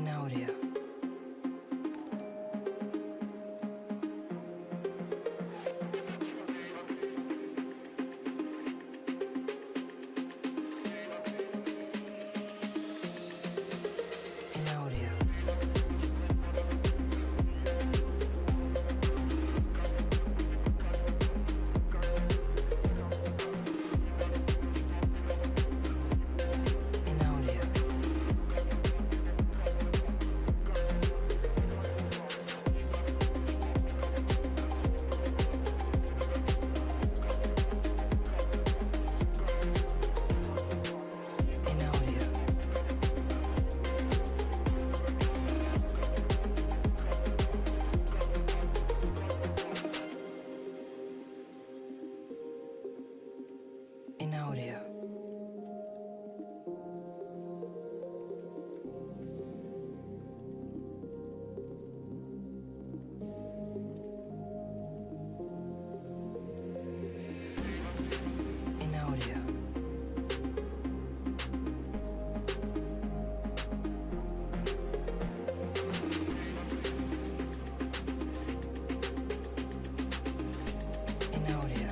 in audio. In audio. In audio. In audio. In audio. In audio. In audio.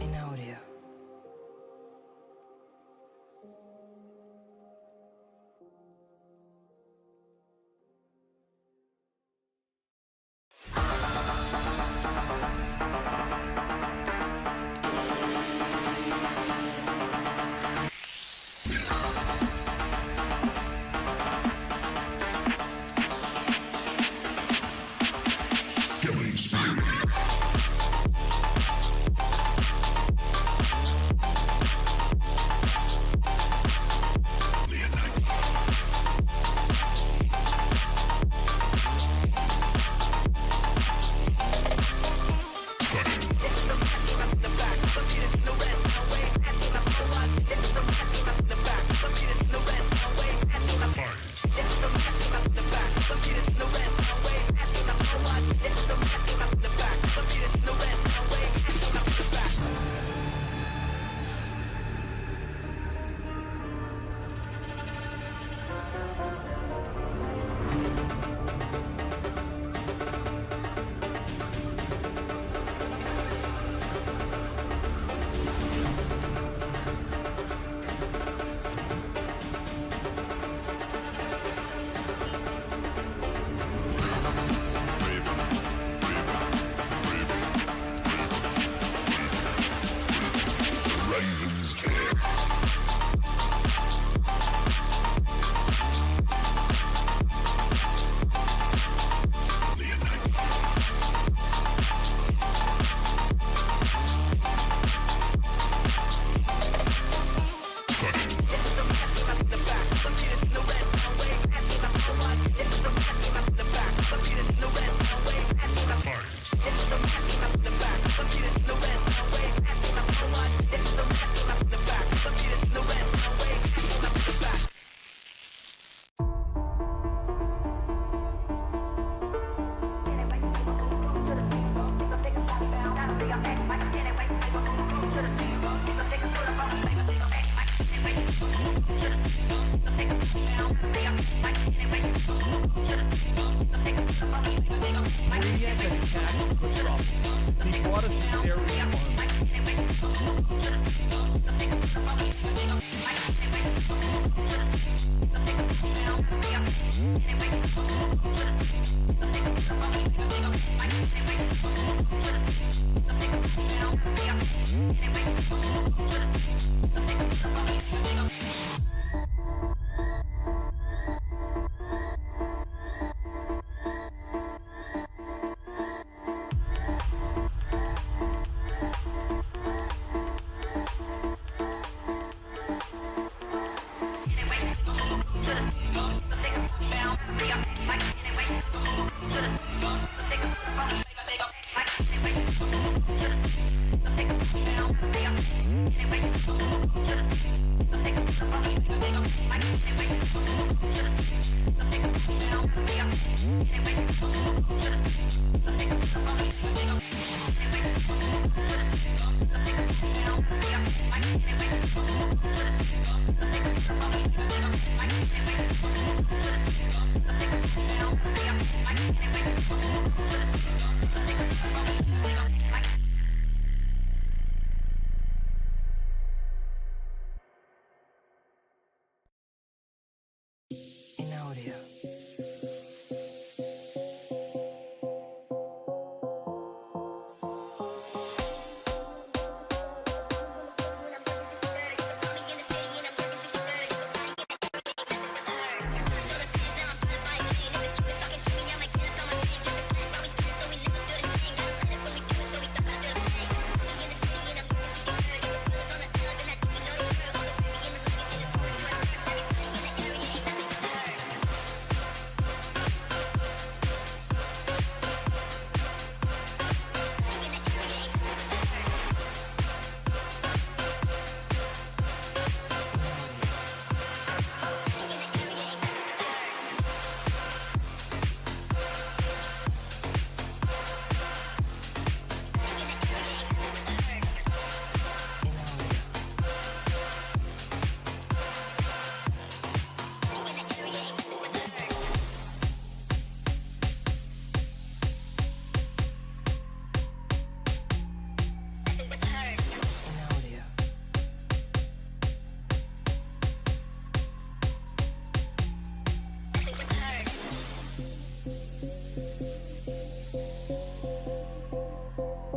In audio. In audio. In audio.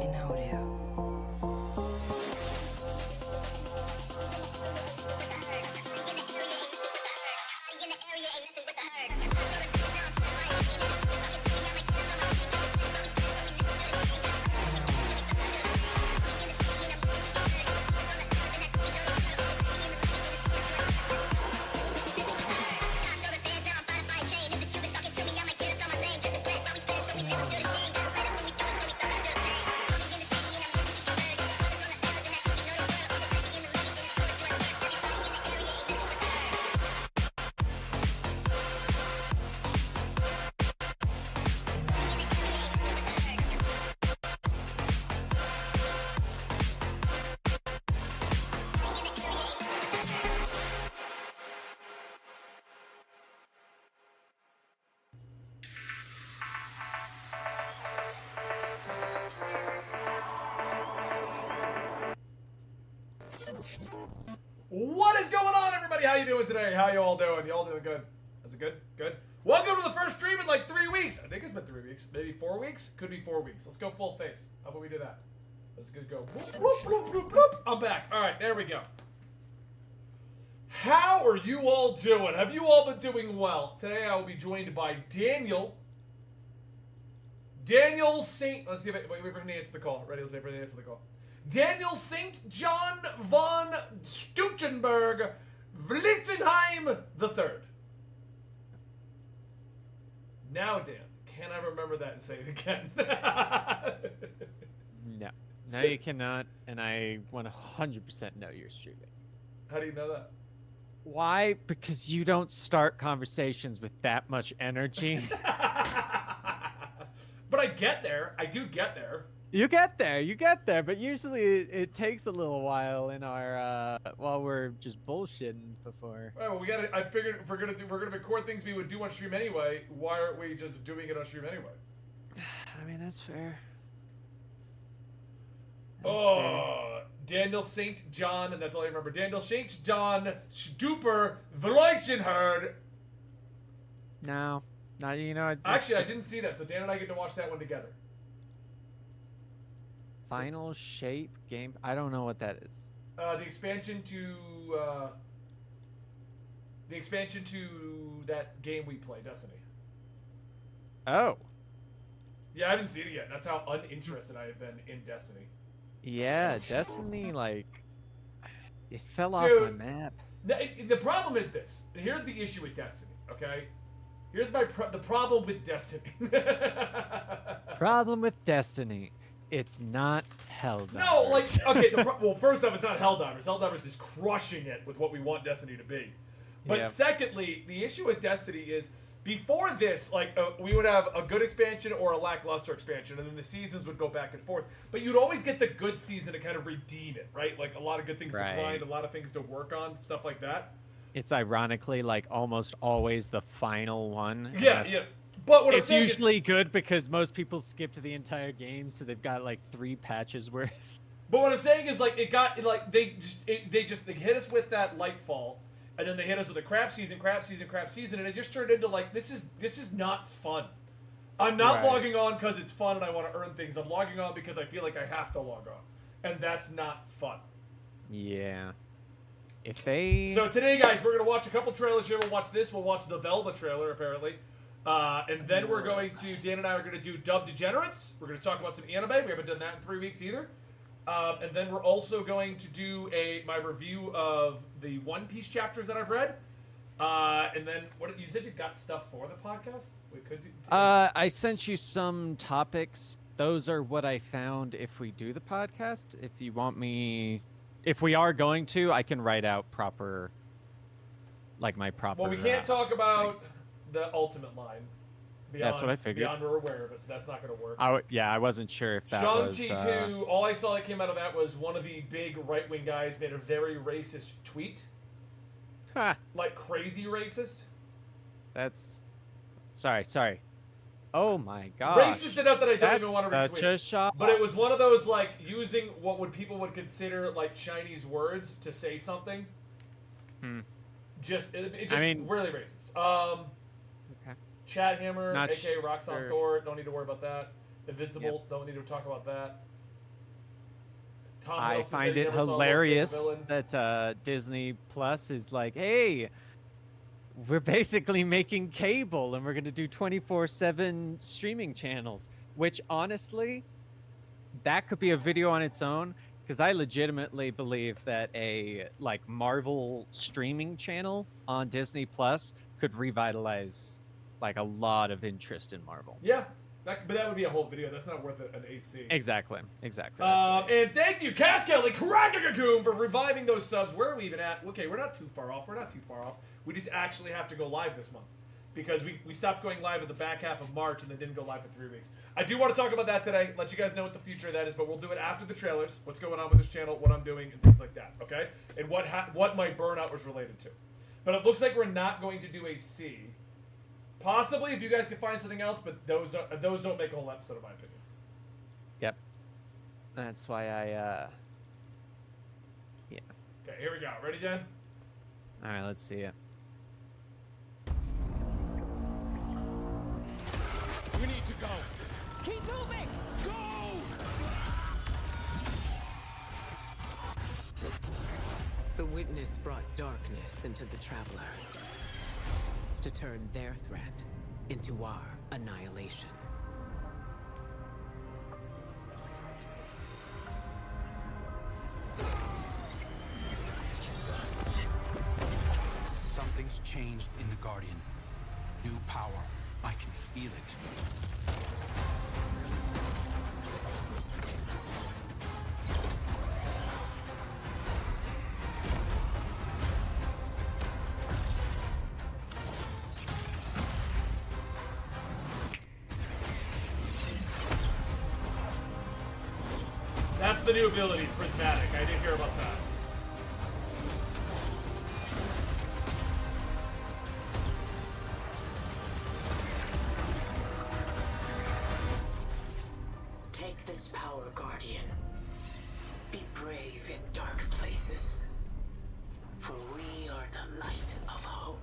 in audio. What is going on, everybody? How you doing today? How you all doing? You all doing good? Is it good? Good. Welcome to the first stream in like 3 weeks. I think it's been 3 weeks. Maybe 4 weeks? Could be 4 weeks. Let's go full face. How about we do that? Let's go. Boop, boop, boop, boop, boop. I'm back. All right, there we go. How are you all doing? Have you all been doing well? Today I will be joined by Daniel St. Let's see if wait for him to answer the call. Ready? Let's wait for him to answer the call. Daniel St. John von Stuchenberg Vlitzenheim III. Now, Dan, can I remember that and say it again? No, you cannot, and I 100% know you're streaming. How do you know that? Why? Because you don't start conversations with that much energy. But I get there. I do get there. You get there, but usually it takes a little while in our while we're just bullshitting before. All right, well, we gotta. I figured if we're gonna record things we would do on stream anyway, why aren't we just doing it on stream anyway? I mean, that's fair. Fair. Daniel St. John, and that's all I remember. Daniel St. John Stuper Vleichenherd. No, you know. Actually, I didn't see that, so Dan and I get to watch that one together. Final shape game. I don't know what that is. The expansion to that game we play, Destiny. Oh. Yeah, I haven't seen it yet. That's how uninterested I have been in Destiny. Yeah, Destiny, like, it fell off my map. The problem is this. Here's the issue with Destiny, okay? Here's the problem with Destiny. Problem with Destiny. It's not Helldivers. No, like, okay, well, first off, it's not Helldivers. Helldivers is crushing it with what we want Destiny to be. But secondly, the issue with Destiny is, before this, like, we would have a good expansion or a lackluster expansion, and then the seasons would go back and forth. But you'd always get the good season to kind of redeem it, right? Like, a lot of good things to grind, a lot of things to work on, stuff like that. It's ironically, like, almost always the final one. Yeah. But what it's usually good because most people skip to the entire game, so they've got like 3 patches worth. But what I'm saying is, like, it got like they hit us with that Lightfall, and then they hit us with a crap season, and it just turned into like this is not fun. I'm not logging on because it's fun and I want to earn things. I'm logging on because I feel like I have to log on, and that's not fun. Yeah. If they. So today, guys, we're gonna watch a couple trailers here. We'll watch this. We'll watch the Velma trailer apparently. And then we're going to, Dan and I are going to do Dub Degenerates. We're going to talk about some anime. We haven't done that in 3 weeks either. And then we're also going to do my review of the One Piece chapters that I've read. And then, what you said you got stuff for the podcast? We could do. I sent you some topics. Those are what I found if we do the podcast. If you want me, if we are going to, I can write out proper, like my proper. Well, we can't talk about the ultimate line. Beyond, that's what I figured. Beyond we're aware of it, so that's not going to work. I wasn't sure if that was... Shang-Chi 2, all I saw that came out of that was one of the big right-wing guys made a very racist tweet. Like, crazy racist. That's... Sorry. Oh my god. Racist enough that I don't even want to retweet. But it was one of those, like, using what people would consider, like, Chinese words to say something. It just really racist. Chad Hammer, aka Roxanne Thor, don't need to worry about that. Invincible, don't need to talk about that. Tom I Hiddleston said find he it never saw Loki as a hilarious villain. that Disney Plus is like, hey, we're basically making cable and we're going to do 24/7 streaming channels, which honestly, that could be a video on its own, because I legitimately believe that a like Marvel streaming channel on Disney Plus could revitalize like a lot of interest in Marvel. Yeah, but that would be a whole video. That's not worth an AC. Exactly. And thank you, Cass Kelly, Karakakoon, for reviving those subs. Where are we even at? Okay, we're not too far off. We just actually have to go live this month because we stopped going live at the back half of March and then didn't go live for 3 weeks. I do want to talk about that today, let you guys know what the future of that is, but we'll do it after the trailers, what's going on with this channel, what I'm doing, and things like that, okay? And what my burnout was related to. But it looks like we're not going to do a C. Possibly if you guys can find something else, but those don't make a whole episode in my opinion. Yep. That's why yeah. Okay, here we go. Ready, Dan? All right, let's see it. We need to go. Keep moving! Go! The witness brought darkness into the traveler to turn their threat into our annihilation. Something's changed in the Guardian. New power. I can feel it. That's the new ability, Prismatic. I didn't hear about that. Take this power, Guardian. Be brave in dark places. For we are the light of hope.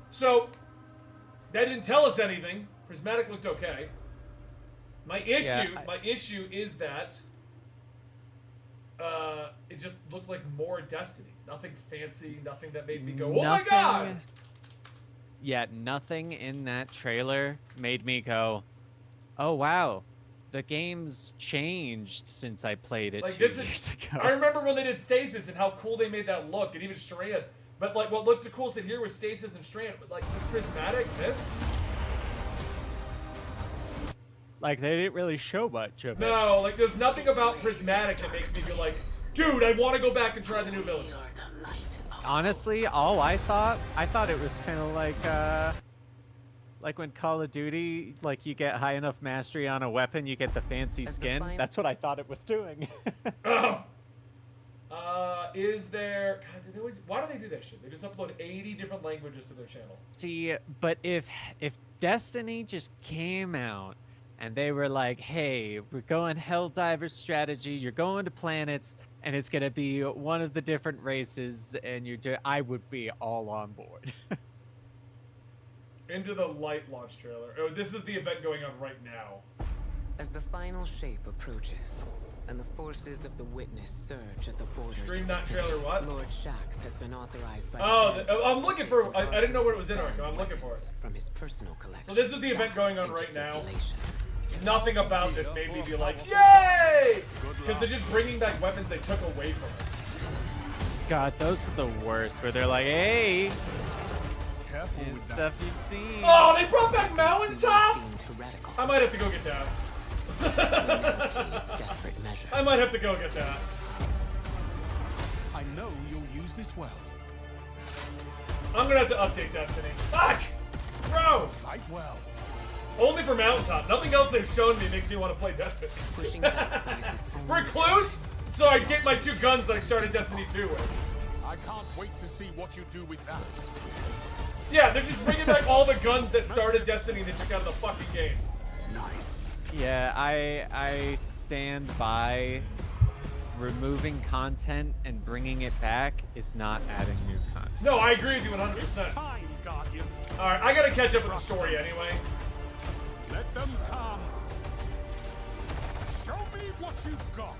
So, that didn't tell us anything. Prismatic looked okay. My issue is that it just looked like more Destiny. Nothing fancy, nothing that made me go, oh my god! Yeah, nothing in that trailer made me go, oh wow, the game's changed since I played it Like 2 this years is, ago. I remember when they did Stasis and how cool they made that look, and even Strand. But like what looked the coolest in here was Stasis and Strand. But like Prismatic, this? Like they didn't really show much of it. No, like there's nothing about Prismatic that makes me feel like, dude, I want to go back and try the new We are abilities. the light of Honestly, all I thought it was kind of like when Call of Duty, like you get high enough mastery on a weapon, you get the fancy As the skin. final- That's what I thought it was doing. Oh. Is there? God, did they always? Why do they do that shit? They just upload 80 different languages to their channel. See, but if Destiny just came out and they were like, "Hey, we're going Helldiver strategy. You're going to planets, and it's gonna be one of the different races, and you're doing," I would be all on board. Into the Light launch trailer. Oh, this is the event going on right now. As the final shape approaches, and the forces of the witness surge at the borders Stream of the that city, trailer, what? Lord Shaxx has been authorized by Oh, the I'm looking for. I didn't know where it was in Arkham. I'm looking for it. from his personal collection. So this is the event back going on into right now. circulation. Nothing about this made me be like, yay! Because they're just bringing back weapons they took away from us. God, those are the worst. Where they're like, "Hey, Careful here's with that. stuff you've seen." Oh, they brought back Mountaintop. Deemed heretical. I might have to go get that. We now seize desperate measures. I might have to go get that. I know you'll use this well. I'm gonna have to update Destiny. Fuck! Bro! Fight well. Only for Mountaintop. Nothing else they've shown me makes me want to play Destiny. Pushing back rises only Recluse? So I get my 2 guns that I started Destiny 2 with. I can't wait to see what you do with that. Yeah, they're just bringing back all the guns that started Destiny and they took out of the fucking game. Nice. Yeah, I stand by removing content and bringing it back is not adding new content. No, I agree with you 100%. Time, Guardian. Alright, I gotta catch up with the story anyway. Let them come. Show me what you've got.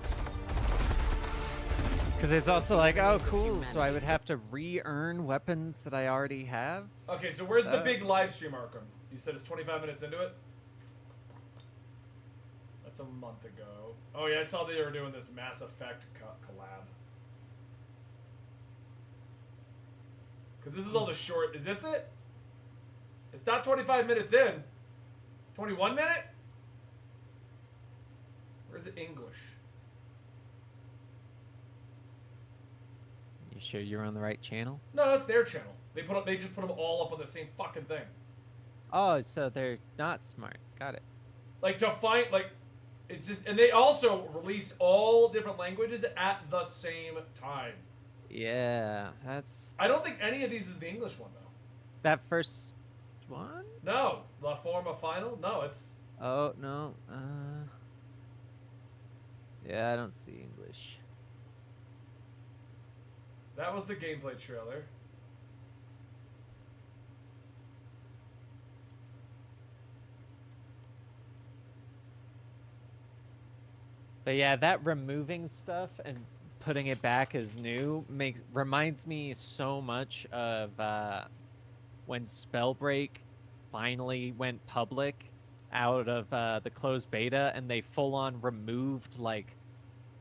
Because it's also like, oh, cool, so I would have to re-earn weapons that I already have? Okay, so where's the big live stream, Arkham? You said it's 25 minutes into it? That's a month ago. Oh yeah, I saw they were doing this Mass Effect collab. Because this is all the short... Is this it? It's not 25 minutes in. 21 minute? Or is it English? You sure you're on the right channel? No, that's their channel. They just put them all up on the same fucking thing. Oh, so they're not smart. Got it. Like to find it's just, and they also release all different languages at the same time. Yeah, that's... I don't think any of these is the English one though. That first one? No, La Forma Final. No, it's... Oh, no. Yeah, I don't see English. That was the gameplay trailer. But yeah, that removing stuff and putting it back as new reminds me so much of when Spellbreak finally went public out of the closed beta, and they full-on removed like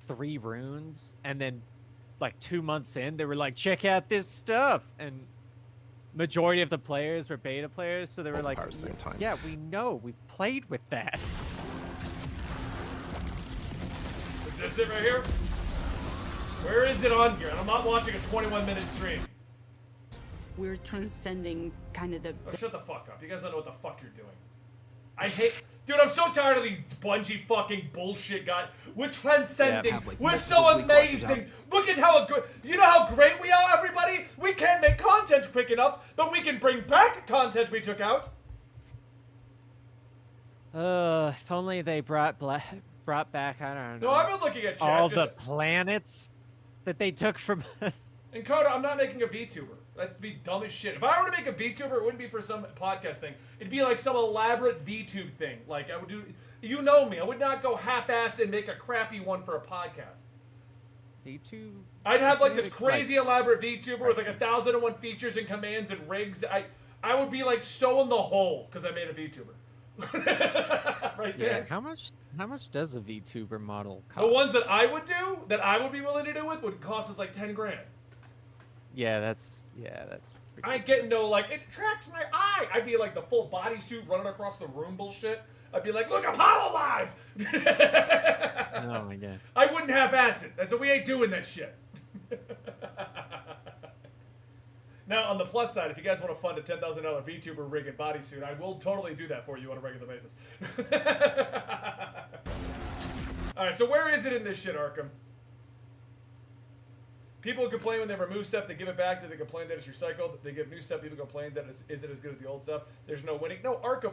3 runes, and then like 2 months in, they were like, check out this stuff, and majority of the players were beta players, so they were like, yeah, we know, we've played with that. Is this it right here? Where is it on here? And I'm not watching a 21-minute stream. We're transcending kind of the... Oh, shut the fuck up. You guys don't know what the fuck you're doing. I hate... Dude, I'm so tired of these Bungie fucking bullshit guys. We're transcending. Have, like, We're multiple so week watches amazing. Look at how good... You know how great we are, everybody? We can't make content quick enough, but we can bring back content we took out. If only they brought back, I don't know. No, I've been looking at chat. all just... the planets that they took from us. And Coda, I'm not making a VTuber. That'd be dumb as shit. If I were to make a VTuber, it wouldn't be for some podcast thing. It'd be like some elaborate VTube thing. Like, I would do... You know me. I would not go half-ass and make a crappy one for a podcast. V2? I'd have like this crazy elaborate VTuber with like 1,001 features and commands and rigs. I would be like so in the hole because I made a VTuber. Right there. Yeah, how much does a VTuber model cost? The ones that I would do, that I would be willing to do with, would cost us like 10 grand. Yeah, that's I ain't getting no like, it tracks my eye. I'd be like the full bodysuit running across the room bullshit. I'd be like, look, Apollo live. Oh my god. I wouldn't half-ass it. So we ain't doing that shit. Now, on the plus side, if you guys want to fund a $10,000 VTuber rig and bodysuit, I will totally do that for you on a regular basis. Alright, so where is it in this shit, Arkham? People complain when they remove stuff, they give it back, they complain that it's recycled. They give new stuff, people complain that it isn't as good as the old stuff. There's no winning. No, Arkham,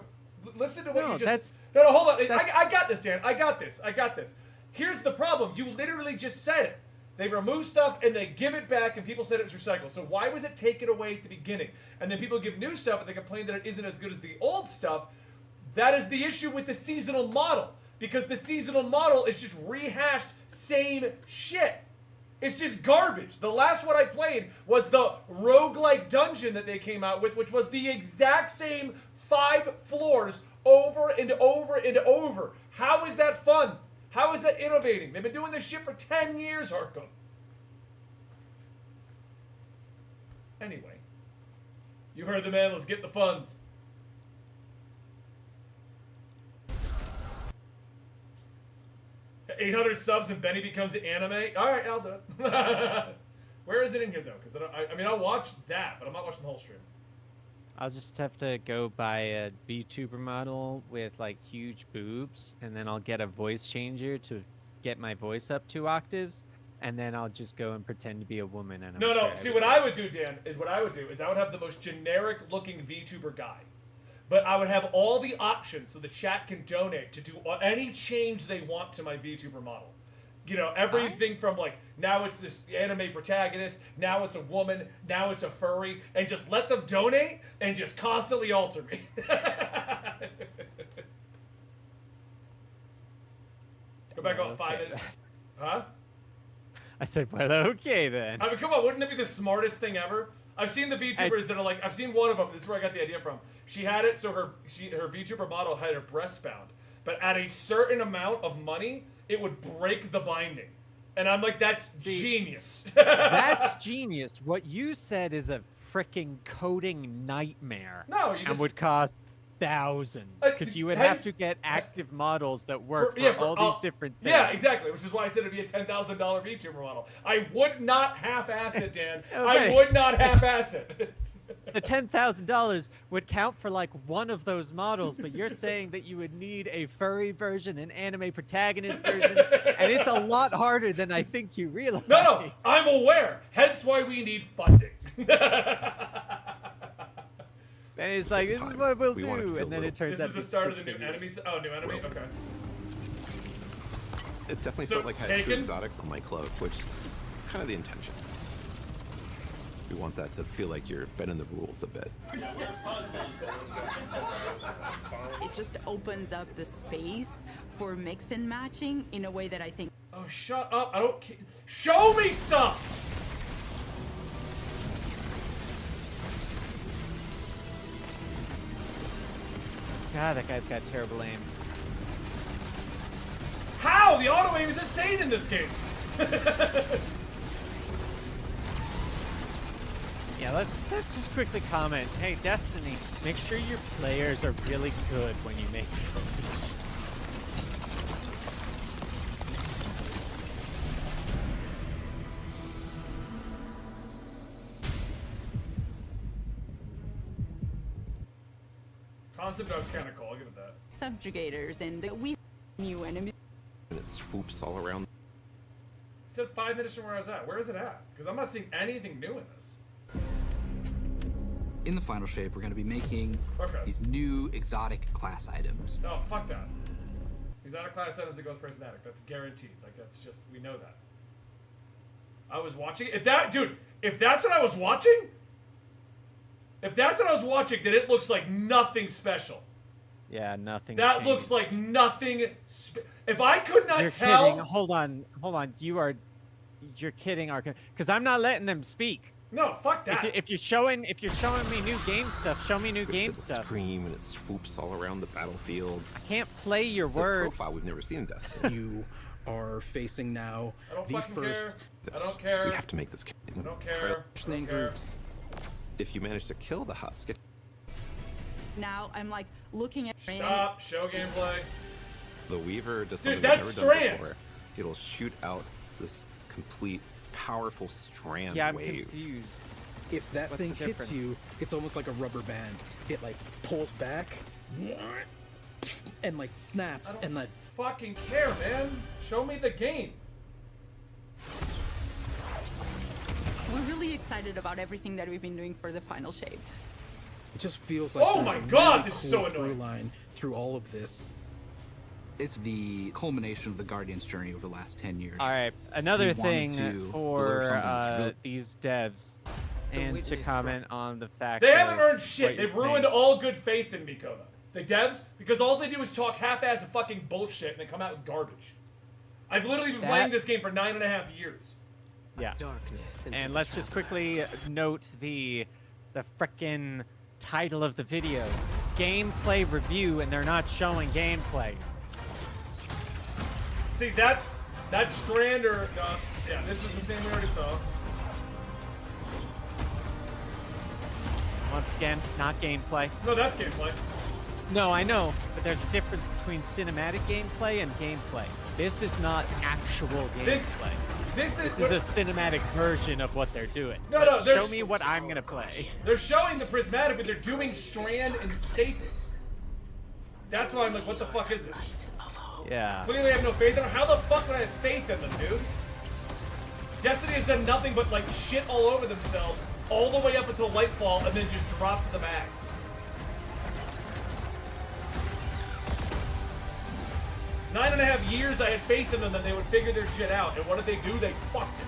listen to what you just... No, hold on. I got this, Dan. I got this. Here's the problem. You literally just said it. They remove stuff and they give it back, and people said it's recycled. So why was it taken away at the beginning? And then people give new stuff and they complain that it isn't as good as the old stuff. That is the issue with the seasonal model. Because the seasonal model is just rehashed same shit. It's just garbage. The last one I played was the roguelike dungeon that they came out with, which was the exact same 5 floors over and over and over. How is that fun? How is that innovating? They've been doing this shit for 10 years, Arkham. Anyway. You heard the man. Let's get the funds. At 800 subs and Benny becomes an anime. All right, I'll do it. Where is it in here, though? Because I mean, I'll watch that, but I'm not watching the whole stream. I'll just have to go buy a VTuber model with like huge boobs, and then I'll get a voice changer to get my voice up 2 octaves, and then I'll just go and pretend to be a woman. And I'm No, sure no. See, what I would do, Dan, is I would have the most generic-looking VTuber guy, but I would have all the options so the chat can donate to do any change they want to my VTuber model. You know, everything from like, now it's this anime protagonist, now it's a woman, now it's a furry, and just let them donate and just constantly alter me. Go back about 5 minutes. Huh? I said, well, okay then. I mean, come on, wouldn't it be the smartest thing ever? I've seen the VTubers that are like, I've seen one of them, this is where I got the idea from. She had it so her VTuber model had her breast bound, but at a certain amount of money, it would break the binding. And I'm like, that's genius. That's genius. What you said is a freaking coding nightmare. No, you and just would cost thousands, because you would have to get active models that work for all these different things. Yeah, exactly, which is why I said it'd be a $10,000 VTuber model. I would not half-ass it, Dan. Okay. I would not half-ass it. The $10,000 would count for like one of those models, but you're saying that you would need a furry version, an anime protagonist version, and it's a lot harder than I think you realize. No, I'm aware. Hence why we need funding. And it's like, this is what we'll we want it to do, feel and then little. it turns This out is the to be start of the stick new figures. enemy. Oh, new enemy? Okay. It definitely So, felt like I had two Taken? exotics on my cloak, which is kind of the intention. We want that to feel like you're bending the rules a bit. It just opens up the space for mix and matching in a way that I think Oh, shut up. I don't care. Show me stuff! God, that guy's got terrible aim. How? The auto aim is insane in this game. Yeah, let's just quickly comment. Hey, Destiny, make sure your players are really good when you make footage. Concept art's kind of cool. I'll give it that. subjugators and we new enemies. And it swoops all around. It said 5 minutes from where I was at. Where is it at? Because I'm not seeing anything new in this. In the final shape, we're going to be making Okay. these new exotic class items. No, fuck that. Exotic class items that go with prismatic. That's guaranteed. Like, that's just, we know that. I was watching it. If that's what I was watching, then it looks like nothing special. Yeah, nothing. That looks changed. like nothing. If I could not You're tell. kidding. Hold on. You're kidding, Arkham. Because I'm not letting them speak. No, fuck that. If you're showing me new game stuff, show me new game It's a stuff. scream and it swoops all around the battlefield. I can't play your It's words. a profile we've never seen in Destiny. You are facing now I don't the fucking care. first I don't care. We have to make this. I don't care. I don't care. groups. If you manage to kill the husk, Now I'm like looking at Stop. Show gameplay. the Weaver does Dude, something that's we've never done Strand. before. It'll shoot out this complete, powerful strand Yeah, I'm wave. confused. If that What's thing the hits difference? you, it's almost like a rubber band. It like pulls back and like I snaps don't and like fucking care, man. Show me the game. we're really excited about everything that we've been doing for the final shape. it just feels like Oh there's my a God, really this is cool so through annoying. line through all of this. It's the culmination of the Guardian's journey over the last 10 years. All right, another We wanted thing to deliver for something that's really- these devs, and to witness comment on the fact They haven't of earned what shit. you're They've ruined saying. all good faith in Mikoda. The devs, because all they do is talk half-ass fucking bullshit and they come out with garbage. I've literally been playing That- this game for 9.5 years. Yeah. Darkness into And the let's just traveler. quickly note the frickin' title of the video. Gameplay review, and they're not showing gameplay. See, that's Strand or yeah, this is the same we already saw. Once again, not gameplay. No, that's gameplay. No, I know, but there's a difference between cinematic gameplay and gameplay. This is not actual This gameplay. This is a cinematic version of what they're doing. No, But they're- show me what I'm gonna play. They're showing the prismatic, but they're doing Strand and Stasis. That's why I'm like, what the fuck is this? Yeah. Clearly I have no faith in them. How the fuck would I have faith in them, dude? Destiny has done nothing but like shit all over themselves all the way up until Lightfall and then just drop to the bag. Nine and a half years I had faith in them that they would figure their shit out, and what did they do? They fucked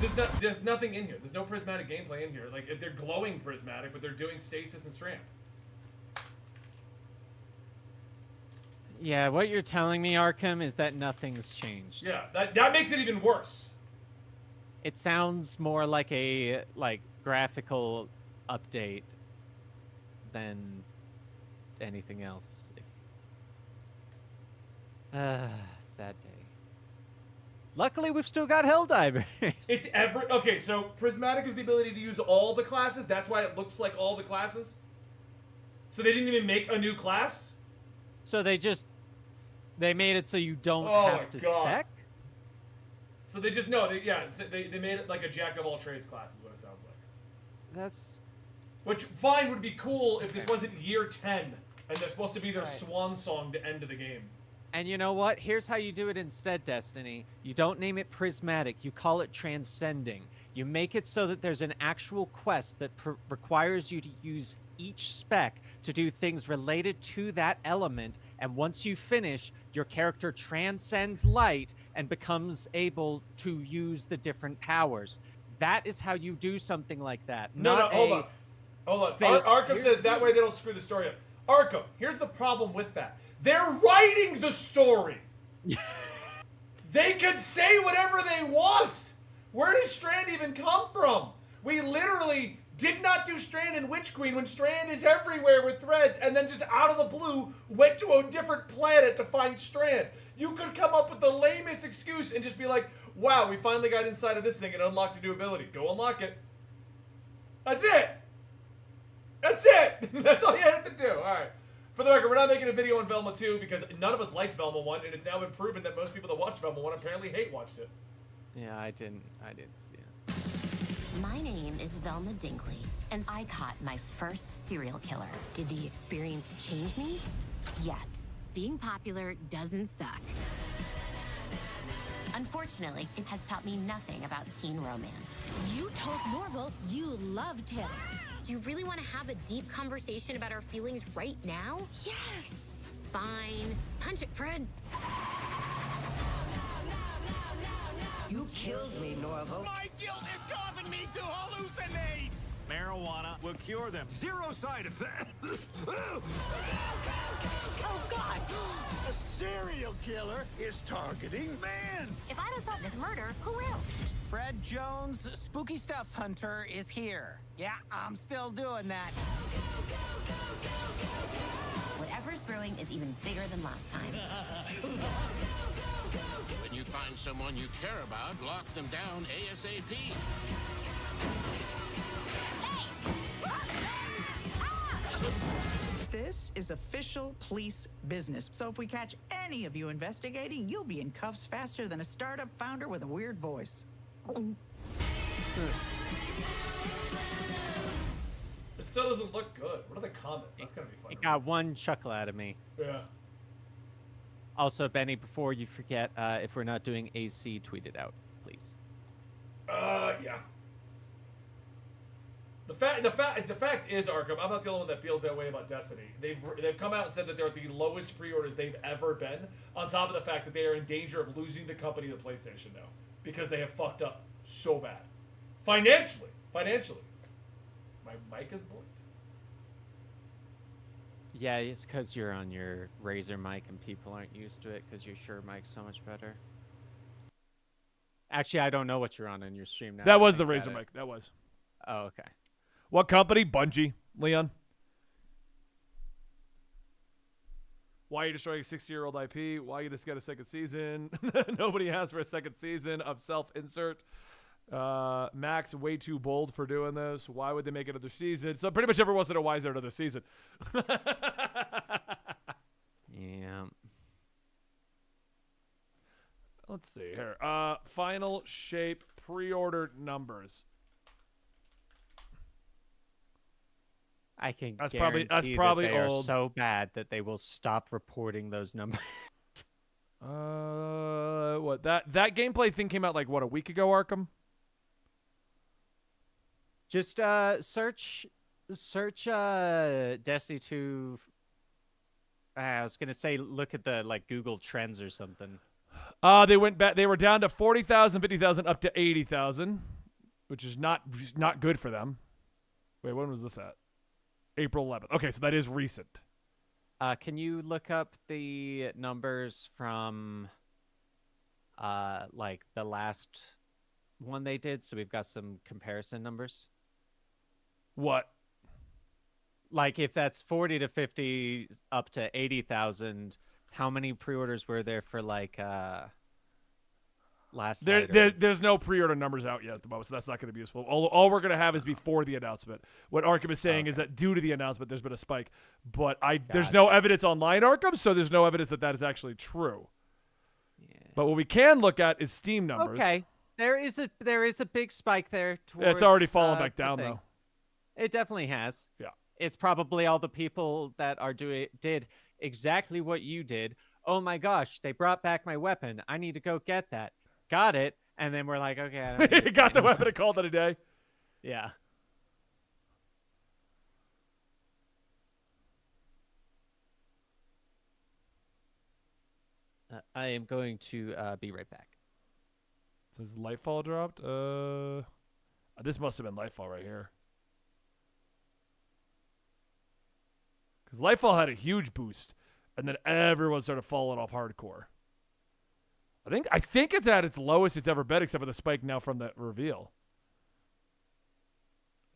it. There's nothing in here. There's no prismatic gameplay in here. Like, they're glowing prismatic, but they're doing Stasis and Strand. Yeah, what you're telling me, Arkham, is that nothing's changed. Yeah, that makes it even worse. It sounds more like a graphical update than anything else. Sad day. Luckily, we've still got Helldivers. It's okay, so Prismatic is the ability to use all the classes. That's why it looks like all the classes. So they didn't even make a new class? So they made it so you don't have to spec? So they just, they made it like a jack of all trades class is what it sounds like. That's... Which, fine, would be cool if this wasn't year 10 and they're supposed to be their swan song to end of the game. And you know what? Here's how you do it instead, Destiny. You don't name it Prismatic. You call it Transcending. You make it so that there's an actual quest that requires you to use each spec to do things related to that element. And once you finish, your character transcends light and becomes able to use the different powers. That is how you do something like that. Hold on. Arkham says that way they don't screw the story up. Arkham, here's the problem with that. They're writing the story. They could say whatever they want. Where does Strand even come from? We literally did not do Strand and Witch Queen when Strand is everywhere with threads, and then just out of the blue went to a different planet to find Strand. You could come up with the lamest excuse and just be like, wow, we finally got inside of this thing and unlocked a new ability. Go unlock it. That's it. That's it. That's all you have to do. All right. For the record, we're not making a video on Velma 2 because none of us liked Velma 1, and it's now been proven that most people that watched Velma 1 apparently watched it. Yeah, I didn't see it. My name is Velma Dinkley, and I caught my first serial killer. Did the experience change me? Yes. Being popular doesn't suck. Unfortunately, it has taught me nothing about teen romance. You told Norval you loved him. Do you really want to have a deep conversation about our feelings right now? Yes. Fine. Punch it, Fred. You killed me, Norval. My guilt is causing me to hallucinate! Marijuana will cure them. Zero side effects. Oh, God! A serial killer is targeting men! If I don't solve this murder, who will? Fred Jones, Spooky Stuff Hunter, is here. Yeah, I'm still doing that. Whatever's brewing is even bigger than last time. When you find someone you care about, lock them down ASAP. This is official police business. So if we catch any of you investigating, you'll be in cuffs faster than a startup founder with a weird voice. It still doesn't look good. What are the comments? That's gonna be fun. It got one chuckle out of me. Yeah. Also, Benny, before you forget, if we're not doing AC, tweet it out, please. Yeah. The fact is, Arkham, I'm not the only one that feels that way about Destiny. They've come out and said that they're at the lowest pre-orders they've ever been, on top of the fact that they are in danger of losing the company to PlayStation now because they have fucked up so bad. Financially. My mic is blinked. Yeah, it's because you're on your Razer mic and people aren't used to it because your Shure mic's so much better. Actually, I don't know what you're on in your stream now. That was the Razer mic. That was. Oh, okay. What company? Bungie, Leon. Why are you destroying a 60-year-old IP? Why you just get a second season? Nobody asked for a second season of self-insert. Max, way too bold for doing this. Why would they make another season? So pretty much everyone wants to know why is there another season. Yeah. Let's see here. Final shape pre-order numbers. I can That's guarantee probably that they old. are so bad that they will stop reporting those numbers. What that gameplay thing came out like what, a week ago, Arkham? Just search Destiny 2. I was gonna say look at the like Google Trends or something. They went back. They were down to 40,000, 50,000, up to 80,000, which is not good for them. Wait, when was this at? April 11th. Okay, so that is recent. Can you look up the numbers from like the last one they did, so we've got some comparison numbers? What? Like if that's 40 to 50 up to 80,000, how many pre-orders were there for like last night? There's no pre-order numbers out yet at the moment, so that's not going to be useful. All we're going to have is before the announcement. What Arkham is saying is that due to the announcement, there's been a spike, but there's no evidence online, Arkham, so there's no evidence that is actually true. Yeah. But what we can look at is Steam numbers. Okay, there is a big spike there. Towards, it's already fallen back down though. It definitely has. Yeah. It's probably all the people that are did exactly what you did. Oh my gosh, they brought back my weapon. I need to go get that. Got it. And then we're like, okay. I don't got the weapon and called it a day. Yeah. I am going to be right back. So is Lightfall dropped? This must have been Lightfall right here. Because Lightfall had a huge boost, and then everyone started falling off hardcore. I think it's at its lowest it's ever been, except for the spike now from the reveal.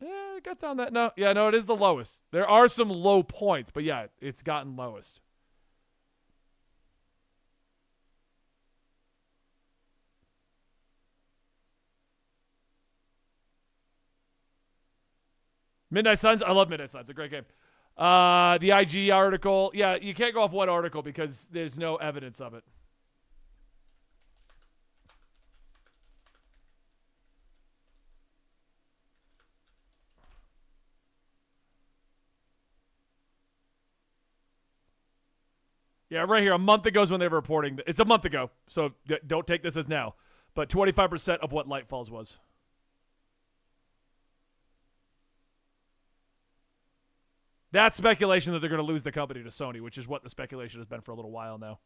Yeah, it got down that. No, it is the lowest. There are some low points, but yeah, it's gotten lowest. Midnight Suns, I love Midnight Suns. It's a great game. The IG article, yeah, you can't go off one article because there's no evidence of it. Yeah, right here. A month ago is when they were reporting. It's a month ago, so don't take this as now. But 25% of what Lightfalls was. That's speculation that they're going to lose the company to Sony, which is what the speculation has been for a little while now.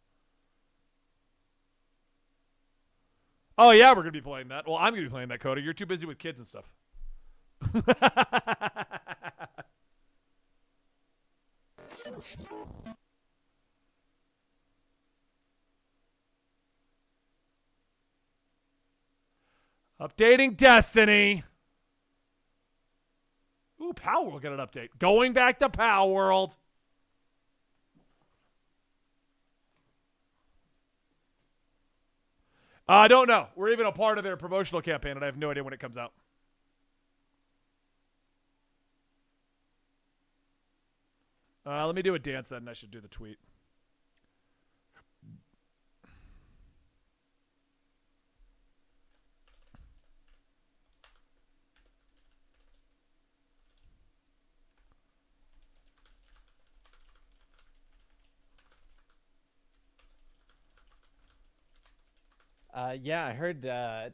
Oh, yeah, we're going to be playing that. Well, I'm going to be playing that, Coda. You're too busy with kids and stuff. Updating Destiny. Ooh, Power World got an update. Going back to Power World. I don't know. We're even a part of their promotional campaign, and I have no idea when it comes out. Let me do a dance then, and I should do the tweet. Yeah, I heard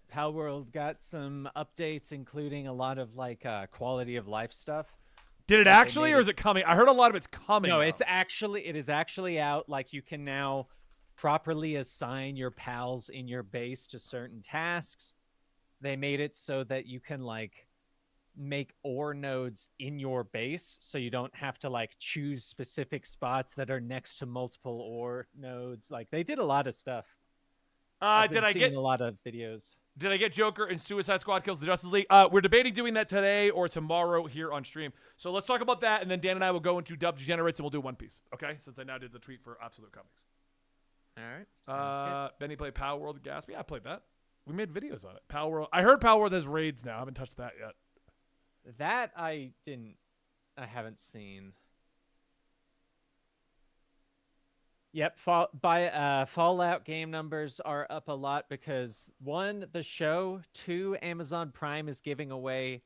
Pal World got some updates, including a lot of like quality of life stuff. Did it actually, or is it coming? I heard a lot of it's coming. No, out. it is actually out. Like you can now properly assign your pals in your base to certain tasks. They made it so that you can like make ore nodes in your base, so you don't have to like choose specific spots that are next to multiple ore nodes. Like they did a lot of stuff. Did I get a lot of videos? Did I get Joker and Suicide Squad kills the Justice League? We're debating doing that today or tomorrow here on stream. So let's talk about that, and then Dan and I will go into Dub Degenerates, and we'll do One Piece. Okay? Since I now did the tweet for Absolute Comics. All right. Sounds good. Benny played Power World Gasp. Yeah, I played that. We made videos on it. Power World. I heard Power World has raids now. I haven't touched that yet. That I haven't seen. Yep, Fallout game numbers are up a lot because 1, the show, 2, Amazon Prime is giving away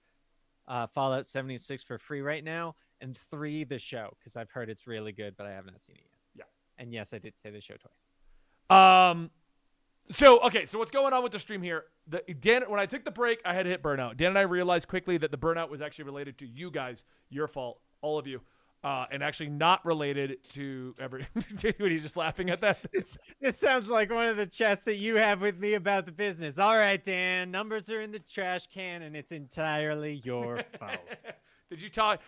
Fallout 76 for free right now, and 3, the show, because I've heard it's really good, but I have not seen it yet. Yeah. And yes, I did say the show twice. So what's going on with the stream here? Dan, when I took the break, I had to hit burnout. Dan and I realized quickly that the burnout was actually related to you guys, your fault, all of you. And actually not related to he's just laughing at that. This sounds like one of the chats that you have with me about the business. All right, Dan, numbers are in the trash can, and it's entirely your fault. Did you talk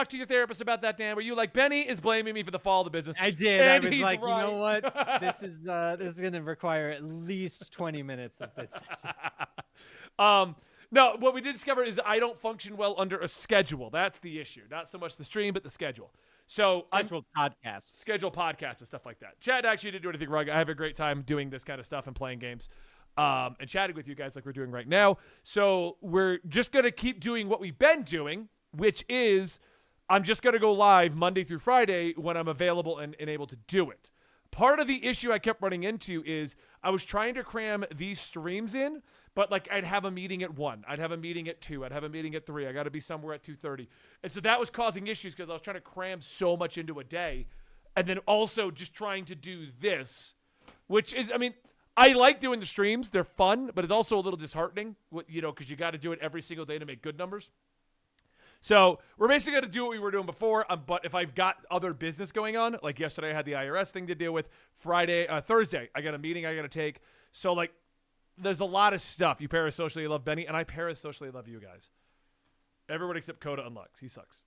to your therapist about that, Dan? Were you like, Benny is blaming me for the fall of the business? I did. And I was he's like, right. You know what? This is going to require at least 20 minutes of this section. No, what we did discover is I don't function well under a schedule. That's the issue. Not so much the stream, but the schedule. So scheduled podcasts and stuff like that. Chad actually didn't do anything wrong. I have a great time doing this kind of stuff and playing games and chatting with you guys like we're doing right now. So we're just going to keep doing what we've been doing, which is I'm just going to go live Monday through Friday when I'm available and able to do it. Part of the issue I kept running into is I was trying to cram these streams in, but like I'd have a meeting at 1, I'd have a meeting at 2, I'd have a meeting at 3, I got to be somewhere at 2:30. And so that was causing issues because I was trying to cram so much into a day and then also just trying to do this, which is, I mean, I like doing the streams. They're fun, but it's also a little disheartening, because you got to do it every single day to make good numbers. So we're basically going to do what we were doing before, but if I've got other business going on, like yesterday I had the IRS thing to deal with, Thursday I got a meeting I got to take. So like there's a lot of stuff. You parasocially love Benny, and I parasocially love you guys. Everyone except Coda and Lux. He sucks.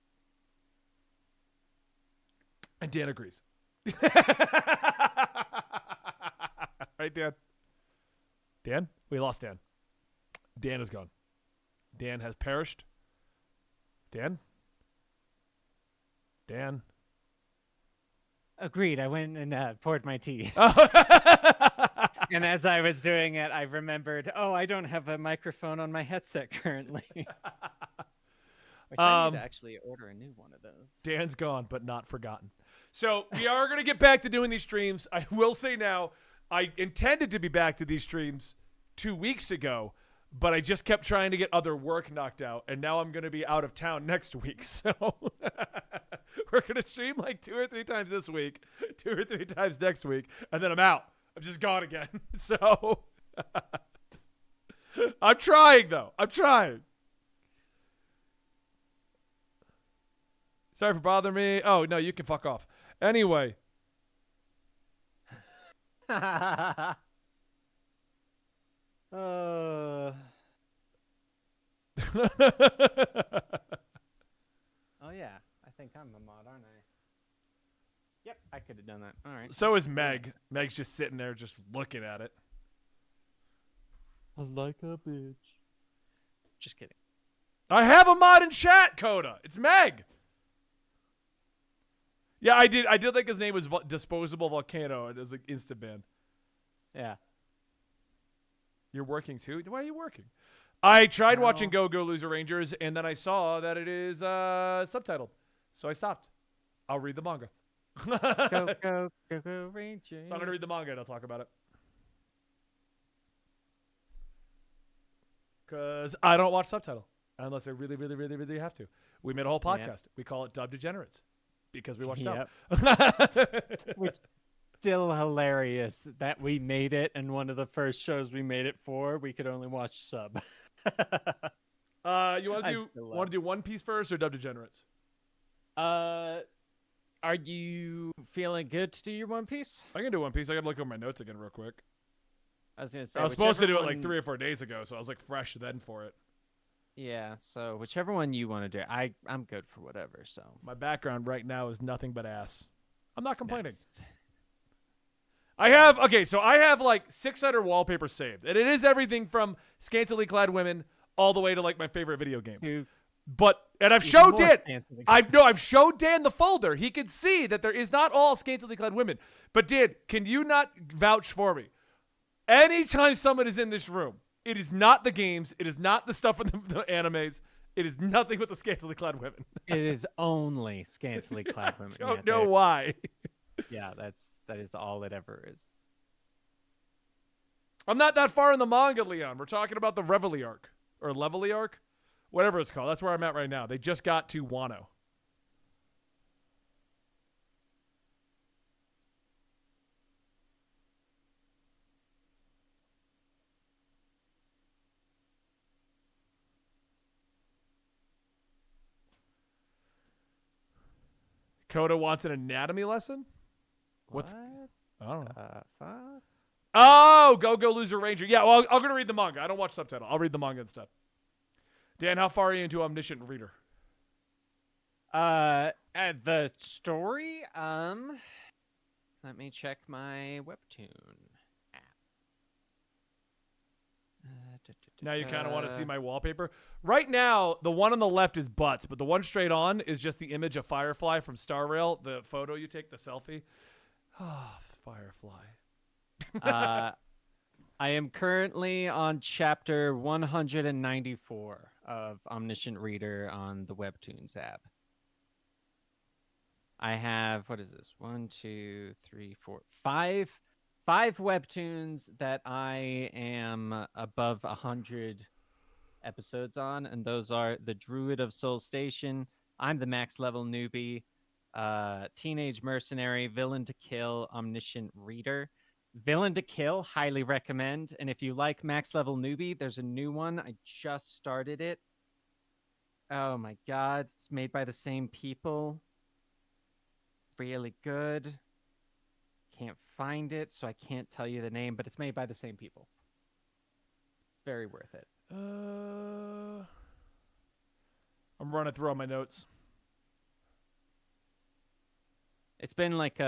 And Dan agrees. Right, Dan? Dan? We lost Dan. Dan is gone. Dan has perished. Dan? Dan? Agreed. I went and poured my tea. And as I was doing it, I remembered, I don't have a microphone on my headset currently. Which I need to actually order a new one of those. Dan's gone, but not forgotten. So we are going to get back to doing these streams. I will say now, I intended to be back to these streams 2 weeks ago, but I just kept trying to get other work knocked out, and now I'm going to be out of town next week. So we're going to stream like 2 or 3 times this week, 2 or 3 times next week, and then I'm out. I'm just gone again. So I'm trying, though. I'm trying. Sorry for bothering me. Oh, no, you can fuck off. Anyway. Oh yeah, I think I'm a mod, aren't I? Yep, I could have done that. All right. So is Meg. Meg's just sitting there just looking at it. I like a bitch. Just kidding. I have a mod in chat, Coda. It's Meg. Yeah, I did think his name was Disposable Volcano. It was like instant ban. Yeah. You're working too? Why are you working? I tried watching Go Go Loser Rangers, and then I saw that it is subtitled. So I stopped. I'll read the manga. Go, go, go, go, Rangers. So I'm going to read the manga and I'll talk about it. Because I don't watch subtitle unless I really, really, really, really have to. We made a whole podcast. Yep. We call it Dub Degenerates because we watched dub. Which still hilarious that we made it, and one of the first shows we made it for, we could only watch sub. You want to do One Piece first or Dub Degenerates? Are you feeling good to do your One Piece? I can do One Piece. I got to look over my notes again real quick. I was gonna say I was supposed to do it like 3 or 4 days ago, so I was like fresh then for it. Yeah, so whichever one you want to do, I'm good for whatever. So my background right now is nothing but ass. I'm not complaining. Nice. I have like 600 wallpapers saved, and it is everything from scantily clad women all the way to like my favorite video games. And I've showed Dan. I've showed Dan the folder. He can see that there is not all scantily clad women. But Dan, can you not vouch for me? Anytime someone is in this room, it is not the games. It is not the stuff in the animes. It is nothing but the scantily clad women. It is only scantily clad women. I don't know why. Yeah, that is all it ever is. I'm not that far in the manga, Leon. We're talking about the Reveille arc. Or Leveille arc? Whatever it's called. That's where I'm at right now. They just got to Wano. Coda wants an anatomy lesson? What's... I don't know. Fuck? Oh, Go Loser Ranger. Yeah, well, I'm going to read the manga. I don't watch subtitle. I'll read the manga instead. Dan, how far are you into Omniscient Reader? At the story, let me check my webtoon app. Now you kind of want to see my wallpaper. Right now, the one on the left is butts, but the one straight on is just the image of Firefly from Star Rail, the photo you take, the selfie. Ah, Firefly. I am currently on chapter 194 of Omniscient Reader on the Webtoons app. I have, what is this? 1, 2, 3, 4, 5 webtoons that I am above 100 episodes on, and those are The Druid of Soul Station, I'm the Max Level Newbie, Teenage Mercenary, Villain to Kill, Omniscient Reader. Villain to Kill, highly recommend. And if you like Max Level Newbie, there's a new one. I just started it. Oh my god, it's made by the same people. Really good. Can't find it, so I can't tell you the name, but it's made by the same people. Very worth it. I'm running through all my notes. It's been like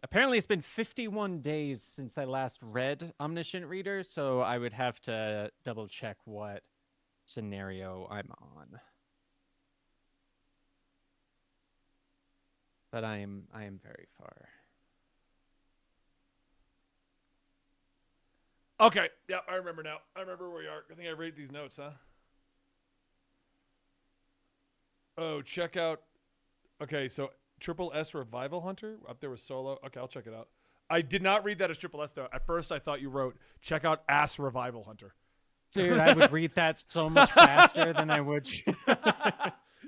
apparently it's been 51 days since I last read Omniscient Reader, so I would have to double check what scenario I'm on. But I am very far. Okay, yeah, I remember now. I remember where you are. I think I read these notes, huh? Oh, check out. Okay, so Triple S Revival Hunter up there with Solo. Okay, I'll check it out. I did not read that as Triple S though. At first, I thought you wrote check out Ass Revival Hunter. Dude, I would read that so much faster than I would.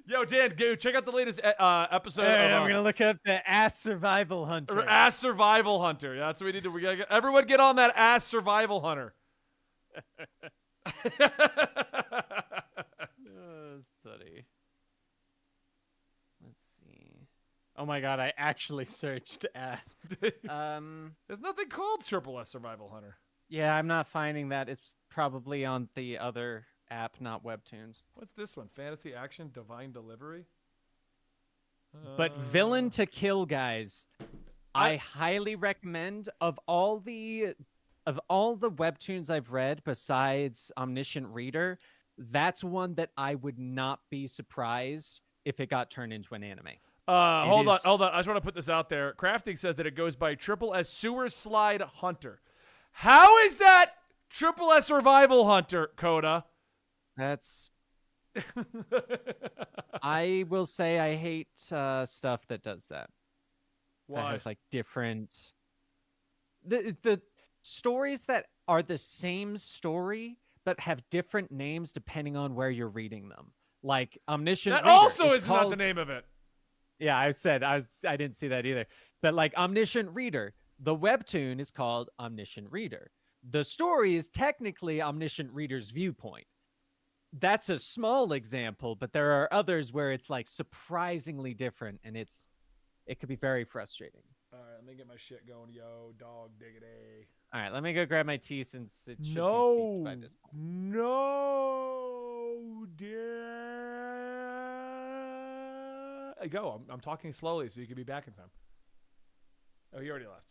Yo, Dan, go check out the latest episode. I'm gonna look up the Ass Survival Hunter. Ass Survival Hunter. That's what we need to. We gotta everyone get on that Ass Survival Hunter. That's funny. Let's see. Oh my god, I actually searched ass. There's nothing called Triple S Survival Hunter. Yeah, I'm not finding that. It's probably on the other app, not Webtoons. What's this one? Fantasy Action Divine Delivery? But Villain to Kill, guys, I highly recommend. Of all the Webtoons I've read besides Omniscient Reader, that's one that I would not be surprised if it got turned into an anime. Hold on. I just want to put this out there. Crafting says that it goes by Triple S Sewer Slide Hunter. How is that Triple S Survival Hunter, Coda? That's... I will say I hate stuff that does that. Why? That has like different... The stories that are the same story but have different names depending on where you're reading them. Like Omniscient That Reader. also is is not the name of it. Yeah, I didn't see that either. But like Omniscient Reader, the webtoon is called Omniscient Reader. The story is technically Omniscient Reader's viewpoint. That's a small example, but there are others where it's like surprisingly different, and it could be very frustrating. All right, let me get my shit going, yo, dog diggity. All right, let me go grab my tea since it should be steeped by this point. No, dear. Go. I'm talking slowly so you can be back in time. Oh, he already left.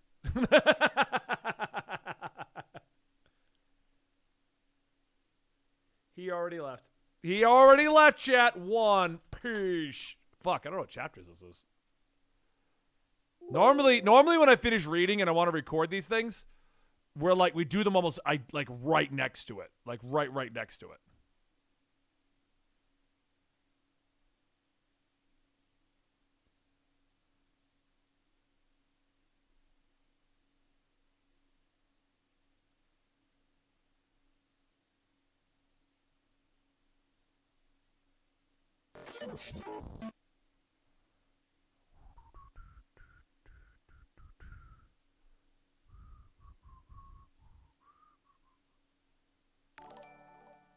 He already left. He already left, chat. One piece. Fuck, I don't know what chapters this is. Normally when I finish reading and I want to record these things, we do them almost right next to it. Like right next to it.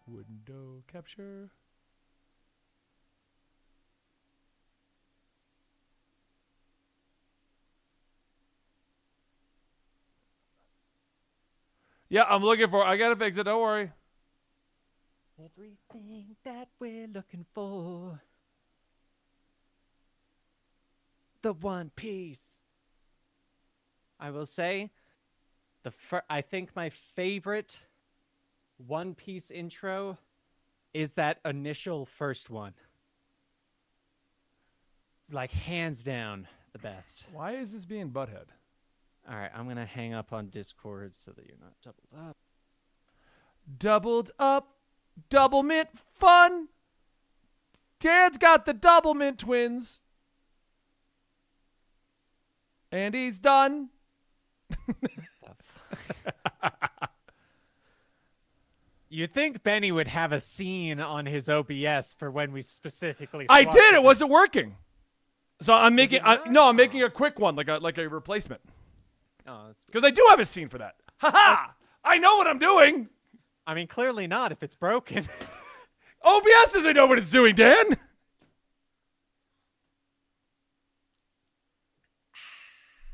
Window capture. Yeah, I'm looking for. I gotta fix it. Don't worry. Everything that we're looking for. The One Piece. I will say, I think my favorite One Piece intro is that initial first one. Like, hands down, the best. Why is this being butthead? All right, I'm going to hang up on Discord so that you're not doubled up. Doubled up. Double mint fun. Dan's got the double mint twins. And he's done. You'd think Benny would have a scene on his OBS for when we specifically. I did. It wasn't working. So I'm making. I'm making a quick one, like a replacement. Oh, because I do have a scene for that. Haha! I know what I'm doing. I mean, clearly not if it's broken. OBS doesn't know what it's doing, Dan.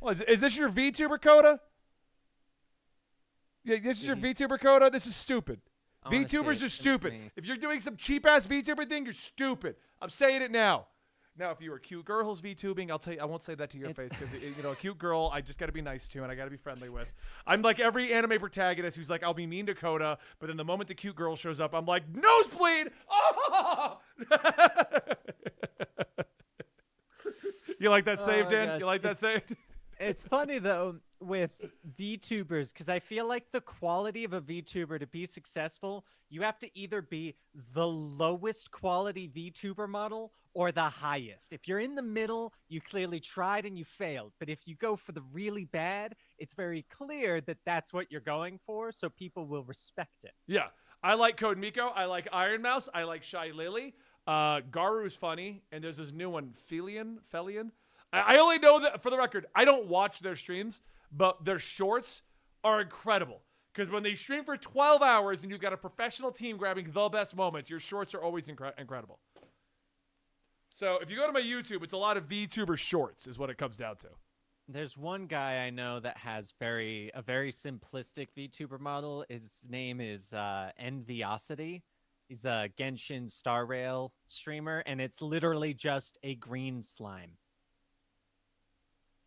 Well, is this your VTuber coda? Yeah, this is your VTuber coda? This is stupid. VTubers are stupid. If you're doing some cheap-ass VTuber thing, you're stupid. I'm saying it now. Now, if you were a cute girl who's VTubing, I'll tell you, I won't say that to your face because, you know, a cute girl, I just got to be nice to and I got to be friendly with. I'm like every anime protagonist who's like, I'll be mean to Coda, but then the moment the cute girl shows up, I'm like, nosebleed! Oh! You like that save, Dan? Gosh. You like that save? It's funny, though, with VTubers, because I feel like the quality of a VTuber to be successful, you have to either be the lowest quality VTuber model or the highest. If you're in the middle, you clearly tried and you failed. But if you go for the really bad, it's very clear that that's what you're going for, so people will respect it. Yeah. I like Code Miko. I like Iron Mouse. I like Shy Lily. Garu's funny. And there's this new one, Felian. I only know that, for the record, I don't watch their streams, but their shorts are incredible. Because when they stream for 12 hours and you've got a professional team grabbing the best moments, your shorts are always incredible. So if you go to my YouTube, it's a lot of VTuber shorts is what it comes down to. There's one guy I know that has a very simplistic VTuber model. His name is Enviosity. He's a Genshin Star Rail streamer, and it's literally just a green slime.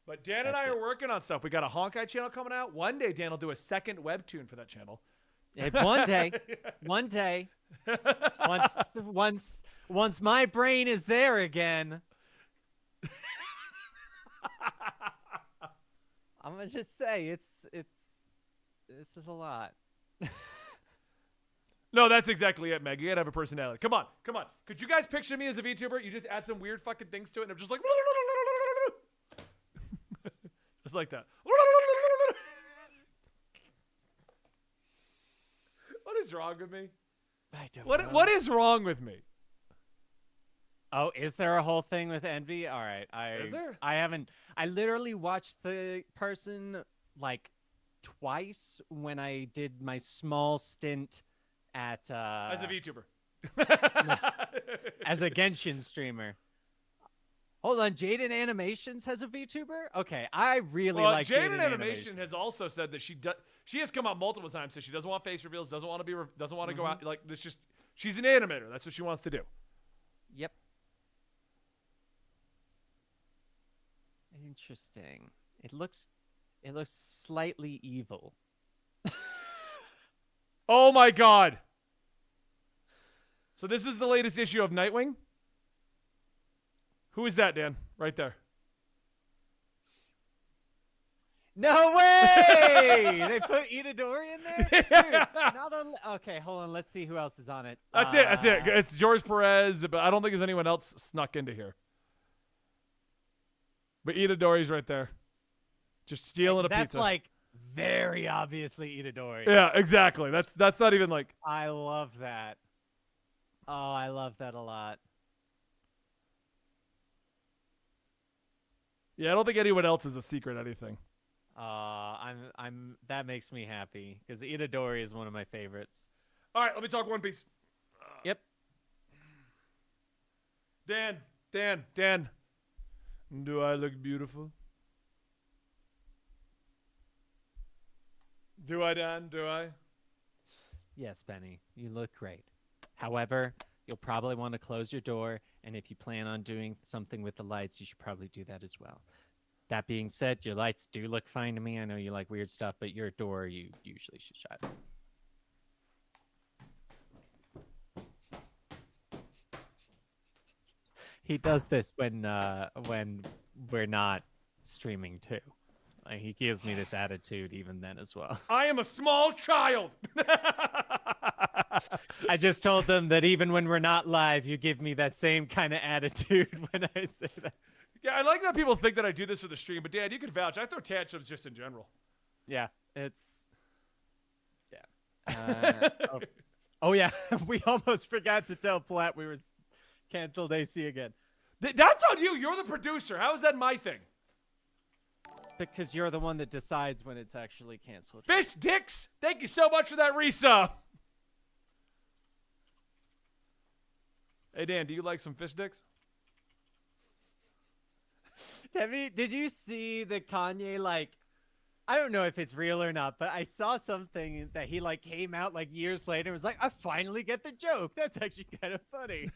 But Dan and I are working on stuff. We got a Honkai channel coming out. One day, Dan will do a second webtoon for that channel. One day. Once my brain is there again. I'm gonna just say this is a lot. No, that's exactly it, Meg. You gotta have a personality. Come on. Could you guys picture me as a VTuber? You just add some weird fucking things to it, and I'm just like, just like that. What is wrong with me? I don't know. What is wrong with me? Oh, is there a whole thing with Envy? All right, Is there? I literally watched the person like twice when I did my small stint at as a VTuber. as a Genshin streamer. Hold on, Jaden Animations has a VTuber? Okay, I really like Jaden Animation has also said that she has come out multiple times, so she doesn't want face reveals, doesn't want to go out like this. Just she's an animator. That's what she wants to do. Yep. Interesting. It looks slightly evil. Oh my god. So this is the latest issue of Nightwing? Who is that, Dan? Right there. No way! They put Itadori in there? Dude, not only... Okay, hold on. Let's see who else is on it. That's it. It's George Perez, but I don't think there's anyone else snuck into here. But Itadori's right there. Just stealing a pizza. That's like very obviously Itadori. Yeah, exactly. That's not even like... I love that. Oh, I love that a lot. Yeah, I don't think anyone else is a secret anything. That makes me happy because Itadori is one of my favorites. All right, let me talk One Piece. Yep. Dan. Do I look beautiful? Do I, Dan? Do I? Yes, Benny, you look great. However, you'll probably want to close your door, and if you plan on doing something with the lights, you should probably do that as well. That being said, your lights do look fine to me. I know you like weird stuff, but your door, you usually should shut. He does this when we're not streaming too. Like, he gives me this attitude even then as well. I am a small child. I just told them that even when we're not live, you give me that same kind of attitude when I say that. Yeah, I like that people think that I do this for the stream, but Dan, you can vouch. I throw tantrums just in general. Yeah, it's... Yeah. Oh, yeah. We almost forgot to tell Platt we were canceled AC again. That's on you. You're the producer. How is that my thing? Because you're the one that decides when it's actually canceled. Fish dicks! Thank you so much for that resub. Hey, Dan, do you like some fish dicks? Did you see the Kanye, like, I don't know if it's real or not, but I saw something that he, like, came out, like, years later and was like, I finally get the joke. That's actually kind of funny.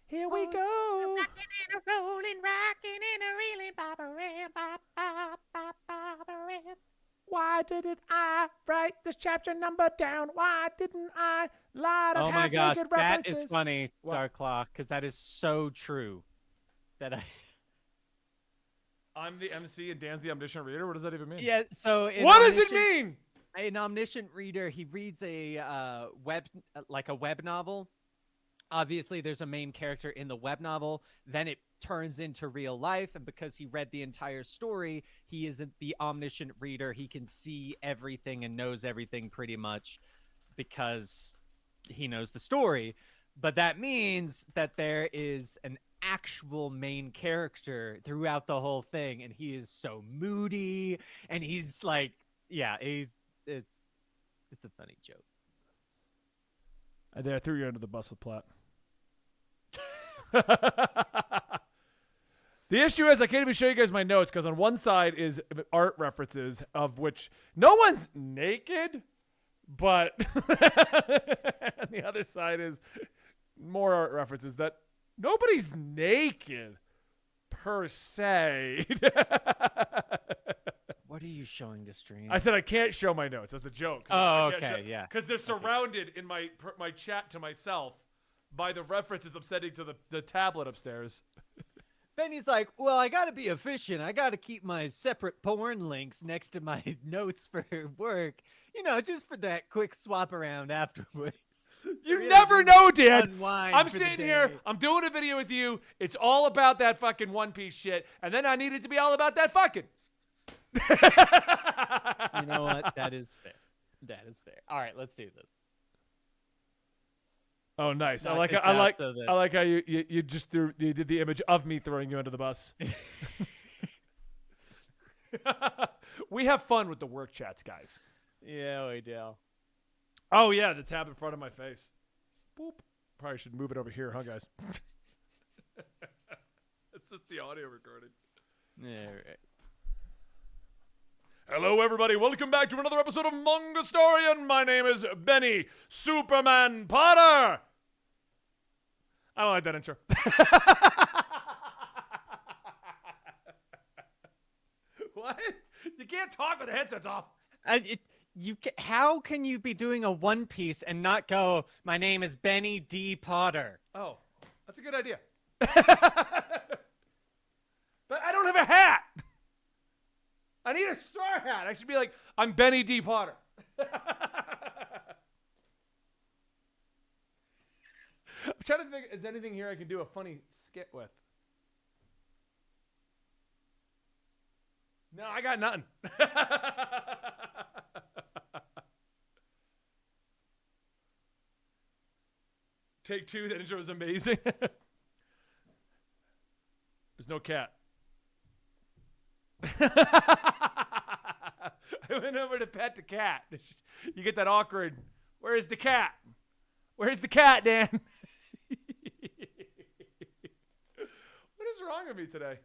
Here we go. Rocking and a rolling, rocking and a reeling, ba-ba-ram, ba-ba-ba-ba-ram. Why didn't I write this chapter number down? Why didn't I? Lot of oh my gosh, half-naked that references. is funny, What? Dark Claw, because that is so true. I'm the MC and Dan's the omniscient reader. What does that even mean? Yeah, so what does it mean? An omniscient reader, he reads a web novel. Obviously, there's a main character in the web novel. Then it turns into real life, and because he read the entire story, he isn't the omniscient reader. He can see everything and knows everything pretty much because he knows the story. But that means that there is an actual main character throughout the whole thing, and he is so moody, and he's like, yeah, it's a funny joke. I threw you under the bus with Platt. The issue is I can't even show you guys my notes because on one side is art references of which no one's naked, but on the other side is more art references that nobody's naked per se. What are you showing to stream? I said I can't show my notes. That's a joke. Oh, okay, yeah. Because they're surrounded in my chat to myself by the references I'm sending to the tablet upstairs. Benny's like, well, I gotta be efficient. I gotta keep my separate porn links next to my notes for work. You know, just for that quick swap around afterwards. You really never know, Dan. I'm for the sitting day. here. I'm doing a video with you. It's all about that fucking One Piece shit. And then I need it to be all about that fucking. You know what? That is fair. That is fair. All right, let's do this. Oh, nice. I Knock like this out I like how you just you did the image of me throwing you under the bus. We have fun with the work chats, guys. Yeah, we do. Oh yeah, the tab in front of my face. Boop. Probably should move it over here, huh, guys? It's just the audio recording. Yeah, right. Hello, everybody. Welcome back to another episode of Comicstorian. My name is Benny Superman Potter. I don't like that intro. What? You can't talk with the headsets off. How can you be doing a One Piece and not go, my name is Benny D. Potter? Oh, that's a good idea. But I don't have a hat. I need a straw hat. I should be like, I'm Benny D. Potter. I'm trying to think, is there anything here I can do a funny skit with? No, I got nothing. Take two, that intro was amazing. There's no cat. I went over to pet the cat. You get that awkward, where's the cat? Where's the cat, Dan? What is wrong with me today?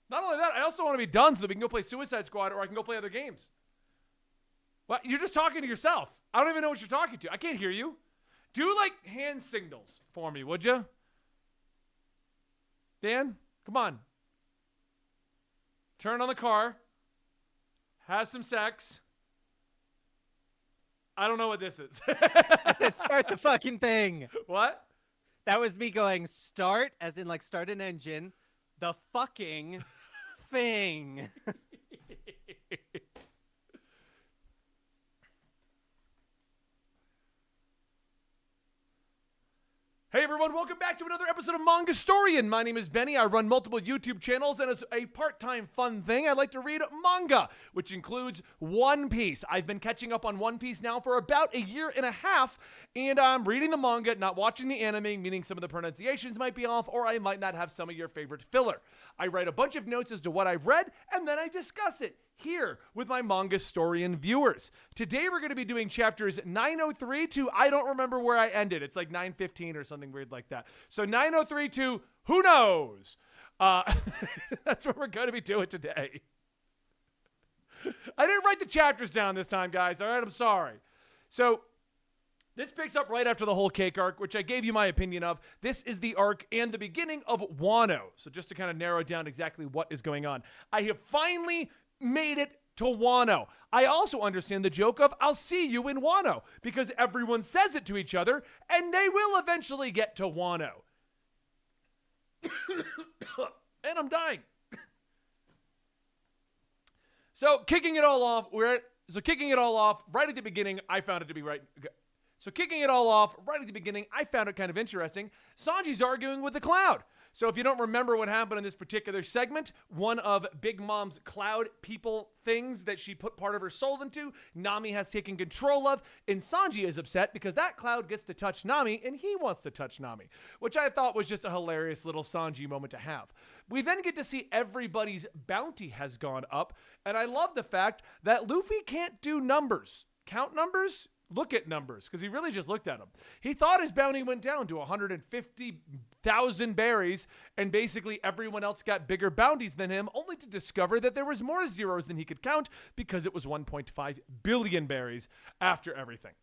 Not only that, I also want to be done so that we can go play Suicide Squad or I can go play other games. What? You're just talking to yourself. I don't even know what you're talking to. I can't hear you. Do like hand signals for me, would you? Dan, come on. Turn on the car. Have some sex. I don't know what this is. I said start the fucking thing. What? That was me going start, as in like start an engine. The fucking thing. Hey everyone, welcome back to another episode of Comicstorian. My name is Benny. I run multiple YouTube channels, and as a part-time fun thing, I like to read manga, which includes One Piece. I've been catching up on One Piece now for about a year and a half, and I'm reading the manga, not watching the anime, meaning some of the pronunciations might be off, or I might not have some of your favorite filler. I write a bunch of notes as to what I've read, and then I discuss it here with my Comicstorian viewers. Today we're going to be doing chapters 903 to I don't remember where I ended. It's like 915 or something weird like that. So 903 to who knows? That's what we're going to be doing today. I didn't write the chapters down this time, guys. All right, I'm sorry. So this picks up right after the whole cake arc, which I gave you my opinion of. This is the arc and the beginning of Wano. So just to kind of narrow down exactly what is going on. I have finally made it to Wano. I also understand the joke of I'll see you in Wano because everyone says it to each other and they will eventually get to Wano. And I'm dying. So kicking it all off right at the beginning, I found it to be right. So kicking it all off right at the beginning, I found it kind of interesting. Sanji's arguing with the Cloud. So if you don't remember what happened in this particular segment, one of Big Mom's cloud people things that she put part of her soul into, Nami has taken control of, and Sanji is upset because that cloud gets to touch Nami and he wants to touch Nami, which I thought was just a hilarious little Sanji moment to have. We then get to see everybody's bounty has gone up, and I love the fact that Luffy can't do numbers. Count numbers? Look at numbers, because he really just looked at them. He thought his bounty went down to 150,000 berries, and basically everyone else got bigger bounties than him, only to discover that there was more zeros than he could count because it was 1.5 billion berries after everything.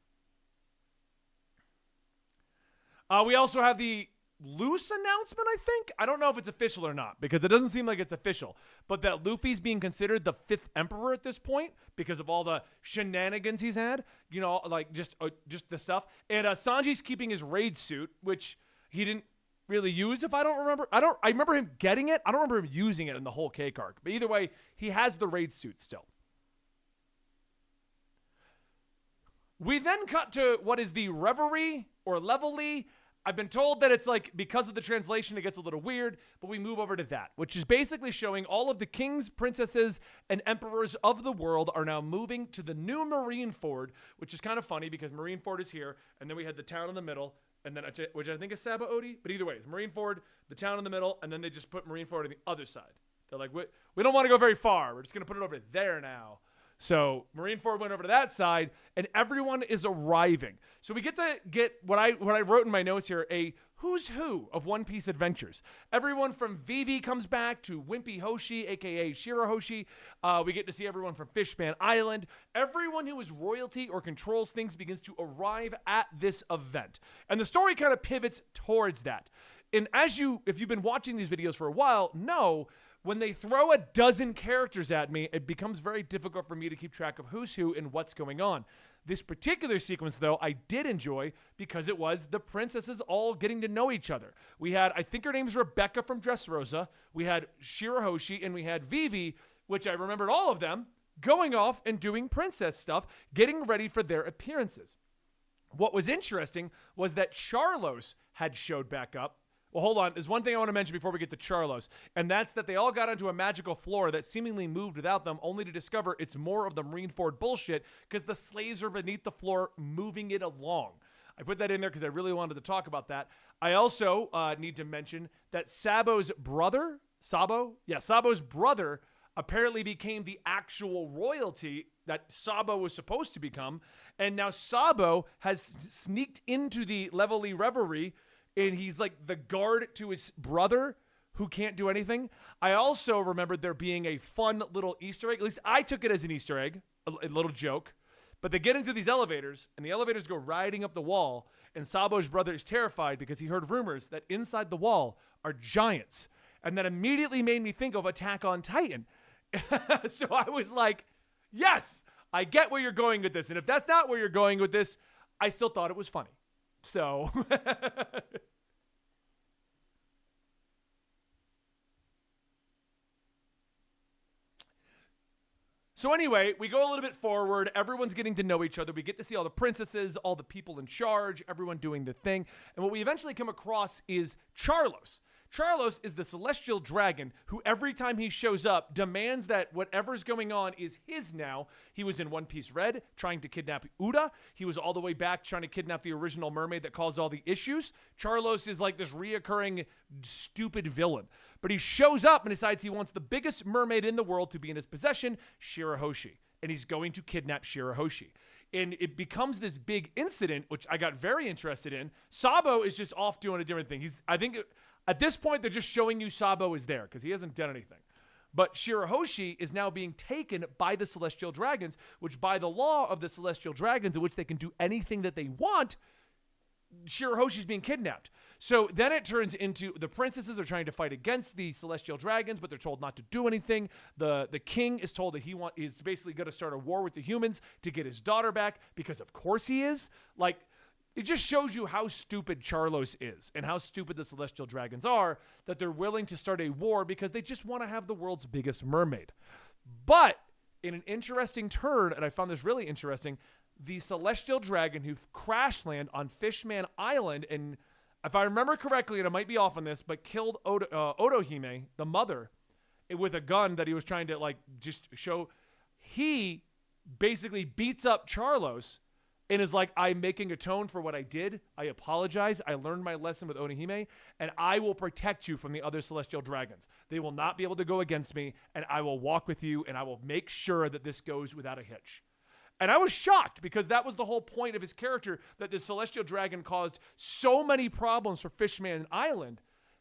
We also have the loose announcement, I think. I don't know if it's official or not because it doesn't seem like it's official, but that Luffy's being considered the 5th emperor at this point because of all the shenanigans he's had, you know, like just the stuff. And Sanji's keeping his raid suit, which he didn't really use, if I don't remember. I remember him getting it. I don't remember him using it in the whole cake arc, but either way, he has the raid suit still. We then cut to what is the reverie or levelly. I've been told that it's like, because of the translation, it gets a little weird, but we move over to that, which is basically showing all of the kings, princesses, and emperors of the world are now moving to the new Marineford, which is kind of funny because Marineford is here, and then we had the town in the middle, and then which I think is Sabaody, but either way, it's Marineford, the town in the middle, and then they just put Marineford on the other side. They're like, we don't want to go very far. We're just going to put it over there now. So Marineford went over to that side, and everyone is arriving. So we get what I wrote in my notes here, a who's who of One Piece adventures. Everyone from Vivi comes back to Wimpy Hoshi, aka Shirahoshi. We get to see everyone from Fishman Island. Everyone who is royalty or controls things begins to arrive at this event. And the story kind of pivots towards that. And if you've been watching these videos for a while, know when they throw a dozen characters at me, it becomes very difficult for me to keep track of who's who and what's going on. This particular sequence, though, I did enjoy because it was the princesses all getting to know each other. We had, I think her name's Rebecca from Dressrosa, we had Shirahoshi, and we had Vivi, which I remembered all of them going off and doing princess stuff, getting ready for their appearances. What was interesting was that Charlos had showed back up. Well, hold on. There's one thing I want to mention before we get to Charlos, and that's that they all got onto a magical floor that seemingly moved without them, only to discover it's more of the Marineford bullshit because the slaves are beneath the floor moving it along. I put that in there because I really wanted to talk about that. I also need to mention that Sabo's brother, Sabo's brother apparently became the actual royalty that Sabo was supposed to become, and now Sabo has sneaked into the Levely Reverie, and he's like the guard to his brother who can't do anything. I also remembered there being a fun little Easter egg. At least I took it as an Easter egg, a little joke. But they get into these elevators, and the elevators go riding up the wall, and Sabo's brother is terrified because he heard rumors that inside the wall are giants. And that immediately made me think of Attack on Titan. So I was like, yes, I get where you're going with this. And if that's not where you're going with this, I still thought it was funny. So So anyway, we go a little bit forward. Everyone's getting to know each other. We get to see all the princesses, all the people in charge, everyone doing their thing. And what we eventually come across is Charlos. Charlos is the celestial dragon who every time he shows up demands that whatever's going on is his now. He was in One Piece Red trying to kidnap Uda. He was all the way back trying to kidnap the original mermaid that caused all the issues. Charlos is like this reoccurring stupid villain. But he shows up and decides he wants the biggest mermaid in the world to be in his possession, Shirahoshi. And he's going to kidnap Shirahoshi. And it becomes this big incident, which I got very interested in. Sabo is just off doing a different thing. At this point, they're just showing you Sabo is there because he hasn't done anything. But Shirahoshi is now being taken by the Celestial Dragons, which by the law of the Celestial Dragons, in which they can do anything that they want, Shirahoshi's being kidnapped. So then it turns into the princesses are trying to fight against the Celestial Dragons, but they're told not to do anything. The king is told that is basically going to start a war with the humans to get his daughter back because of course he is. Like, it just shows you how stupid Charlos is and how stupid the Celestial Dragons are, that they're willing to start a war because they just want to have the world's biggest mermaid. But in an interesting turn, and I found this really interesting, the Celestial Dragon who crash land on Fishman Island, and if I remember correctly, and I might be off on this, but killed Otohime, the mother, with a gun that he was trying to like just show. He basically beats up Charlos and is like, I'm making atone for what I did. I apologize. I learned my lesson with Otohime, and I will protect you from the other Celestial Dragons. They will not be able to go against me, and I will walk with you, and I will make sure that this goes without a hitch. And I was shocked because that was the whole point of his character, that the Celestial Dragon caused so many problems for Fishman Island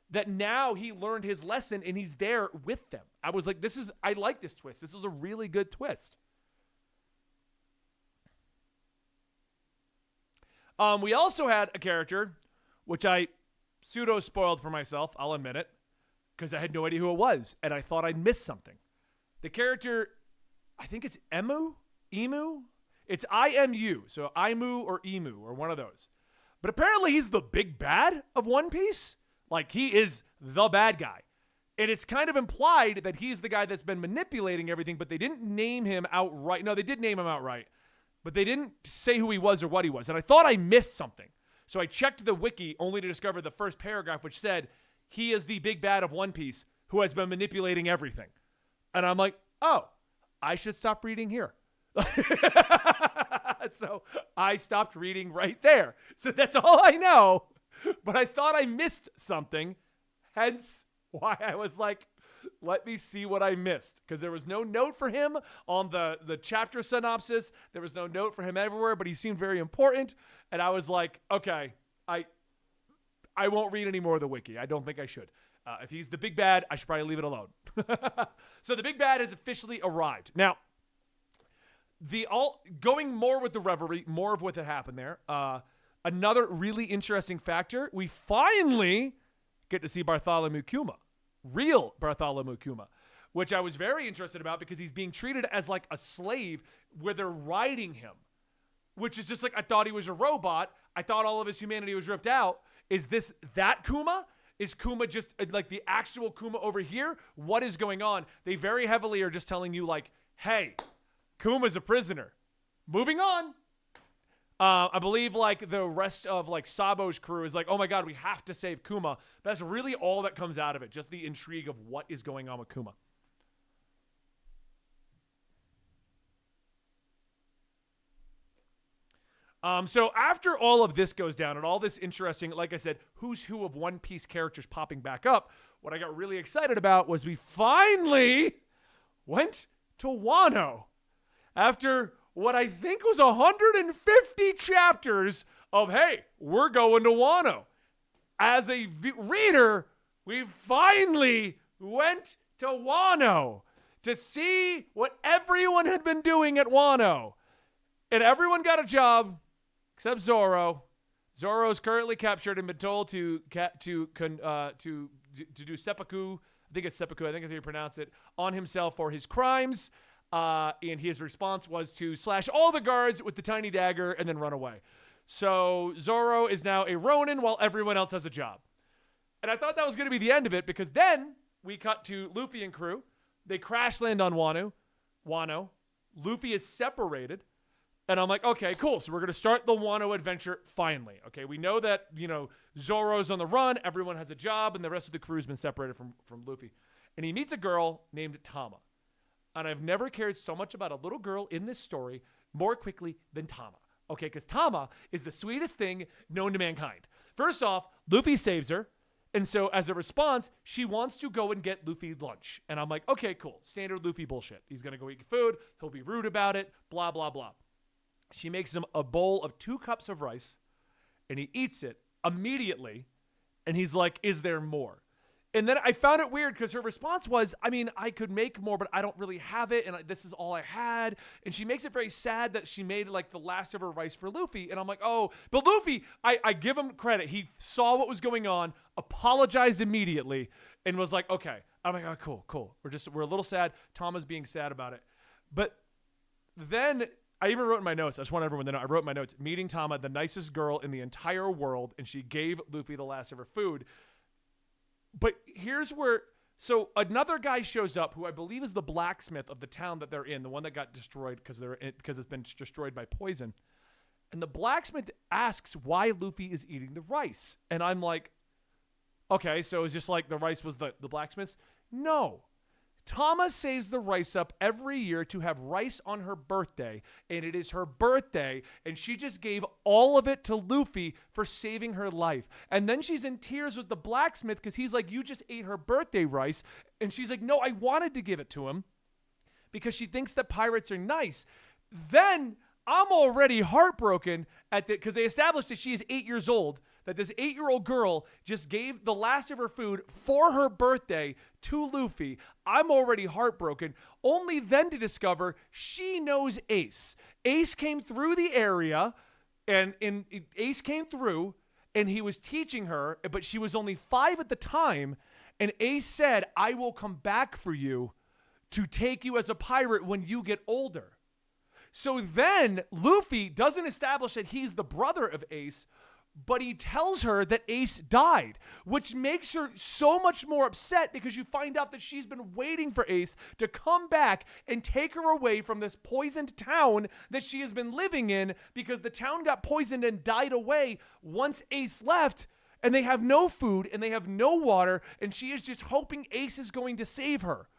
that now he learned his lesson and he's there with them. I was like, I like this twist. This is a really good twist. We also had a character, which I pseudo-spoiled for myself, I'll admit it, because I had no idea who it was, and I thought I'd missed something. The character, I think it's Emu? It's IMU, so Imu or Emu, or one of those. But apparently he's the big bad of One Piece. Like, he is the bad guy. And it's kind of implied that he's the guy that's been manipulating everything, but they didn't name him outright. No, they did name him outright. But they didn't say who he was or what he was. And I thought I missed something. So I checked the wiki only to discover the first paragraph, which said, he is the big bad of One Piece who has been manipulating everything. And I'm like, oh, I should stop reading here. So I stopped reading right there. So that's all I know. But I thought I missed something. Hence why I was like, let me see what I missed. Because there was no note for him on the chapter synopsis. There was no note for him everywhere, but he seemed very important. And I was like, okay, I won't read any more of the wiki. I don't think I should. If he's the big bad, I should probably leave it alone. So the big bad has officially arrived. Now, going more with the Reverie, more of what had happened there. Another really interesting factor, we finally get to see Bartholomew Kuma. Real Bartholomew Kuma. which I was very interested about because he's being treated as like a slave where they're riding him, which is just like, I thought he was a robot. I thought all of his humanity was ripped out. Is this that Kuma? Is Kuma just like the actual Kuma over here? What is going on? They very heavily are just telling you like, hey, Kuma's a prisoner. Moving on. I believe like the rest of like Sabo's crew is like, oh my God, we have to save Kuma. But that's really all that comes out of it. Just the intrigue of what is going on with Kuma. So after all of this goes down and all this interesting, like I said, who's who of One Piece characters popping back up, what I got really excited about was we finally went to Wano. After what I think was 150 chapters of, hey, we're going to Wano. As a reader, we finally went to Wano to see what everyone had been doing at Wano. And everyone got a job except Zoro. Zoro's currently captured and been told to do seppuku. I think it's seppuku. I think that's how you pronounce it. On himself for his crimes. And his response was to slash all the guards with the tiny dagger and then run away. So Zoro is now a Ronin while everyone else has a job. And I thought that was going to be the end of it because then we cut to Luffy and crew. They crash land on Wano. Luffy is separated. And I'm like, okay, cool. So we're going to start the Wano adventure finally. Okay, we know that, Zoro's on the run. Everyone has a job. And the rest of the crew's been separated from Luffy. And he meets a girl named Tama. And I've never cared so much about a little girl in this story more quickly than Tama. Okay, because Tama is the sweetest thing known to mankind. First off, Luffy saves her. And so as a response, she wants to go and get Luffy lunch. And I'm like, okay, cool. Standard Luffy bullshit. He's going to go eat food. He'll be rude about it. Blah, blah, blah. She makes him a bowl of 2 cups of rice. And he eats it immediately. And he's like, is there more? And then I found it weird because her response was, I mean, I could make more, but I don't really have it. And this is all I had. And she makes it very sad that she made like the last of her rice for Luffy. And I'm like, oh, but Luffy, I give him credit. He saw what was going on, apologized immediately, and was like, okay. I'm like, oh, cool. We're a little sad. Tama's being sad about it. But then I even wrote in my notes, I just want everyone to know, I wrote in my notes, meeting Tama, the nicest girl in the entire world. And she gave Luffy the last of her food. But here's where, so another guy shows up who I believe is the blacksmith of the town that they're in, the one that got destroyed because it's been destroyed by poison. And the blacksmith asks why Luffy is eating the rice. And I'm like, okay, so it's just like the rice was the blacksmith's? No. Tama saves the rice up every year to have rice on her birthday, and it is her birthday, and she just gave all of it to Luffy for saving her life. And then she's in tears with the blacksmith because he's like, you just ate her birthday rice. And she's like, no, I wanted to give it to him because she thinks that pirates are nice. Then I'm already heartbroken because they established that she is 8 years old, that this 8-year-old girl just gave the last of her food for her birthday to Luffy. I'm already heartbroken, only then to discover she knows Ace. Ace came through the area, and Ace came through, and he was teaching her, but she was only 5 at the time, and Ace said, I will come back for you to take you as a pirate when you get older. So then Luffy doesn't establish that he's the brother of Ace, but he tells her that Ace died, which makes her so much more upset because you find out that she's been waiting for Ace to come back and take her away from this poisoned town that she has been living in because the town got poisoned and died away once Ace left, and they have no food and they have no water, and she is just hoping Ace is going to save her.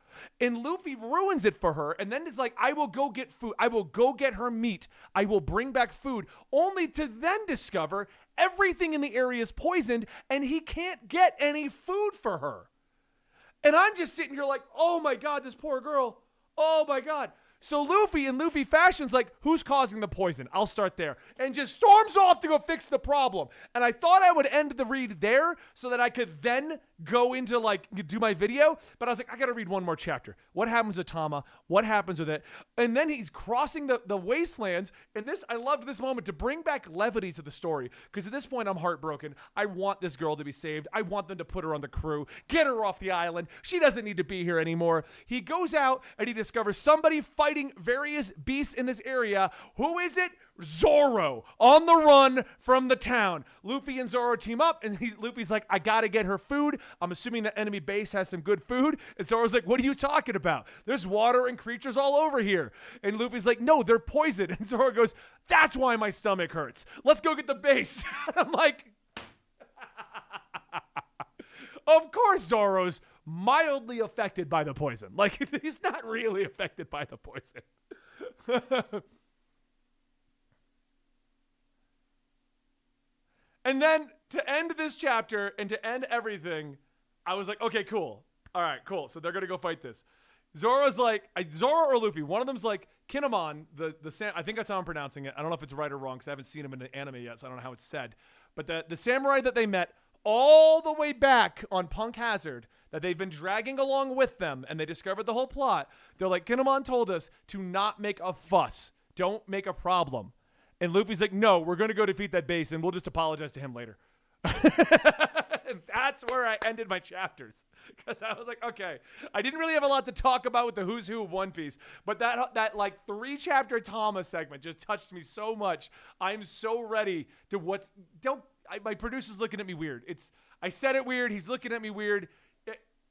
And Luffy ruins it for her and then is like, I will go get food. I will go get her meat. I will bring back food, only to then discover everything in the area is poisoned and he can't get any food for her. And I'm just sitting here like, oh my God, this poor girl. Oh my God. So Luffy in Luffy fashion's like, who's causing the poison? I'll start there. And just storms off to go fix the problem. And I thought I would end the read there so that I could then go into like do my video. But I was like, I got to read one more chapter. What happens with Tama? What happens with it? And then he's crossing the wastelands. And I loved this moment to bring back levity to the story. Because at this point, I'm heartbroken. I want this girl to be saved. I want them to put her on the crew. Get her off the island. She doesn't need to be here anymore. He goes out and he discovers somebody fighting various beasts in this area. Who is it? Zoro, on the run from the town. Luffy and Zoro team up, and Luffy's like, I gotta get her food. I'm assuming the enemy base has some good food. And Zoro's like, what are you talking about? There's water and creatures all over here. And Luffy's like, no, they're poison. And Zoro goes, that's why my stomach hurts. Let's go get the base. I'm like, of course Zoro's mildly affected by the poison. Like, he's not really affected by the poison. And then to end this chapter and to end everything, I was like, okay, cool. All right, cool. So they're going to go fight this. Zoro's like, Zoro or Luffy, one of them's like, Kinemon, I think that's how I'm pronouncing it. I don't know if it's right or wrong because I haven't seen him in an anime yet, so I don't know how it's said. But the samurai that they met all the way back on Punk Hazard, that they've been dragging along with them, and they discovered the whole plot, they're like, Kinemon told us to not make a fuss. Don't make a problem. And Luffy's like, no, we're going to go defeat that base, and we'll just apologize to him later. And that's where I ended my chapters. Because I was like, okay, I didn't really have a lot to talk about with the who's who of One Piece. But that like 3-chapter Tama segment just touched me so much. I'm so ready to my producer's looking at me weird. I said it weird. He's looking at me weird.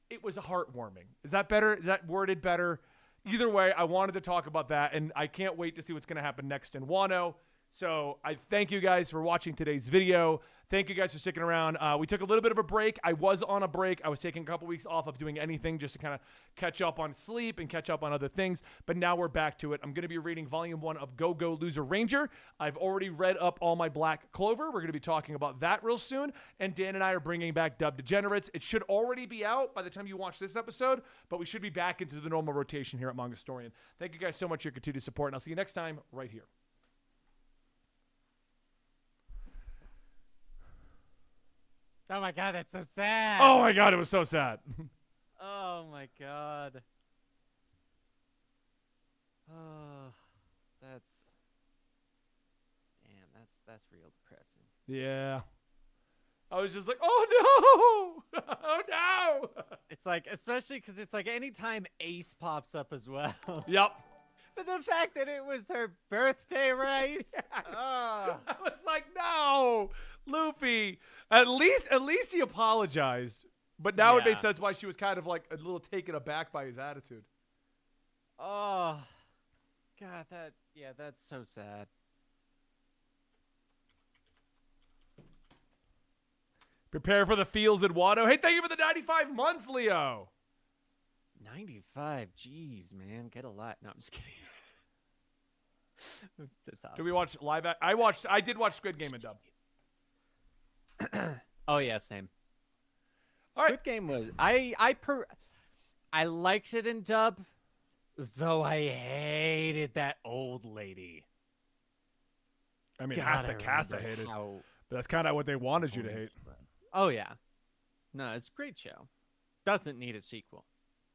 It was heartwarming. Is that better? Is that worded better? Either way, I wanted to talk about that, and I can't wait to see what's going to happen next in Wano. So I thank you guys for watching today's video. Thank you guys for sticking around. We took a little bit of a break. I was on a break. I was taking a couple weeks off of doing anything just to kind of catch up on sleep and catch up on other things. But now we're back to it. I'm going to be reading Volume 1 of Go Go Loser Ranger. I've already read up all my Black Clover. We're going to be talking about that real soon. And Dan and I are bringing back Dub Degenerates. It should already be out by the time you watch this episode, but we should be back into the normal rotation here at Comicstorian. Thank you guys so much for your continued support, and I'll see you next time right here. Oh my god, that's so sad. Oh my god, it was so sad. Oh my god. Oh, that's real depressing. Yeah. I was just like, oh no! Oh no! It's like, especially because it's like anytime Ace pops up as well. Yep. But the fact that it was her birthday race. I was like, no, Luffy. At least he apologized. But now it makes sense why she was kind of like a little taken aback by his attitude. Oh, God, that's so sad. Prepare for the fields in Wano. Hey, thank you for the 95 months, Leo. 95, jeez, man, get a lot. No, I'm just kidding. That's awesome. Did we watch live? I did watch Squid Game in dub. Oh yeah, same. Squid Game was I liked it in dub, though I hated that old lady. I mean, half the cast I hated, but that's kind of what they wanted you to hate. Oh yeah, no, it's a great show. Doesn't need a sequel.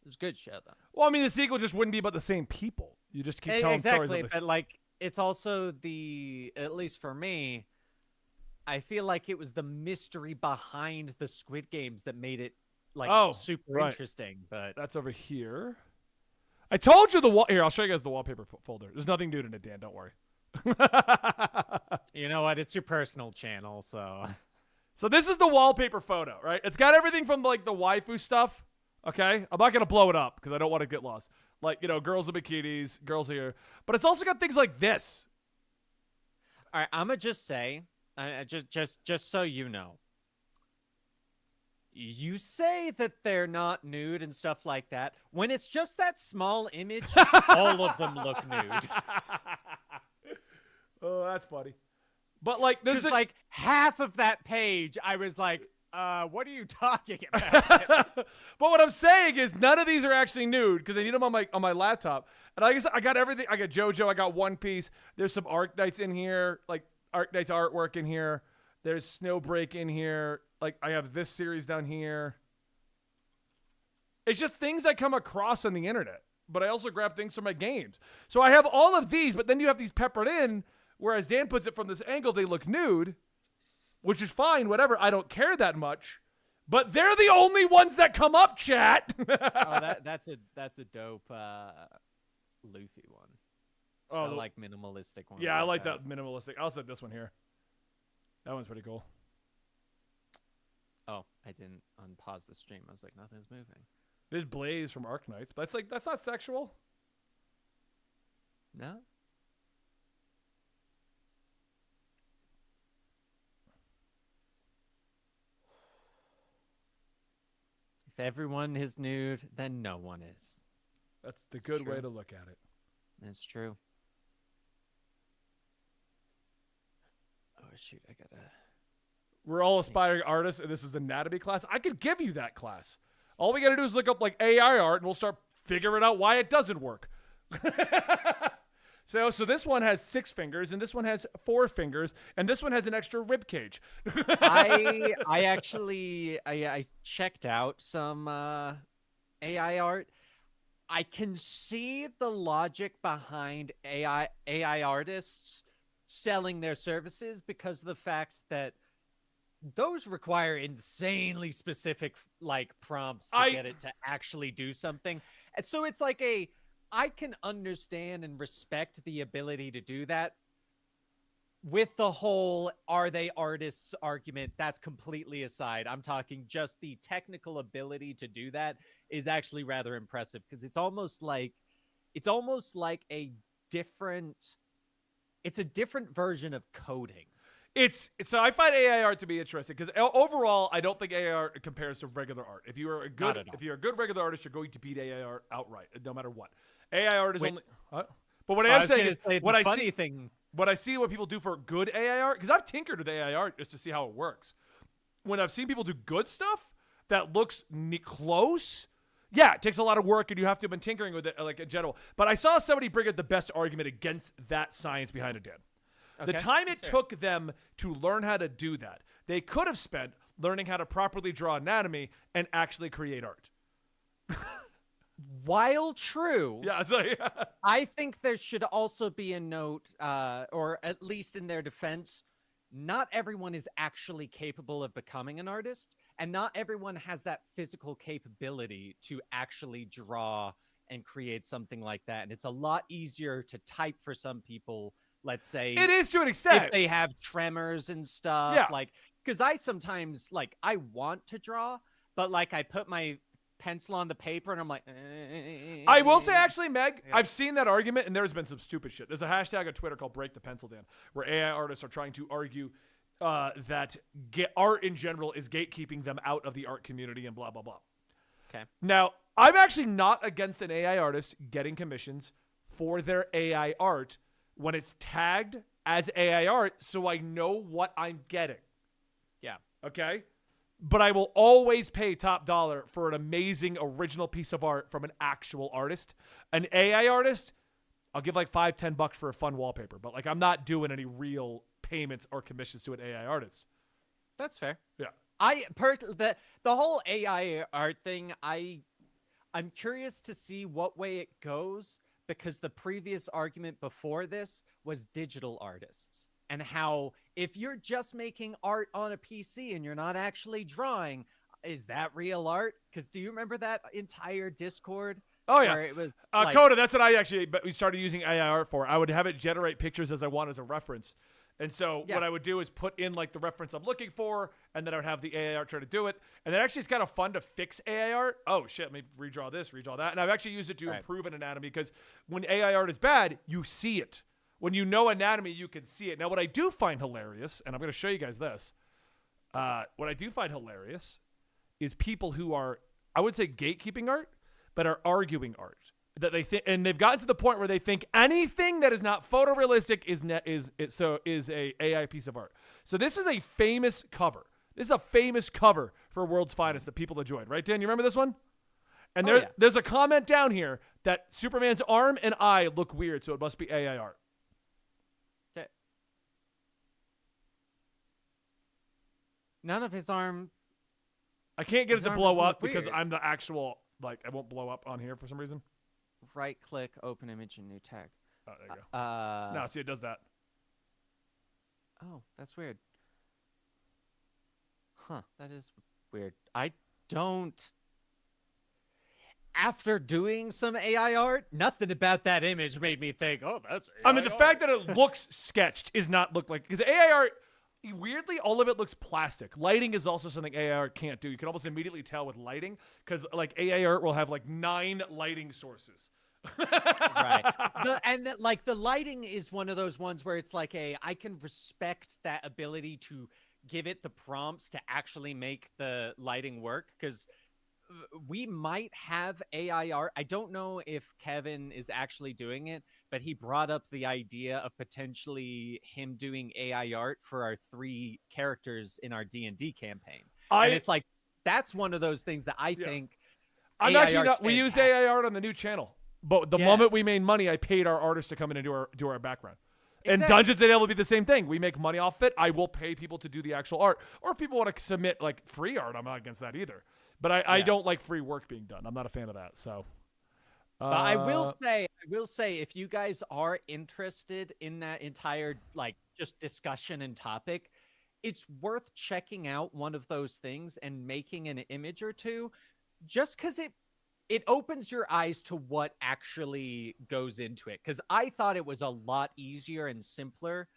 It's a good show though. Well, I mean, the sequel just wouldn't be about the same people. You just keep telling stories. Exactly, but like it's also at least for me, I feel like it was the mystery behind the Squid Games that made it like super interesting. But that's over here. I told you here. I'll show you guys the wallpaper folder. There's nothing new in it, Dan. Don't worry. You know what? It's your personal channel, so. So this is the wallpaper photo, right? It's got everything from like the waifu stuff. Okay, I'm not gonna blow it up because I don't want to get lost. Like, you know, girls in bikinis, girls here, but it's also got things like this. All right, I'm gonna just say, just so you know, you say that they're not nude and stuff like that. When it's just that small image, all of them look nude. Oh, that's funny. But like, there's like half of that page. I was like, what are you talking about? But what I'm saying is none of these are actually nude because I need them on my laptop. And I guess I got everything. I got JoJo. I got One Piece. There's some Arknights in here, like Arknights artwork in here. There's Snowbreak in here. Like I have this series down here. It's just things I come across on the internet. but I also grab things from my games. So I have all of these, but then you have these peppered in, whereas Dan puts it from this angle, they look nude, which is fine, whatever. I don't care that much. But they're the only ones that come up, chat. That's a dope Luffy one. Oh, I like minimalistic ones. Yeah, I like that minimalistic. I'll set this one here. That one's pretty cool. Oh, I didn't unpause the stream. I was like, nothing's moving. There's Blaze from Arknights, but that's not sexual. No. If everyone is nude, then no one is. That's the good way to look at it. That's true. Oh, shoot. I gotta... We're all aspiring artists, and this is anatomy class. I could give you that class. All we got to do is look up, like, AI art, and we'll start figuring out why it doesn't work. So this one has 6 fingers, and this one has 4 fingers, and this one has an extra rib cage. I actually checked out some AI art. I can see the logic behind AI artists selling their services because of the fact that those require insanely specific like prompts to get it to actually do something. And so it's like I can understand and respect the ability to do that. With the whole are they artists argument, that's completely aside. I'm talking just the technical ability to do that is actually rather impressive because it's almost like a different version of coding. So I find AI art to be interesting because overall I don't think AI art compares to regular art. If you're a good regular artist, you're going to beat AI art outright, no matter what. AI art is only. But what I am saying is, what I see what people do for good AI art, because I've tinkered with AI art just to see how it works. When I've seen people do good stuff that looks close, yeah, it takes a lot of work and you have to have been tinkering with it like in general. But I saw somebody bring up the best argument against that science behind it, Dan. Okay. The time it took them to learn how to do that, they could have spent learning how to properly draw anatomy and actually create art. While true, yeah. I think there should also be a note, or at least in their defense, not everyone is actually capable of becoming an artist, and not everyone has that physical capability to actually draw and create something like that. And it's a lot easier to type for some people. Let's say it is to an extent if they have tremors and stuff. Yeah. Like, because I sometimes I want to draw, but I put my pencil on the paper and I'm like, I will say actually, Meg, I've seen that argument and there's been some stupid shit. There's a hashtag on Twitter called Break the Pencil Dan, where AI artists are trying to argue that art in general is gatekeeping them out of the art community and blah, blah, blah. Okay. Now, I'm actually not against an AI artist getting commissions for their AI art when it's tagged as AI art so I know what I'm getting. Yeah. Okay? But I will always pay top dollar for an amazing original piece of art from an actual artist. An AI artist, I'll give $5-10 for a fun wallpaper. But I'm not doing any real payments or commissions to an AI artist. That's fair. Yeah. The whole AI art thing, I'm curious to see what way it goes, because the previous argument before this was digital artists. And how if you're just making art on a PC and you're not actually drawing, is that real art? Because do you remember that entire Discord? Oh, yeah. Where it was Coda, that's what we started using AI art for. I would have it generate pictures as I want as a reference. And so what I would do is put in the reference I'm looking for, and then I would have the AI art try to do it. And then actually it's kind of fun to fix AI art. Oh, shit, let me redraw this, redraw that. And I've actually used it to improve an anatomy, because when AI art is bad, you see it. When you know anatomy, you can see it. Now, what I do find hilarious, and I'm going to show you guys this, what I do find hilarious is people who are, I would say gatekeeping art, but are arguing art. That they think, and they've gotten to the point where they think anything that is not photorealistic is a AI piece of art. So this is a famous cover. This is a famous cover for World's Finest that people enjoyed, right, Dan? You remember this one? And there's a comment down here that Superman's arm and eye look weird, so it must be AI art. None of his arm. I can't get it to blow up because I'm the actual, I won't blow up on here for some reason. right click, open image, and new tag. Oh, there you go. No, see, it does that. Oh, that's weird. Huh, that is weird. I don't. After doing some AI art, nothing about that image made me think, oh, that's AI I mean, the fact that it looks sketched is not look like, because AI art, weirdly, all of it looks plastic. Lighting is also something AI art can't do. You can almost immediately tell with lighting, because like AI art will have like 9 lighting sources. Right. The lighting is one of those ones where it's like I can respect that ability to give it the prompts to actually make the lighting work, because we might have AI art. I don't know if Kevin is actually doing it, but he brought up the idea of potentially him doing AI art for our 3 characters in our D&D campaign. And it's like, that's one of those things that I think I'm AI actually art's not. We used AI art on the new channel, but the moment we made money, I paid our artists to come in and do our background. And Dungeons and Devil will be the same thing. We make money off it. I will pay people to do the actual art, or if people want to submit like free art, I'm not against that either. But I don't like free work being done. I'm not a fan of that. So, but I will say, if you guys are interested in that entire like just discussion and topic, it's worth checking out one of those things and making an image or two, just because it opens your eyes to what actually goes into it. Because I thought it was a lot easier and simpler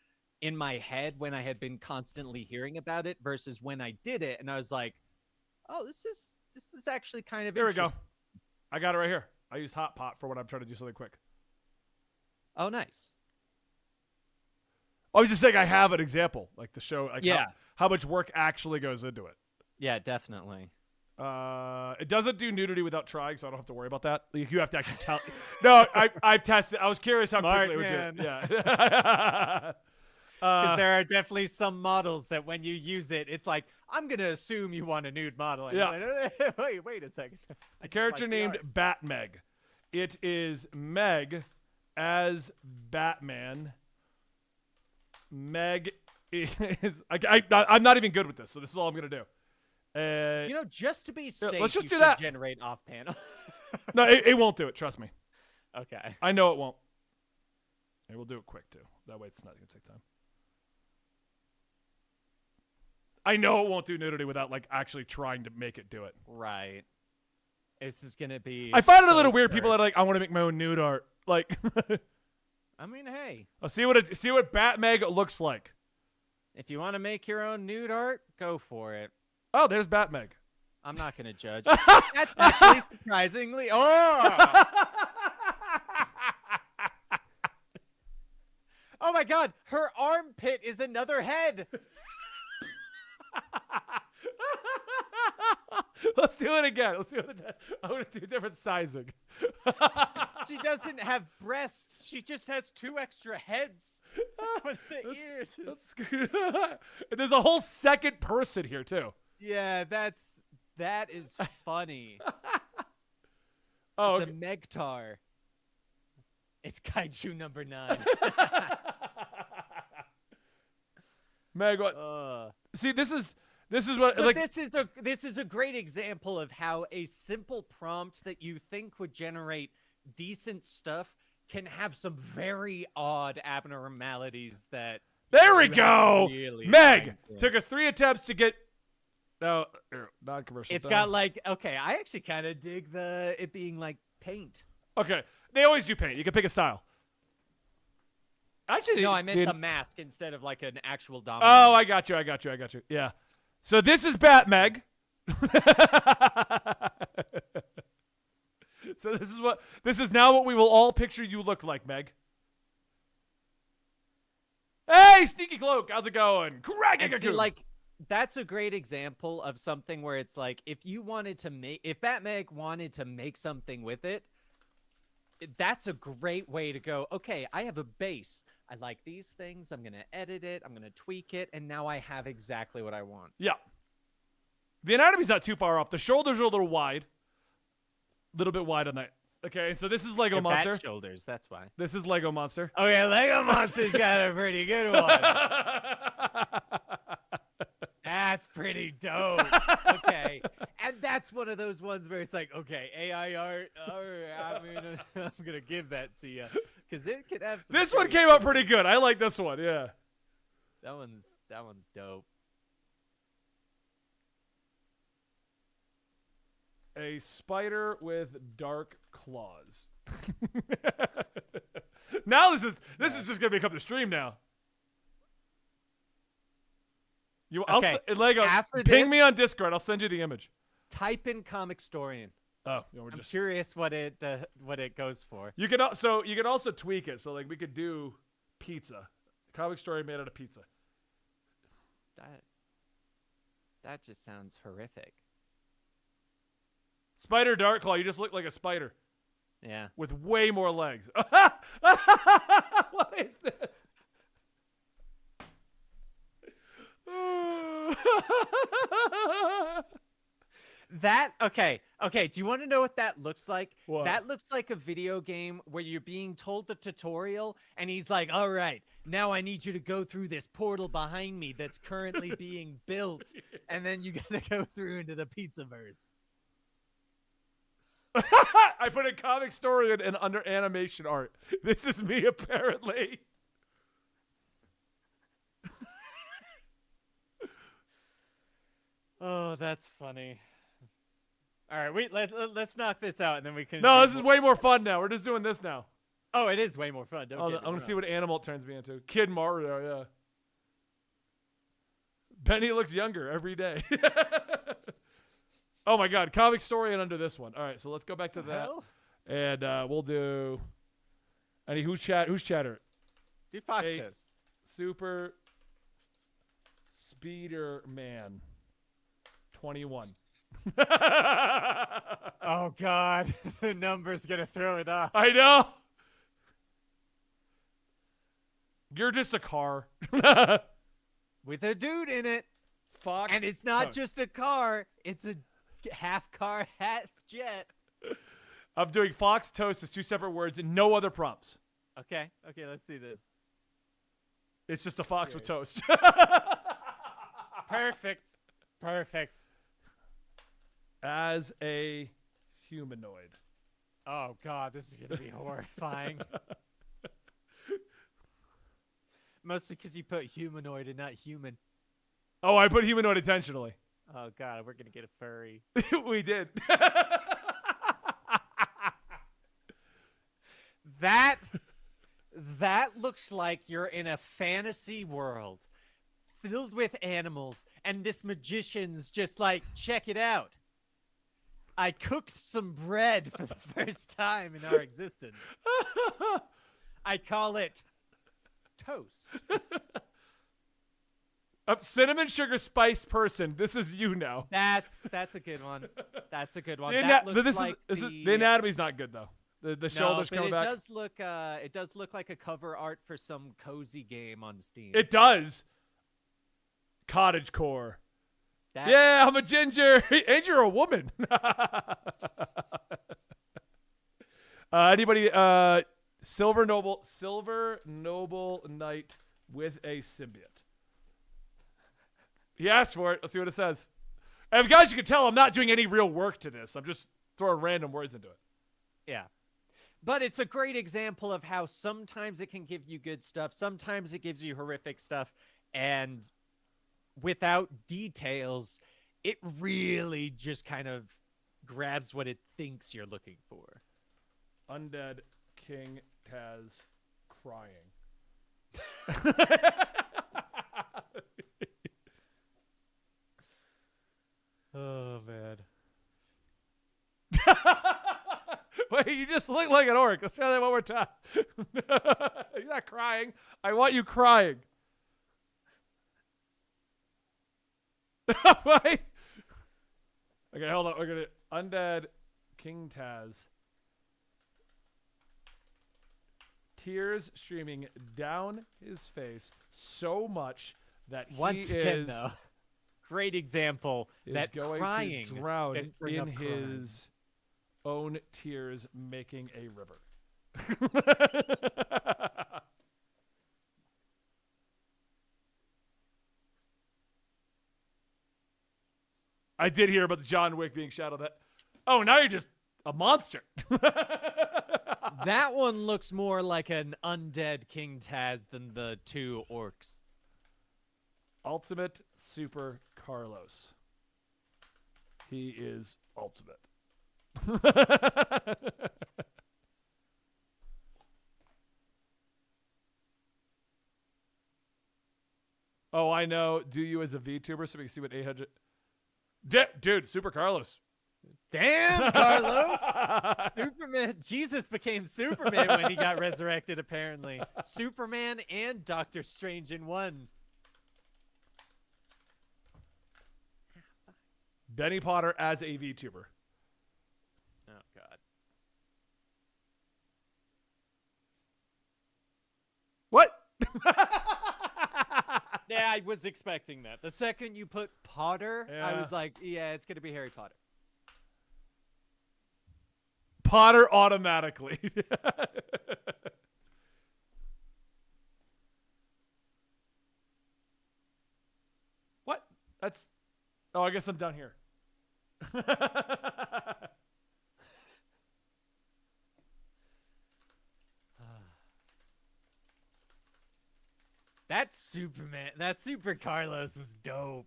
in my head when I had been constantly hearing about it versus when I did it, and I was like, oh, this is actually kind of There we go. interesting. I got it right here. I use Hot Pot for when I'm trying to do something quick. Oh, nice. I was just saying I have an example, like to show like Yeah. how much work actually goes into it. Yeah, definitely. It doesn't do nudity without trying, so I don't have to worry about that. Like, you have to actually tell. No, I've tested. I was curious how quickly it would do it. Yeah. Because there are definitely some models that when you use it, it's like, I'm going to assume you want a nude model. And Yeah. like, wait a second. A character named Batmeg. It is Meg as Batman. Meg is... I'm not even good with this, so this is all I'm going to do. Just to be safe, let's just you do should that. generate off panel. No, it won't do it. Trust me. Okay. I know it won't. And we'll do it quick, too. That way it's not going to take time. I know it won't do nudity without like actually trying to make it do it. Right. This is gonna be. I find it a little weird. People that are like, I want to make my own nude art. Like, I mean, hey. I'll see what Batmeg looks like. If you want to make your own nude art, go for it. Oh, there's Batmeg. I'm not gonna judge. That's actually surprisingly. Oh. Oh my God! Her armpit is another head. Let's do it again. Let's do it. I'm gonna do different sizing. She doesn't have breasts. She just has 2 extra heads. With the ears. There's a whole second person here too. Yeah, that is funny. Oh, it's a Megtar. It's Kaiju number 9. Meg, what? See, this is what but like this is a great example of how a simple prompt that you think would generate decent stuff can have some very odd abnormalities that. There we go. Really Meg took us 3 attempts to get. No, non-commercial. It's got like I actually kind of dig it being like paint. Okay, they always do paint. You can pick a style. Actually, no, I meant the mask instead of like an actual dominant. Oh, I got you. Yeah. So this is Batmeg. So this is now what we will all picture you look like, Meg. Hey, Sneaky Cloak, how's it going? See, like that's a great example of something where it's like if Batmeg wanted to make something with it, that's a great way to go. Okay, I have a base. I like these things. I'm going to edit it. I'm going to tweak it. And now I have exactly what I want. Yeah. The anatomy's not too far off. The shoulders are a little wide. A little bit wide on that. Okay, so this is Lego Monster. Bat shoulders, that's why. This is Lego Monster. Oh, yeah, Lego Monster's got a pretty good one. that's pretty dope. Okay. And that's one of those ones where it's like, okay, AI art, all right, I mean, I'm going to give that to you. Because it could have some... This one came out pretty good. I like this one, yeah. That one's dope. A spider with dark claws. Now this is just gonna become the stream now. Okay. Lego, After ping this, me on Discord. I'll send you the image. Type in Comicstorian. Oh, yeah, I'm curious what it goes for. You can also tweak it. So like we could do pizza. Comic story made out of pizza. That just sounds horrific. Spider Darkclaw, you just look like a spider. Yeah. With way more legs. What is this? Okay. Do you want to know what that looks like? What? That looks like a video game where you're being told the tutorial, and he's like, "All right, now I need you to go through this portal behind me that's currently being built, and then you gotta go through into the Pizzaverse." I put a comic story and under animation art. This is me apparently. Oh, that's funny. All right, wait. Let's knock this out, and then we can. No, this is way more fun now. We're just doing this now. Oh, it is way more fun. I'm gonna see what animal it turns me into. Kid Mario, yeah. Benny looks younger every day. Oh my God, comic story and under this one. All right, so let's go back to that, and we'll do. Who's chatter? Do Fox Toast. Super Speeder Man 21. Oh God, the number's gonna throw it off. I know. You're just a car with a dude in it. Fox, and it's not Toast. just a car; it's a half car, half jet. I'm doing Fox Toast as two separate words and no other prompts. Okay, let's see this. It's just a fox with toast. Perfect. As a humanoid. Oh God, this is gonna be horrifying. Mostly because you put humanoid and not human. Oh, I put humanoid intentionally. Oh God, we're gonna get a furry. We did. That looks like you're in a fantasy world filled with animals, and this magician's just like, check it out. I cooked some bread for the first time in our existence. I call it toast. Cinnamon sugar spice person. This is you now. That's a good one. That's a good one. The anatomy's not good though. The shoulders coming back. It does look like a cover art for some cozy game on Steam. It does. Cottagecore. Yeah, I'm a ginger. And you're a woman. Anybody? Silver Noble Knight with a symbiote. He asked for it. Let's see what it says. And guys, you can tell I'm not doing any real work to this. I'm just throwing random words into it. Yeah. But it's a great example of how sometimes it can give you good stuff. Sometimes it gives you horrific stuff. And without details, it really just kind of grabs what it thinks you're looking for. Undead King Taz crying. Oh, man. Wait, you just look like an orc. Let's try that one more time. You're not crying. I want you crying. Wait. Okay, hold on. We're gonna Undead King Taz. Tears streaming down his face so much that Once again, though, great example that going crying to drown can bring in up crime. his own tears, making a river. I did hear about the John Wick being shadowed. That. Oh, now you're just a monster. That one looks more like an undead King Taz than the 2 orcs. Ultimate Super Carlos. He is ultimate. Oh, I know. Do you as a VTuber so we can see what 800... Dude, Super Carlos. Damn, Carlos! Superman. Jesus became Superman when he got resurrected, apparently. Superman and Doctor Strange in one. Benny Potter as a VTuber. Oh, God. What? Yeah, I was expecting that. The second you put Potter, I Yeah. was like, yeah, it's going to be Harry Potter. Potter automatically. What? That's... Oh, I guess I'm done here. That Superman, that Super Carlos was dope.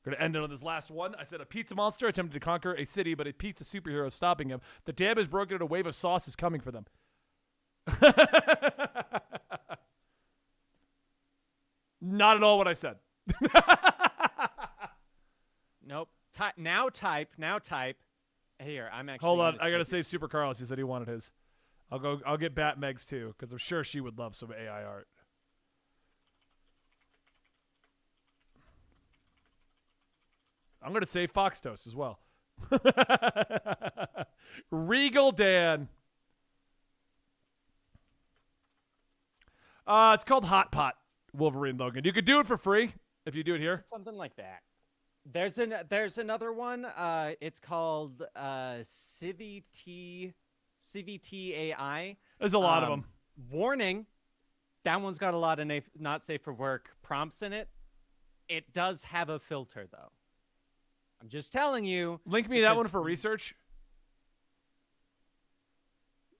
Going to end it on this last one. I said a pizza monster attempted to conquer a city, but a pizza superhero is stopping him. The dam is broken and a wave of sauce is coming for them. Not at all what I said. Nope. Now type. Here, I'm actually. Hold on, gonna I gotta type save Super Carlos. He said he wanted his. I'll get Bat Megs too, because I'm sure she would love some AI art. I'm gonna save Fox Toast as well. Regal Dan. It's called Hot Pot Wolverine Logan. You could do it for free if you do it here. Something like that. There's another one. It's called CVT AI. There's a lot of them. Warning, that one's got a lot of not safe for work prompts in it. It does have a filter though. I'm just telling you. Link me that one for research.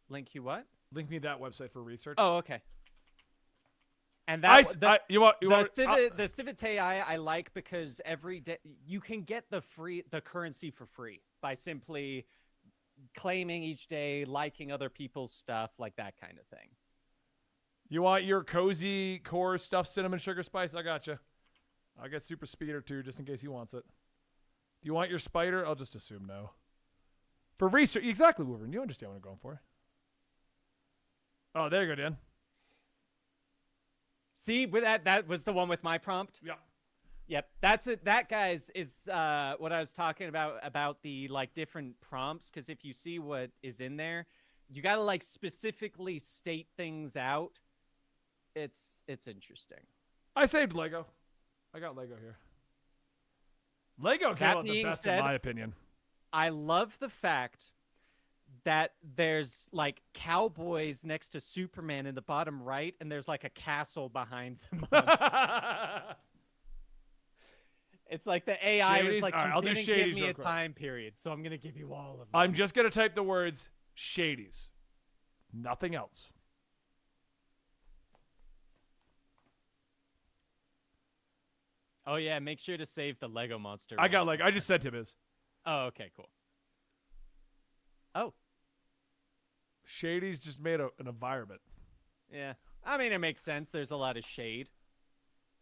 Link you what? Link me that website for research. Oh, okay. And that the Civit AI I like because every day you can get the currency for free by simply claiming each day, liking other people's stuff, like that kind of thing. You want your cozy core stuffed cinnamon sugar spice? I got you. I'll get Super Speeder too, just in case he wants it. Do you want your spider? I'll just assume no. For research, exactly, Wolverine. You understand what I'm going for. Oh, there you go, Dan. See, with that was the one with my prompt. Yep. That's it. That guys is what I was talking about the like different prompts. Because if you see what is in there, you gotta like specifically state things out. It's interesting. I saved Lego. I got Lego here. Lego came out the best in my opinion. I love the fact that there's like cowboys next to Superman in the bottom right, and there's like a castle behind the monster. It's like the AI was like, right, you I'll do didn't give shadies me real a quick. time period, so I'm gonna give you all of them. I'm just gonna type the words shadies. Nothing else. Oh yeah, make sure to save the Lego monster. I got like I just sent him his. Oh, okay, cool. Oh. Shady's just made an environment. Yeah. I mean, it makes sense. There's a lot of shade.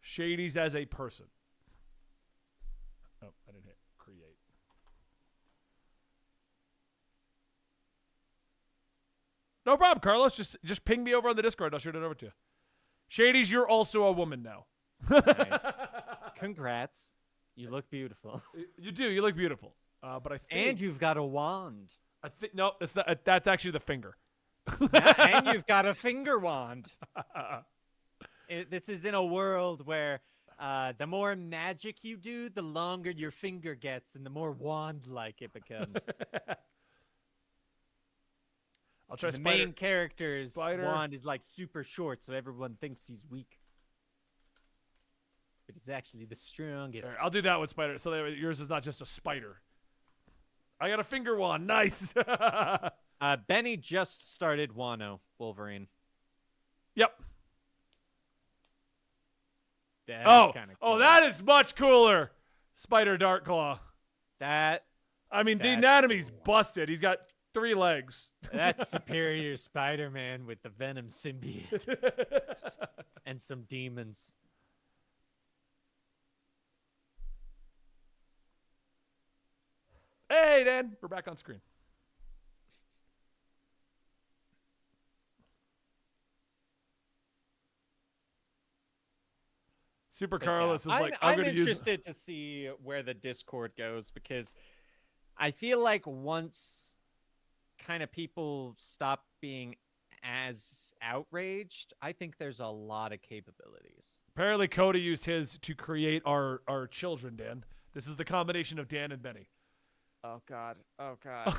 Shady's as a person. Oh, I didn't hit create. No problem, Carlos. Just ping me over on the Discord. I'll shoot it over to you. Shady's, you're also a woman now. Nice. Congrats. You look beautiful. You do. You look beautiful. But I think... And you've got a wand. I think no, that's actually the finger. And you've got a finger wand. This is in a world where The more magic you do, the longer your finger gets, and the more wand-like it becomes. I'll try the Spider. main character's Spider. wand is like super short, so everyone thinks he's weak. But he's actually the strongest. Here, I'll do that with Spider. So that yours is not just a spider. I got a finger wand. Nice. Benny just started Wano Wolverine. Yep. That's kinda cool. Oh, that is much cooler. Spider Darkclaw. That. I mean, the that's anatomy's busted. He's got 3 legs. That's superior Spider-Man with the Venom symbiote and some demons. Hey, Dan. We're back on screen. Super Carlos is like, I'm going to use... interested to see where the Discord goes, because I feel like once kind of people stop being as outraged, I think there's a lot of capabilities. Apparently, Cody used his to create our children, Dan. This is the combination of Dan and Benny. Oh, God. Oh, God. Oh,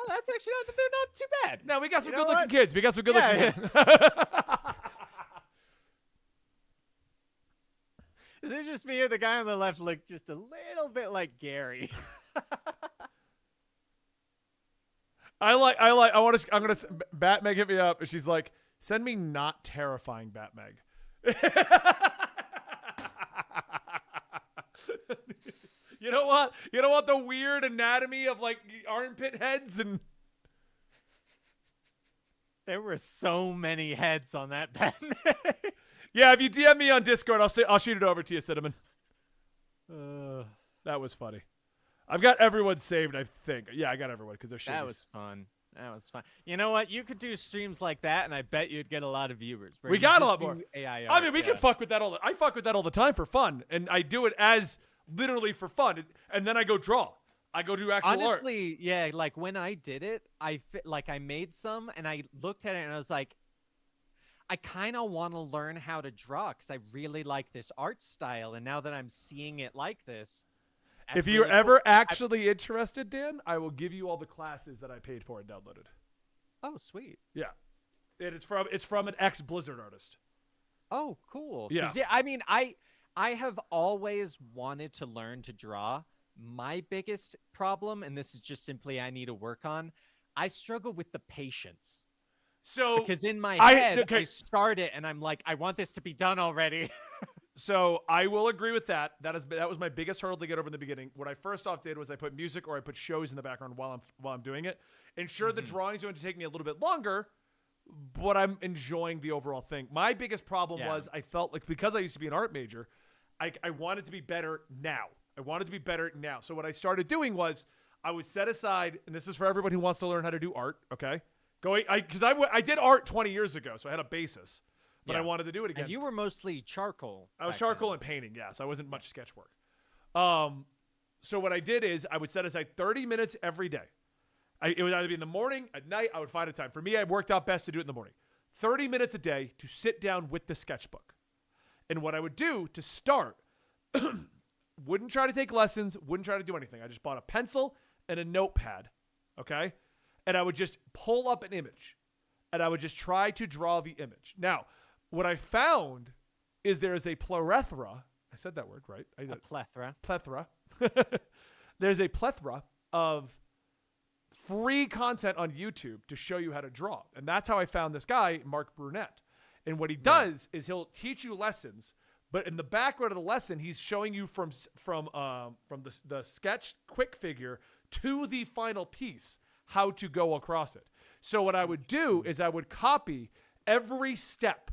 that's actually not... They're not too bad. No, we got some You know good-looking what? kids. We got some good-looking kids. Is it just me or the guy on the left looked just a little bit like Gary? I'm gonna Batmeg hit me up, and she's like, send me not terrifying Batmeg. You know what? You don't want the weird anatomy of like armpit heads and. There were so many heads on that Batman. Yeah, if you DM me on Discord, I'll shoot it over to you, Cinnamon. That was funny. I've got everyone saved, I think. Yeah, I got everyone because they're shitty. That was fun. That was fun. You know what? You could do streams like that, and I bet you'd get a lot of viewers. We got a lot more. AI I mean, we can fuck with that all. I fuck with that all the time for fun, and I do it as literally for fun, and then I go draw. I go do actual art. Honestly, yeah. Like when I did it, I made some, and I looked at it, and I was like, I kind of want to learn how to draw because I really like this art style, and now that I'm seeing it like this. If you're really ever cool. actually interested, Dan, I will give you all the classes that I paid for and downloaded. Oh, sweet. Yeah, it's from an ex-Blizzard artist. Oh, cool. Yeah. I mean, I have always wanted to learn to draw. My biggest problem, and this is just simply I need to work on, I struggle with the patience. So because in my head, okay. I start it and I'm like, I want this to be done already. So I will agree with that. That was my biggest hurdle to get over in the beginning. What I first off did was I put music or I put shows in the background while I'm doing it. And sure, the drawing's going to take me a little bit longer, but I'm enjoying the overall thing. My biggest problem was I felt like because I used to be an art major, I wanted to be better now. So what I started doing was I would set aside, and this is for everybody who wants to learn how to do art, okay? Because I did art 20 years ago, so I had a basis, but I wanted to do it again. And you were mostly charcoal. I was charcoal and painting, yes. I wasn't much sketch work. So what I did is I would set aside 30 minutes every day. It would either be in the morning, at night, I would find a time. For me, it worked out best to do it in the morning. 30 minutes a day to sit down with the sketchbook. And what I would do to start, wouldn't try to take lessons, wouldn't try to do anything. I just bought a pencil and a notepad, okay? And I would just pull up an image, and I would just try to draw the image. Now, what I found is there is a plethora. I said that word, right? A plethora. Plethora. There's a plethora of free content on YouTube to show you how to draw. And that's how I found this guy, Mark Brunette. And what he does is he'll teach you lessons, but in the background of the lesson, he's showing you from the sketch quick figure to the final piece how to go across it. So what I would do is I would copy every step.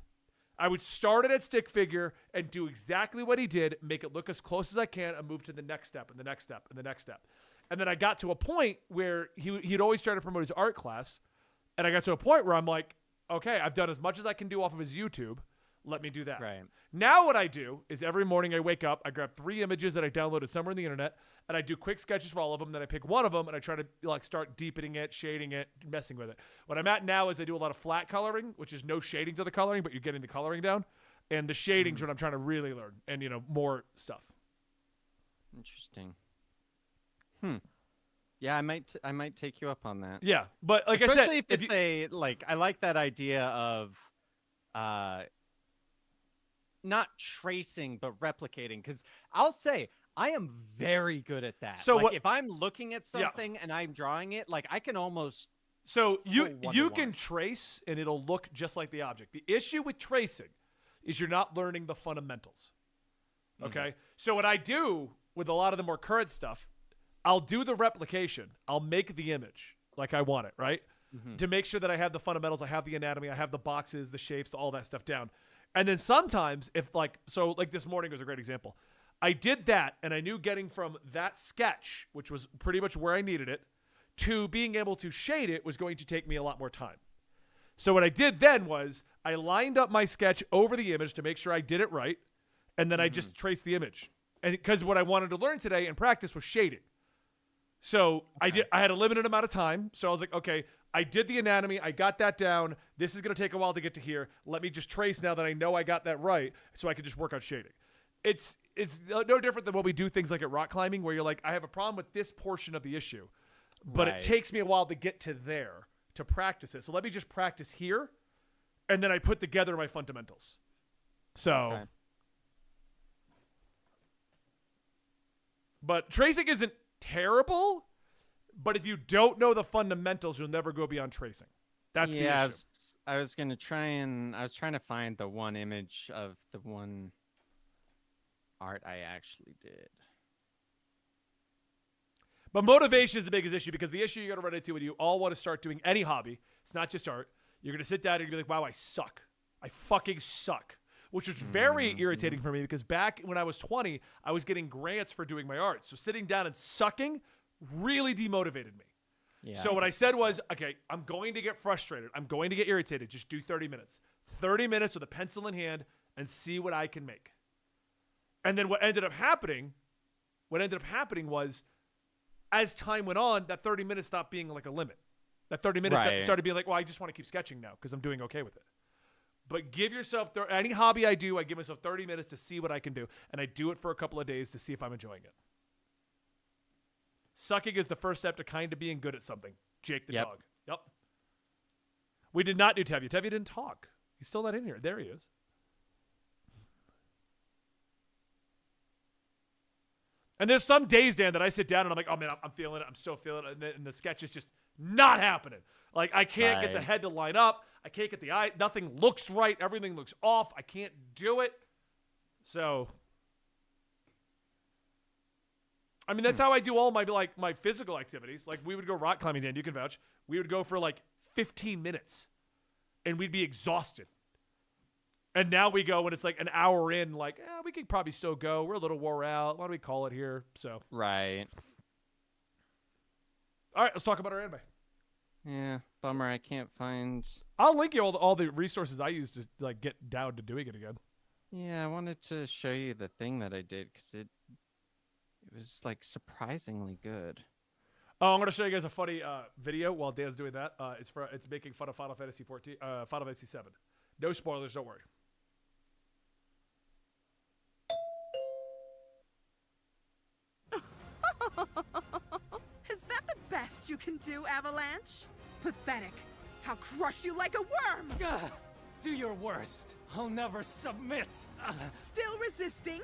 I would start it at stick figure and do exactly what he did, make it look as close as I can, and move to the next step and the next step and the next step. And then I got to a point where he'd always try to promote his art class, and I got to a point where I'm like, okay, I've done as much as I can do off of his YouTube. Let me do that. Right. Now what I do is every morning I wake up, I grab 3 images that I downloaded somewhere on the internet, and I do quick sketches for all of them. Then I pick one of them, and I try to start deepening it, shading it, messing with it. What I'm at now is I do a lot of flat coloring, which is no shading to the coloring, but you're getting the coloring down. And the shading's what I'm trying to really learn, and more stuff. Interesting. Yeah, I might take you up on that. Yeah, but like especially I said, if they like, I like that idea of, not tracing but replicating. Because I'll say I am very good at that. So like, if I'm looking at something and I'm drawing it, like I can almost. So you can trace and it'll look just like the object. The issue with tracing is you're not learning the fundamentals. Okay? So what I do with a lot of the more current stuff, I'll do the replication. I'll make the image like I want it, right? To make sure that I have the fundamentals, I have the anatomy, I have the boxes, the shapes, all that stuff down. And then sometimes if like this morning was a great example. I did that and I knew getting from that sketch, which was pretty much where I needed it, to being able to shade it was going to take me a lot more time. So what I did then was I lined up my sketch over the image to make sure I did it right, and then I just traced the image. And because what I wanted to learn today in practice was shading. So I had a limited amount of time. So I was like, okay, I did the anatomy, I got that down. This is going to take a while to get to here. Let me just trace now that I know I got that right, so I can just work on shading. It's no different than what we do things like at rock climbing, where you're like, I have a problem with this portion of the issue, but it takes me a while to get to there to practice it. So let me just practice here, and then I put together my fundamentals. So, but tracing isn't terrible, but if you don't know the fundamentals, you'll never go beyond tracing. That's the issue. I was trying to find the one image of the one art I actually did. But motivation is the biggest issue, because the issue you're going to run into when you all want to start doing any hobby, it's not just art, you're going to sit down and you're going to be like, wow, I suck. I fucking suck. Which was very irritating for me, because back when I was 20, I was getting grants for doing my art. So sitting down and sucking really demotivated me. Yeah. So what I said was, okay, I'm going to get frustrated. I'm going to get irritated. Just do 30 minutes. 30 minutes with a pencil in hand and see what I can make. And then what ended up happening was, as time went on, that 30 minutes stopped being like a limit. That 30 minutes started being like, well, I just want to keep sketching now because I'm doing okay with it. But give yourself, any hobby I do, I give myself 30 minutes to see what I can do. And I do it for a couple of days to see if I'm enjoying it. Sucking is the first step to kind of being good at something. Jake the dog. Yep. We did not do Tevye. Tevye didn't talk. He's still not in here. There he is. And there's some days, Dan, that I sit down and I'm like, oh, man, I'm feeling it. I'm still feeling it. And the sketch is just not happening. Like, I can't get the head to line up. I can't get the eye. Nothing looks right. Everything looks off. I can't do it. So, I mean, that's how I do all my physical activities. Like, we would go rock climbing, Dan. You can vouch. We would go for like 15 minutes. And we'd be exhausted. And now we go when it's like an hour in, like, we could probably still go. We're a little wore out. Why don't we call it here? So. Right. All right, let's talk about our anime. Yeah, bummer. I can't find. I'll link you all the resources I used to like get down to doing it again. Yeah, I wanted to show you the thing that I did because it was like surprisingly good. Oh, I'm gonna show you guys a funny video while Dan's doing that. It's making fun of Final Fantasy 7. No spoilers, don't worry. Is that the best you can do, Avalanche? Pathetic. I'll crush you like a worm! Do your worst. I'll never submit. Still resisting?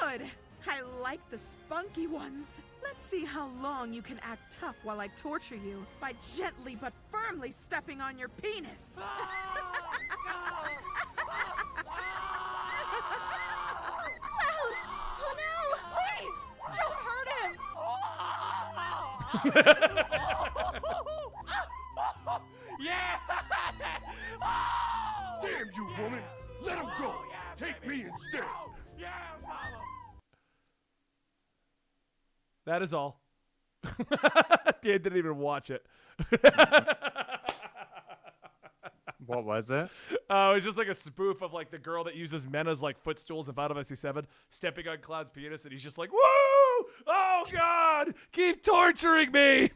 Good. I like the spunky ones. Let's see how long you can act tough while I torture you by gently but firmly stepping on your penis. Cloud! Oh no! Please! Don't hurt him! Yeah! Damn you, woman! Let him go! Take me instead! Yeah, mama! That is all. Dan didn't even watch it. What was it? It was just like a spoof of like the girl that uses men as like footstools in Final Fantasy 7 stepping on Cloud's penis, and he's just like, woo! Oh God! Keep torturing me!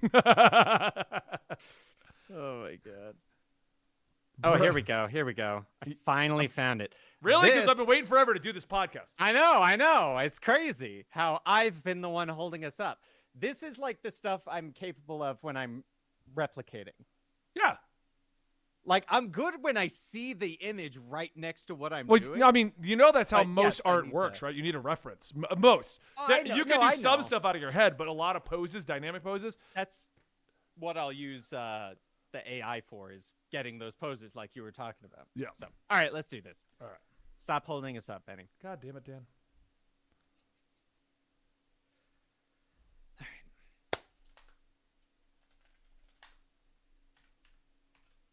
Oh my God. Oh, here we go. Here we go. I finally found it. Really? Because This- I've been waiting forever to do this podcast. I know. It's crazy how I've been the one holding us up. This is like the stuff I'm capable of when I'm replicating. Yeah. Like, I'm good when I see the image right next to what I'm Well, doing. I mean, you know that's how But most yes, I art need works, to- right? You need a reference. Most. I know. You can No, I do some know. stuff out of your head, but a lot of poses, dynamic poses. That's what I'll use the AI for, is getting those poses like you were talking about. Yeah. So, all right, let's do this. All right. Stop holding us up, Benny. God damn it, Dan.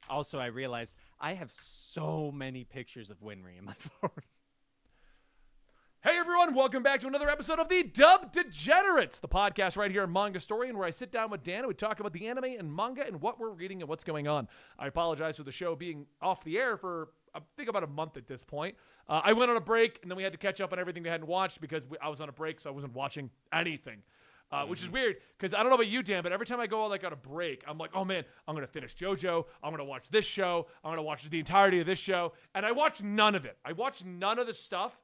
Also, I realized I have so many pictures of Winry in my phone. Hey everyone, welcome back to another episode of the Dub Degenerates, the podcast right here on Comicstorian, where I sit down with Dan and we talk about the anime and manga and what we're reading and what's going on. I apologize for the show being off the air for, I think, about a month at this point. I went on a break, and then we had to catch up on everything we hadn't watched because I was on a break, so I wasn't watching anything. Which is weird, because I don't know about you, Dan, but every time I go on a break, I'm like, oh man, I'm going to finish JoJo, I'm going to watch this show, I'm going to watch the entirety of this show, and I watch none of it. I watch none of the stuff,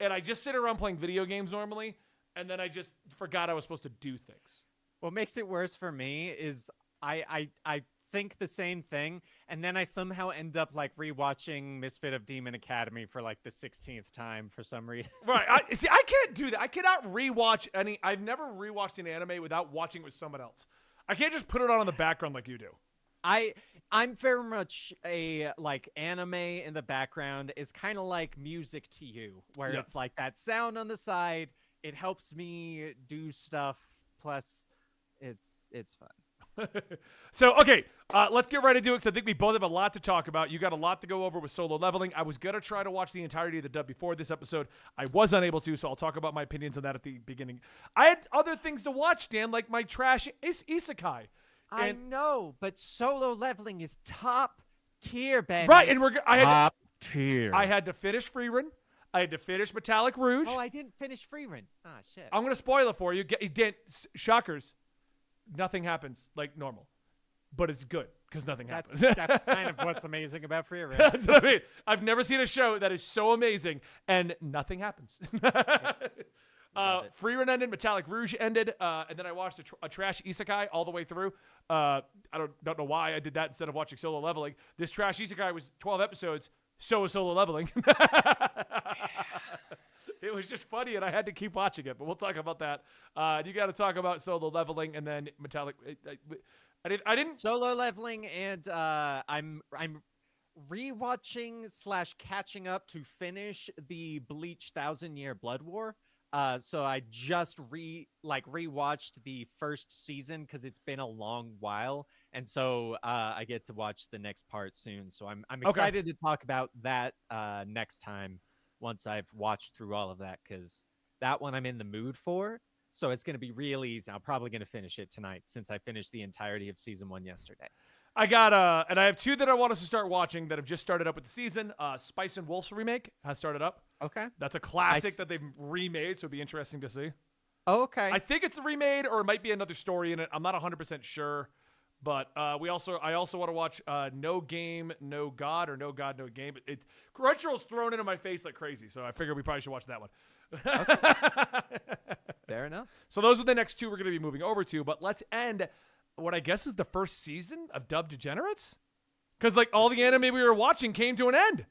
and I just sit around playing video games normally, and then I just forgot I was supposed to do things. What makes it worse for me is I think the same thing, and then I somehow end up like rewatching Misfit of Demon Academy for like the 16th time for some reason. Right. I can't do that. I cannot rewatch any. I've never rewatched an anime without watching it with someone else. I can't just put it on in the background like you do. I'm very much a like anime in the background is kind of like music to you, where it's like that sound on the side. It helps me do stuff. Plus, it's fun. So, okay, let's get right into it, because I think we both have a lot to talk about. You got a lot to go over with Solo Leveling. I was going to try to watch the entirety of the dub before this episode. I was unable to, so I'll talk about my opinions on that at the beginning. I had other things to watch, Dan, like my trash isekai. I know, but Solo Leveling is top tier, Ben. Right, and top tier. I had to finish Freerun. I had to finish Metallic Rouge. Oh, I didn't finish Freerun. Ah, shit. I'm going to spoil it for you. Dan, shockers. Nothing happens like normal, but it's good because nothing happens. That's kind of what's amazing about Freerun. That's what I mean. I've never seen a show that is so amazing and nothing happens. Freerun ended, Metallic Rouge ended, and then I watched a trash isekai all the way through. I don't know why I did that instead of watching Solo Leveling. This trash isekai was 12 episodes, so was Solo Leveling. It was just funny, and I had to keep watching it. But we'll talk about that. You got to talk about Solo Leveling, and then Metallic. I didn't Solo Leveling, and I'm rewatching / catching up to finish the Bleach 1,000-Year Blood War. So I just rewatched the first season because it's been a long while, and so I get to watch the next part soon. So I'm excited to talk about that next time. Once I've watched through all of that, because that one I'm in the mood for. So it's going to be real easy. I'm probably going to finish it tonight since I finished the entirety of season 1 yesterday. I got and I have 2 that I want us to start watching that have just started up with the season. Spice and Wolf's remake has started up. Okay. That's a classic that they've remade, so it'd be interesting to see. Okay. I think it's remade, or it might be another story in it. I'm not 100% sure. But I also want to watch No Game, No God, or No God, No Game. Crunchyroll's thrown into my face like crazy, so I figured we probably should watch that one. Fair enough. So those are the next 2 we're going to be moving over to. But let's end what I guess is the first season of Dub Degenerates, because like all the anime we were watching came to an end.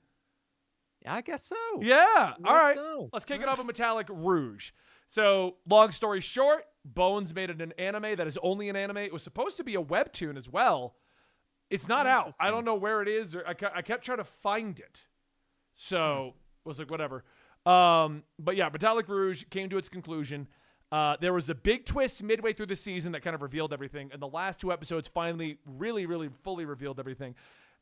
Yeah, I guess so. Yeah. All right. Let's kick it off with Metallic Rouge. So, long story short, Bones made it an anime that is only an anime. It was supposed to be a webtoon as well. It's not out. I don't know where it is. Or I kept trying to find it. So, it was like, whatever. But yeah, Metallic Rouge came to its conclusion. There was a big twist midway through the season that kind of revealed everything. And the last 2 episodes finally really, really fully revealed everything.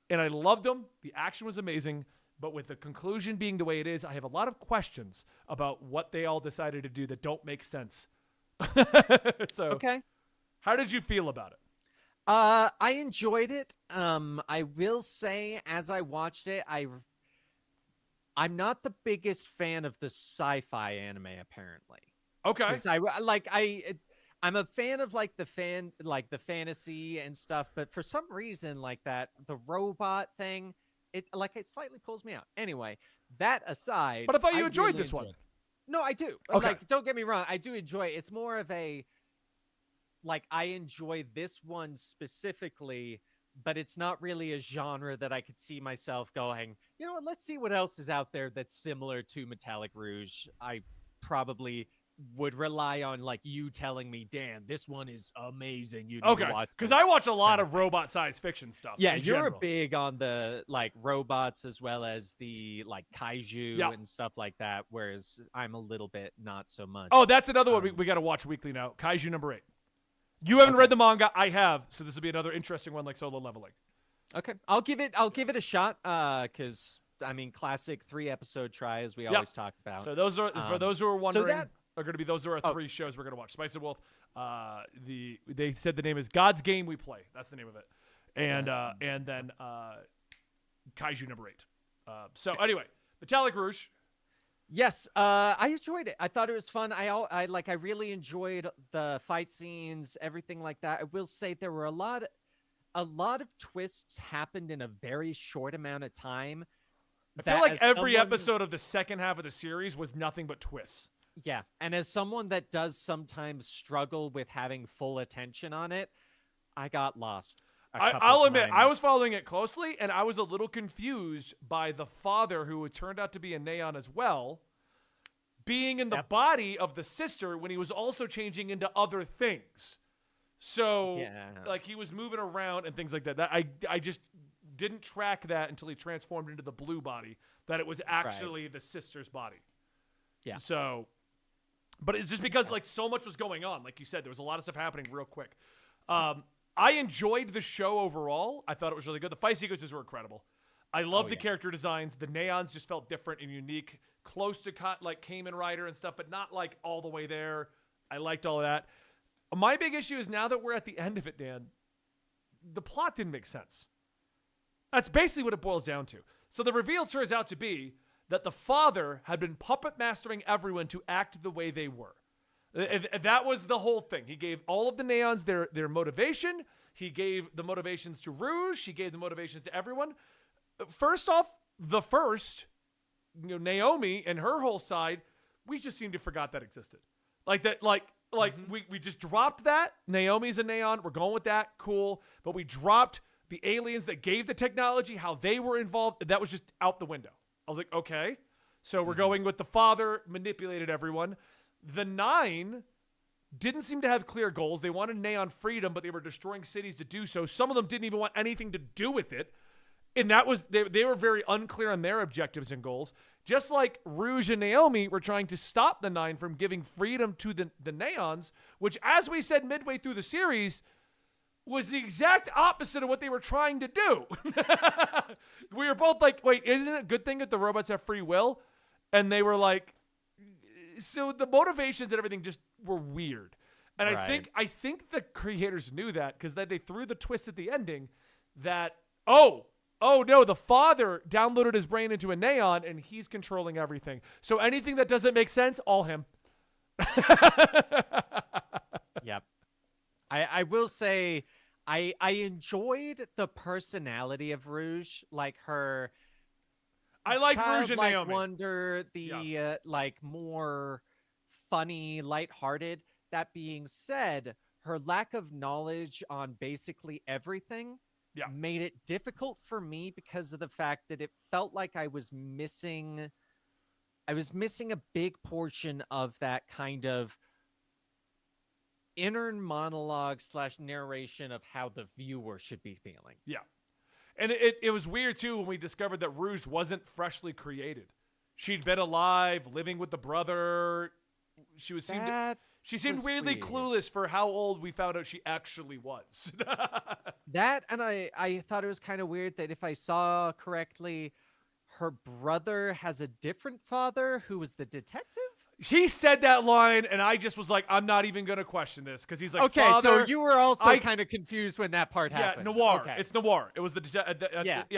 And I loved them. The action was amazing. But with the conclusion being the way it is, I have a lot of questions about what they all decided to do that don't make sense. So, okay. How did you feel about it? I enjoyed it. I will say, as I watched it, I'm not the biggest fan of the sci-fi anime, apparently. Okay. I'm a fan of like the fantasy and stuff, but for some reason, like the robot thing it slightly pulls me out. Anyway, that aside, But I thought you I enjoyed really this one. No, I do. Okay. Like, don't get me wrong, I do enjoy it. It's more of a like I enjoy this one specifically, but it's not really a genre that I could see myself going, you know what, let's see what else is out there that's similar to Metallic Rouge. I probably would rely on like you telling me, Dan, this one is amazing. You need to watch because it. I watch a lot of robot science fiction stuff. Yeah, in you're general. big on the like robots as well as the like kaiju and stuff like that, whereas I'm a little bit not so much. Oh, that's another one we got to watch weekly now. Kaiju number 8. You haven't read the manga. I have, so this will be another interesting one like Solo Leveling. Okay, I'll give it a shot. Because I mean, classic 3-episode try as we always talk about. So those are for those who are wondering. So that, are going to be those are our 3 shows we're going to watch. Spice and Wolf. They said the name is God's Game We Play. That's the name of it. And then Kaiju number 8. So anyway, Metallic Rouge. Yes, I enjoyed it. I thought it was fun. I really enjoyed the fight scenes, everything like that. I will say there were a lot of twists happened in a very short amount of time. I feel like every episode of the second half of the series was nothing but twists. Yeah, and as someone that does sometimes struggle with having full attention on it, I got lost. I'll admit, I was following it closely, and I was a little confused by the father, who turned out to be a Neon as well, being in the body of the sister when he was also changing into other things. So, like, he was moving around and things like that. I just didn't track that until he transformed into the blue body, that it was actually the sister's body. Yeah. So, but it's just because, like, so much was going on. Like you said, there was a lot of stuff happening real quick. I enjoyed the show overall. I thought it was really good. The fight sequences were incredible. I loved the character designs. The Neons just felt different and unique, close to like Kamen Rider and stuff, but not like all the way there. I liked all of that. My big issue is now that we're at the end of it, Dan, the plot didn't make sense. That's basically what it boils down to. So the reveal turns out to be that the father had been puppet mastering everyone to act the way they were. That was the whole thing. He gave all of the Neons their motivation. He gave the motivations to Rouge. He gave the motivations to everyone. First off, Naomi and her whole side, we just seemed to forgot that existed. Like that, we just dropped that. Naomi's a Neon. We're going with that. Cool. But we dropped the aliens that gave the technology, how they were involved. That was just out the window. I was like, okay. So we're going with the father manipulated everyone. The 9 didn't seem to have clear goals. They wanted Neon freedom, but they were destroying cities to do so. Some of them didn't even want anything to do with it. And that was, they were very unclear on their objectives and goals. Just like Rouge and Naomi were trying to stop the 9 from giving freedom to the Neons, which, as we said midway through the series, was the exact opposite of what they were trying to do. We were both like, wait, isn't it a good thing that the robots have free will? And they were like, so the motivations and everything just were weird. And I think the creators knew that, because they threw the twist at the ending that, oh no, the father downloaded his brain into a Neon and he's controlling everything. So anything that doesn't make sense, all him. Yep. I will say I enjoyed the personality of Rouge, like her. I like Rouge and Naomi. Wonder, the like more funny, lighthearted. That being said, her lack of knowledge on basically everything made it difficult for me because of the fact that it felt like I was missing a big portion of that kind of inner monologue / narration of how the viewer should be feeling. Yeah. And it was weird, too, when we discovered that Rouge wasn't freshly created. She'd been alive, living with the brother. She seemed weirdly clueless for how old we found out she actually was. That, and I thought it was kind of weird that if I saw correctly, her brother has a different father who was the detective? He said that line, and I just was like, I'm not even going to question this, because he's like, okay, father. So you were also kind of confused when that part happened. Yeah, Noir. Okay. It's Noir. It was the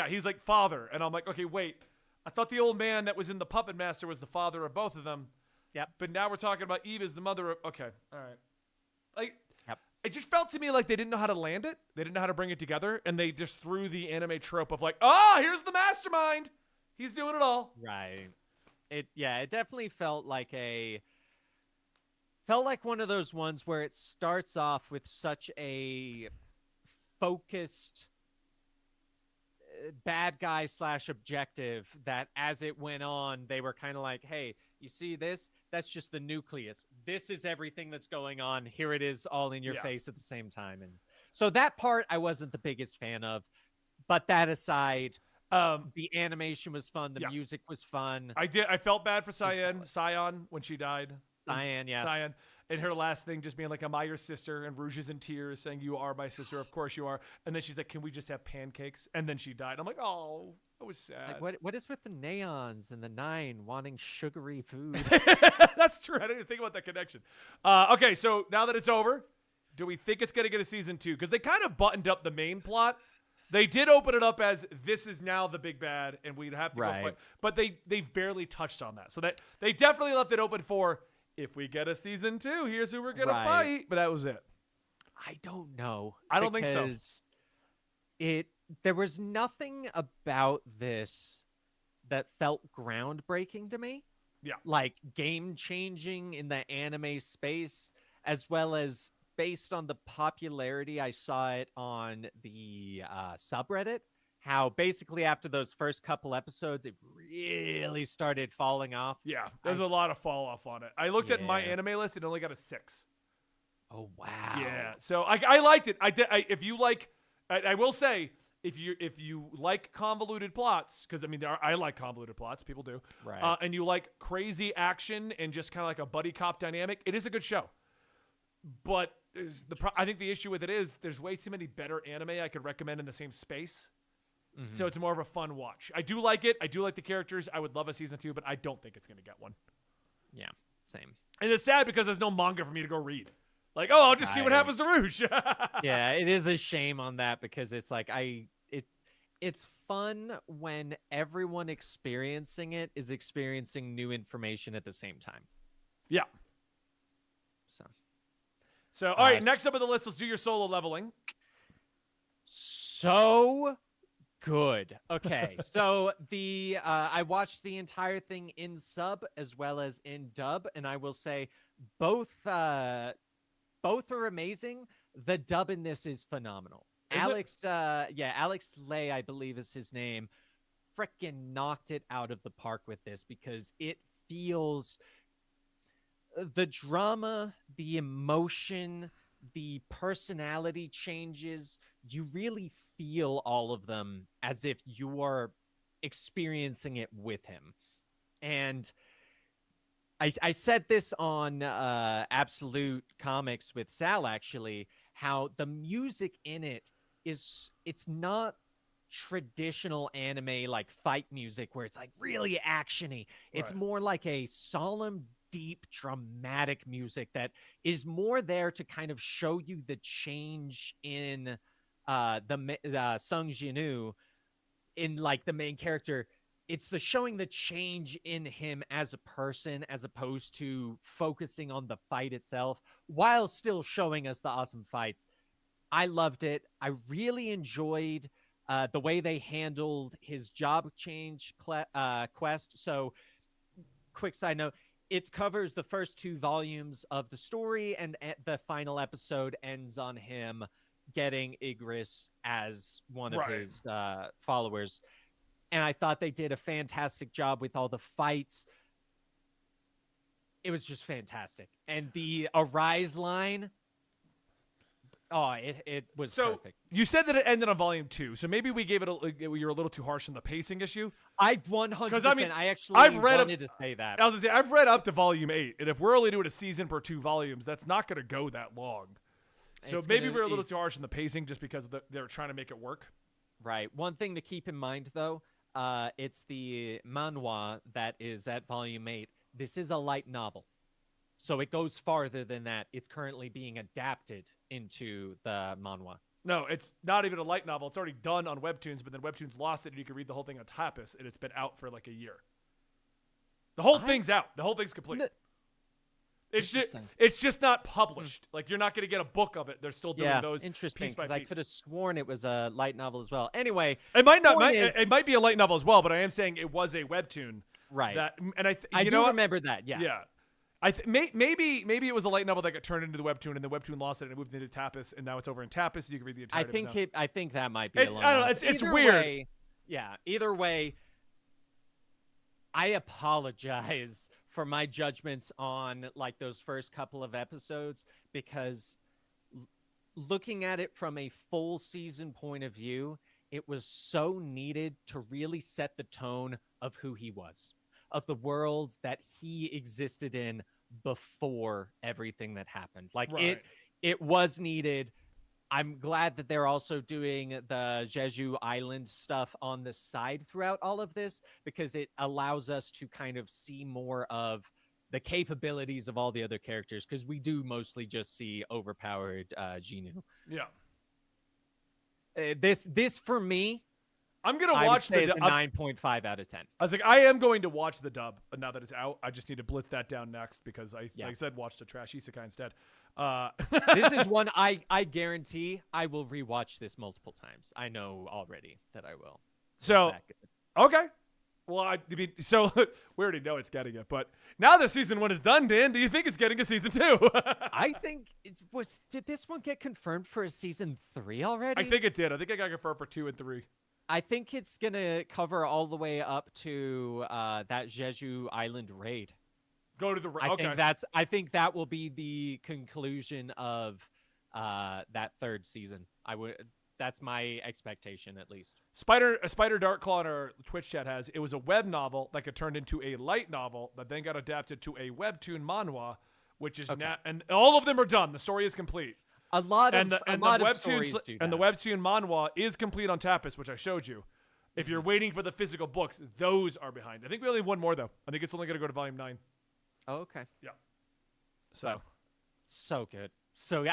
he's like, father. And I'm like, okay, wait. I thought the old man that was in the Puppet Master was the father of both of them. Yep. But now we're talking about Eve as the mother of, okay, all right. Like, it just felt to me like they didn't know how to land it. They didn't know how to bring it together, and they just threw the anime trope of like, oh, here's the mastermind. He's doing it all. Right. It definitely felt like one of those ones where it starts off with such a focused bad guy / objective that as it went on, they were kind of like, hey, you see this? That's just the nucleus. This is everything that's going on. Here it is all in your face at the same time. And so that part I wasn't the biggest fan of. But that aside, the animation was fun. The music was fun. I felt bad for Scion when she died. Cyan. And her last thing just being like, am I your sister? And Rouge is in tears saying, you are my sister. Of course you are. And then she's like, can we just have pancakes? And then she died. I'm like, oh, that was sad. It's like, what is with the neons and the 9 wanting sugary food? That's true. I didn't even think about that connection. Okay, so now that it's over, do we think it's going to get a season 2? Because they kind of buttoned up the main plot. They did open it up as this is now the big bad, and we'd have to go fight. But they've barely touched on that. So that they definitely left it open for, if we get a season 2, here's who we're going to fight. But that was it. I don't know. I don't think so. There was nothing about this that felt groundbreaking to me. Yeah. Like game-changing in the anime space, as well as based on the popularity I saw it on the subreddit, how basically after those first couple episodes, it really started falling off. Yeah, there's a lot of fall off on it. I looked at my anime list, and it only got a 6. Oh, wow. Yeah, so I liked it. If you like, I will say, if you like convoluted plots, because I mean I like convoluted plots, people do, right? And you like crazy action and just kind of like a buddy cop dynamic, it is a good show. But I think the issue with it is there's way too many better anime I could recommend in the same space. Mm-hmm. So it's more of a fun watch. I do like it. I do like the characters. I would love a season 2, but I don't think it's going to get one. Yeah, same. And it's sad because there's no manga for me to go read. Like, oh, I'll just see what happens to Rouge. Yeah, it is a shame on that because it's like it's fun when everyone experiencing it is experiencing new information at the same time. Yeah. So all right, next up on the list, let's do your solo leveling. So good. Okay, so I watched the entire thing in sub as well as in dub, and I will say both are amazing. The dub in this is phenomenal. Alex Lay, I believe is his name, frickin' knocked it out of the park with this because it feels the drama, the emotion, the personality changes, you really feel all of them as if you are experiencing it with him. And I said this on Absolute Comics with Sal, actually, how the music in it it's not traditional anime like fight music where it's like really actiony. It's more like a solemn, deep, dramatic music that is more there to kind of show you the change in Sung Jinwoo in like the main character. It's showing the change in him as a person as opposed to focusing on the fight itself while still showing us the awesome fights. I loved it. I really enjoyed the way they handled his job change quest. So quick side note, it covers the first 2 volumes of the story, and the final episode ends on him getting Igris as one of his followers. And I thought they did a fantastic job with all the fights. It was just fantastic. And the Arise line, it was perfect. You said that it ended on volume 2, so maybe we gave it you're a little too harsh on the pacing issue. I 100%. I actually wanted to say that. I was gonna say I've read up to volume 8, and if we're only doing a season per 2 volumes, that's not going to go that long. So maybe we're a little too harsh on the pacing just because they're trying to make it work. Right. One thing to keep in mind, though, it's the manhwa that is at volume 8. This is a light novel, so it goes farther than that. It's currently being adapted into the manhwa. No, it's not even a light novel. It's already done on Webtoons, but then Webtoons lost it, and you can read the whole thing on Tapas, and it's been out for like a year. The whole thing's out. The whole thing's complete. It's just not published. Like you're not going to get a book of it. They're still doing those. Interesting, piece by because I piece. could have sworn it was a light novel as well. Anyway, It might not. It might be a light novel as well, but I am saying it was a webtoon. Right. I do remember that. Yeah. Yeah. Maybe it was a light novel that got turned into the webtoon, and the webtoon lost it and it moved into Tapas, and now it's over in Tapas. And you can read the entire. I think that might be. I don't know. It's weird. Way, yeah. Either way, I apologize for my judgments on like those first couple of episodes, because looking at it from a full season point of view, it was so needed to really set the tone of who he was, of the world that he existed in before everything that happened. Like it was needed. I'm glad that they're also doing the Jeju Island stuff on the side throughout all of this, because it allows us to kind of see more of the capabilities of all the other characters, because we do mostly just see overpowered Jinu. Yeah. This for me, I'm gonna watch the 9.5 out of 10. I was like, I am going to watch the dub now that it's out. I just need to blitz that down next because like I said, watch the trash isekai instead. This is one I guarantee I will rewatch this multiple times. I know already that I will. So, okay. Well, I mean, so we already know it's getting it, but now that season 1 is done, Dan, do you think it's getting a season 2? I think did this one get confirmed for a season 3 already? I think it did. I think it got confirmed for 2 and 3. I think it's gonna cover all the way up to that Jeju Island raid. Go to the I think that will be the conclusion of that third season. That's my expectation, at least. Spider Darkclaw in our Twitch chat has, it was a web novel that got turned into a light novel that then got adapted to a webtoon manhwa, which is now, and all of them are done. The story is complete. A lot of webtoons stories do that. and the webtoon manhwa is complete on Tapas, which I showed you. If you're waiting for the physical books, those are behind. I think we only have one more though. I think it's only going to go to volume 9. Oh, okay. Yeah. So good. So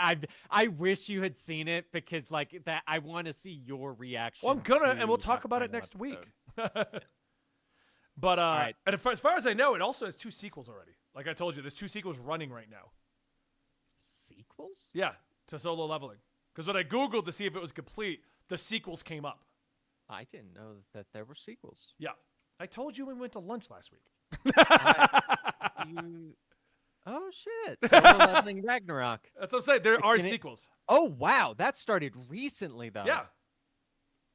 I wish you had seen it, because like that I want to see your reaction. Well, I'm gonna, and we'll talk about it next week. But and as far as I know, it also has 2 sequels already. Like I told you, there's 2 sequels running right now. Sequels? Yeah, to Solo Leveling. Because when I Googled to see if it was complete, the sequels came up. I didn't know that there were sequels. Yeah. I told you when we went to lunch last week. Oh, shit. Solo Leveling Ragnarok. That's what I'm saying. There are sequels. Oh, wow. That started recently, though. Yeah.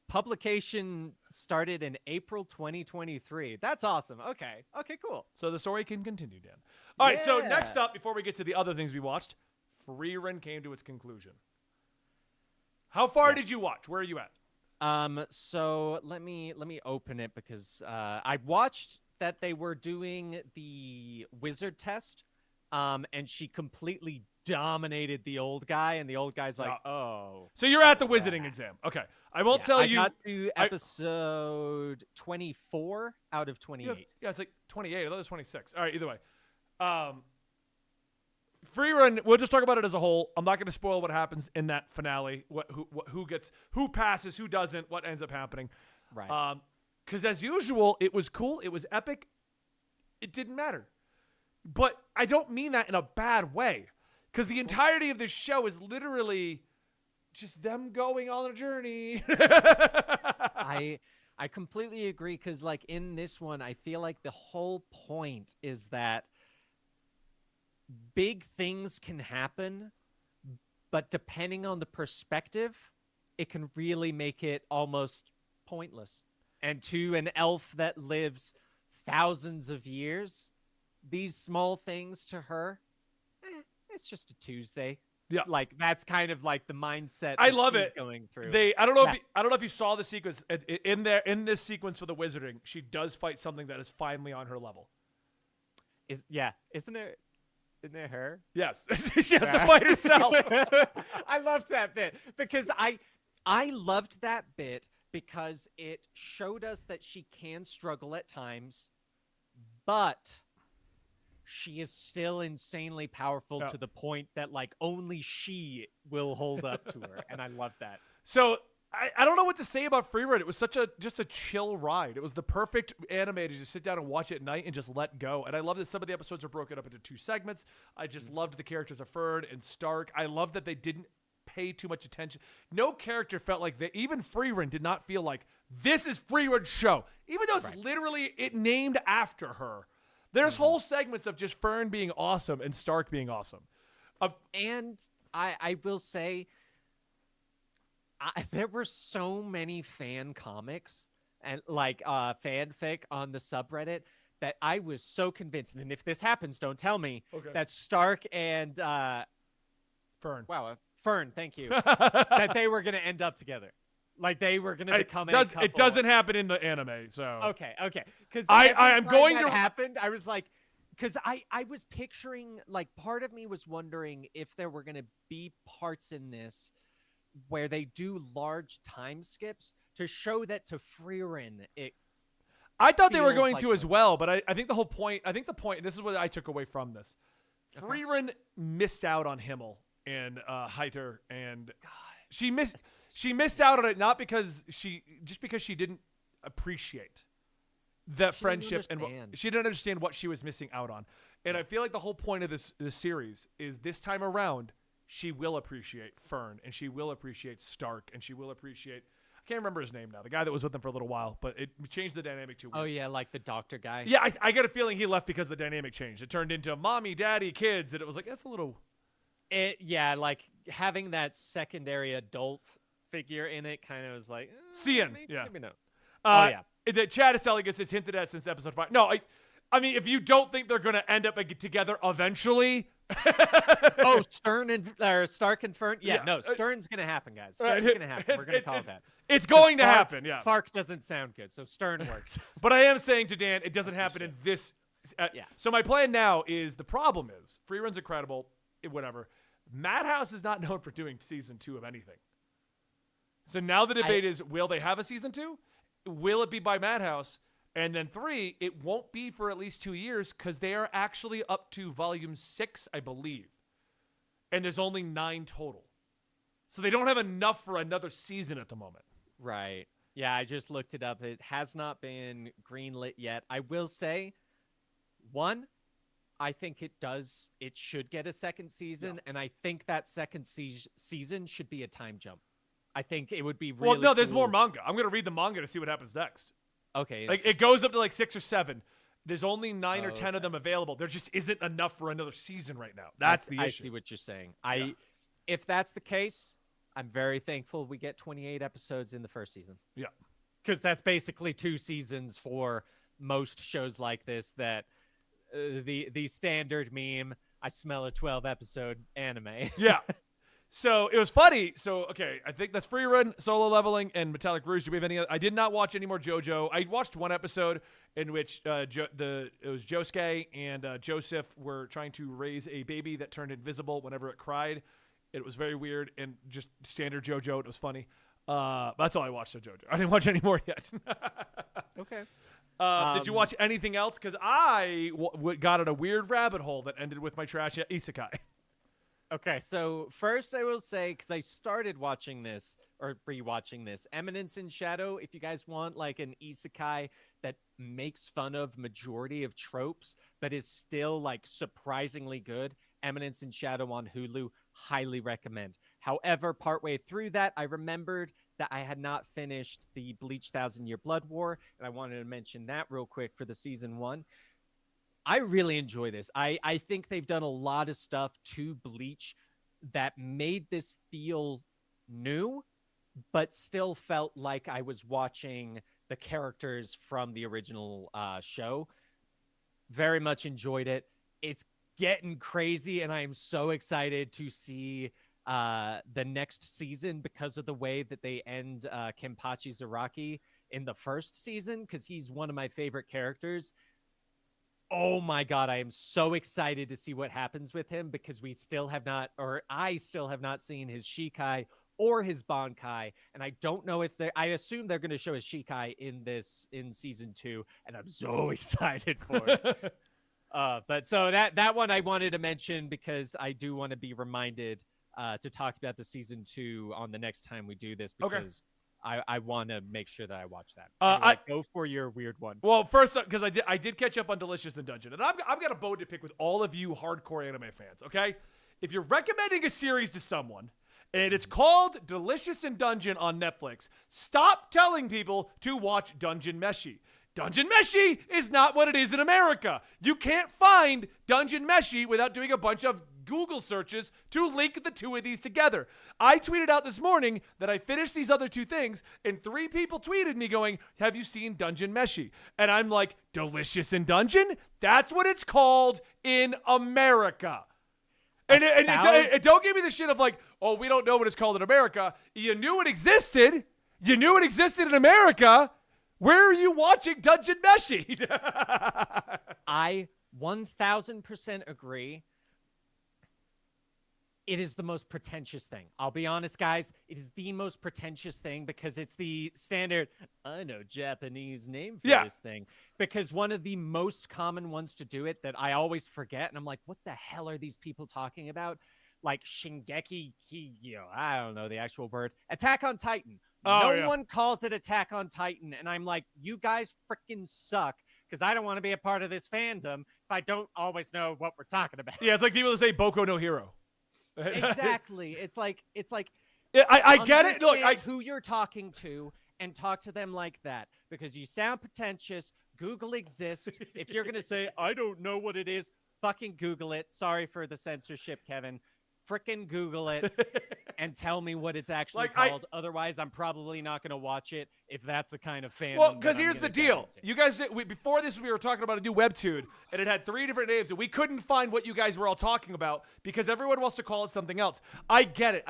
Publication started in April 2023. That's awesome. Okay, cool. So the story can continue, Dan. All right, so next up, before we get to the other things we watched, Free Run came to its conclusion. How far did you watch? Where are you at? So let me open it, because I watched that they were doing the wizard test, and she completely dominated the old guy, and the old guy's like, oh. So you're at the wizarding exam. Okay. I won't tell you. I got to episode 24 out of 28. Yeah, it's like 28. I thought it was 26. All right, either way. Free Run, we'll just talk about it as a whole. I'm not going to spoil what happens in that finale, who passes, who doesn't, what ends up happening. Right. Because as usual, it was cool. It was epic. It didn't matter. But I don't mean that in a bad way. Because the entirety of this show is literally just them going on a journey. I completely agree, because like in this one, I feel like the whole point is that big things can happen, but depending on the perspective, it can really make it almost pointless. And to an elf that lives thousands of years, these small things to her, it's just a Tuesday. Yeah, like that's kind of like the mindset I love she's it. Going through. I don't know if you saw the sequence in this sequence for the wizarding. She does fight something that is finally on her level. Isn't it her? Yes, she has to fight herself. I loved that bit because I loved that bit because it showed us that she can struggle at times, but she is still insanely powerful to the point that like only she will hold up to her, and I love that. So I don't know what to say about Free Run. It was just a chill ride. It was the perfect anime to just sit down and watch at night and just let go. And I love that some of the episodes are broken up into 2 segments. I just loved the characters of Fern and Stark. I love that they didn't pay too much attention. No character felt like they, even Free Run did not feel like this is Free Run's show, even though it's literally it named after her. There's whole segments of just Fern being awesome and Stark being awesome. And I will say, there were so many fan comics and like fanfic on the subreddit that I was so convinced, and if this happens, don't tell me, that Stark and Fern. Wow, Fern, thank you. That they were going to end up together. Like they were going to become a couple. It doesn't happen in the anime, so. Okay. Because I'm going to happened, I was like, because I was picturing, like, part of me was wondering if there were going to be parts in this where they do large time skips to show that to Frieren it. I thought they were going to as well, but I think the whole point, this is what I took away from this. Frieren missed out on Himmel and Heiter, and she missed out on it not because she didn't appreciate that friendship and she didn't understand what she was missing out on. And I feel like the whole point of this series is this time around she will appreciate Fern and she will appreciate Stark and she will appreciate, I can't remember his name now, the guy that was with them for a little while, but it changed the dynamic too. Oh yeah, like the doctor guy. Yeah, I got a feeling he left because the dynamic changed. It turned into mommy, daddy, kids, and it was like, that's a little. Yeah, like having that secondary adult figure in it kind of was like. Cian, maybe, yeah. Maybe no. Oh yeah. The Chad is telling us it's hinted at since episode 5. No, I mean, if you don't think they're going to end up together eventually. Oh, Stern and Stark and Fern. Yeah, no, Stern's gonna happen, guys. Stern's gonna happen. We're gonna call it that. It's going to happen. Yeah. Fark doesn't sound good, so Stern works. But I am saying to Dan, it doesn't happen in this. Yeah. So my plan now is the problem is Free Run's incredible, whatever. Madhouse is not known for doing season 2 of anything. So now the debate is: will they have a season 2? Will it be by Madhouse? And then 3, it won't be for at least 2 years because they are actually up to volume 6, I believe. And there's only 9 total. So they don't have enough for another season at the moment. Right. Yeah, I just looked it up. It has not been greenlit yet. I will say, one, I think it should get a second season. Yeah. And I think that second season should be a time jump. I think it would be really Well, no, there's cool. more manga. I'm going to read the manga to see what happens next. Okay. Like it goes up to like 6 or 7. There's only 9 or 10 of them available. There just isn't enough for another season right now. That's the issue. I see what you're saying. If that's the case, I'm very thankful we get 28 episodes in the first season. Yeah. Because that's basically 2 seasons for most shows like this that the standard meme, I smell a 12 episode anime. Yeah. So it was funny. So, okay, I think that's Free Run, Solo Leveling, and Metallic Rouge. Do we have any other? I did not watch any more JoJo. I watched one episode in which it was Josuke and Joseph were trying to raise a baby that turned invisible whenever it cried. It was very weird and just standard JoJo. It was funny. That's all I watched of JoJo. I didn't watch any more yet. Okay. Did you watch anything else? Because I got in a weird rabbit hole that ended with my trash isekai. Okay, so first I will say, because I started watching this, or rewatching this, Eminence in Shadow, if you guys want like an isekai that makes fun of majority of tropes, but is still like surprisingly good, Eminence in Shadow on Hulu, highly recommend. However, partway through that, I remembered that I had not finished the Bleach 1,000 Year Blood War, and I wanted to mention that real quick for the season 1. I really enjoy this. I think they've done a lot of stuff to Bleach that made this feel new, but still felt like I was watching the characters from the original show. Very much enjoyed it. It's getting crazy, and I am so excited to see the next season because of the way that they end Kenpachi Zaraki in the first season, because he's one of my favorite characters. Oh my God, I am so excited to see what happens with him because we still have not, or I still have not seen his Shikai or his Bankai. And I don't know if I assume they're going to show his Shikai in season 2. And I'm so excited for it. But so that one I wanted to mention because I do want to be reminded to talk about the season 2 on the next time we do this because I want to make sure that I watch that. I go for your weird one. Well, first up, because I did catch up on Delicious in Dungeon, and I've got a bone to pick with all of you hardcore anime fans. Okay, if you're recommending a series to someone and it's called Delicious in Dungeon on Netflix, stop telling people to watch Dungeon Meshi. Dungeon Meshi is not what it is in America. You can't find Dungeon Meshi without doing a bunch of Google searches to link the two of these together. I tweeted out this morning that I finished these other two things, and 3 people tweeted me going, have you seen Dungeon Meshi? And I'm like, Delicious in Dungeon? That's what it's called in America. And don't give me the shit of like, oh, we don't know what it's called in America. You knew it existed. You knew it existed in America. Where are you watching Dungeon Meshi? I 1000% agree. It is the most pretentious thing. I'll be honest, guys. It is the most pretentious thing because it's the standard, I know Japanese name for this thing. Because one of the most common ones to do it that I always forget, and I'm like, what the hell are these people talking about? Like Shingeki, I don't know the actual word. Attack on Titan. No one calls it Attack on Titan. And I'm like, you guys freaking suck because I don't want to be a part of this fandom if I don't always know what we're talking about. Yeah, it's like people that say Boku no Hero. Exactly. It's like I get it. Look, who you're talking to and talk to them like that because you sound pretentious. Google exists. If you're gonna say I don't know what it is, fucking Google it. Sorry for the censorship, Kevin. Frickin' Google it and tell me what it's actually called. Otherwise, I'm probably not going to watch it if that's the kind of fandom. Well, because here's the deal. You guys, before this, we were talking about a new webtoon, and it had 3 different names, and we couldn't find what you guys were all talking about because everyone wants to call it something else. I get it.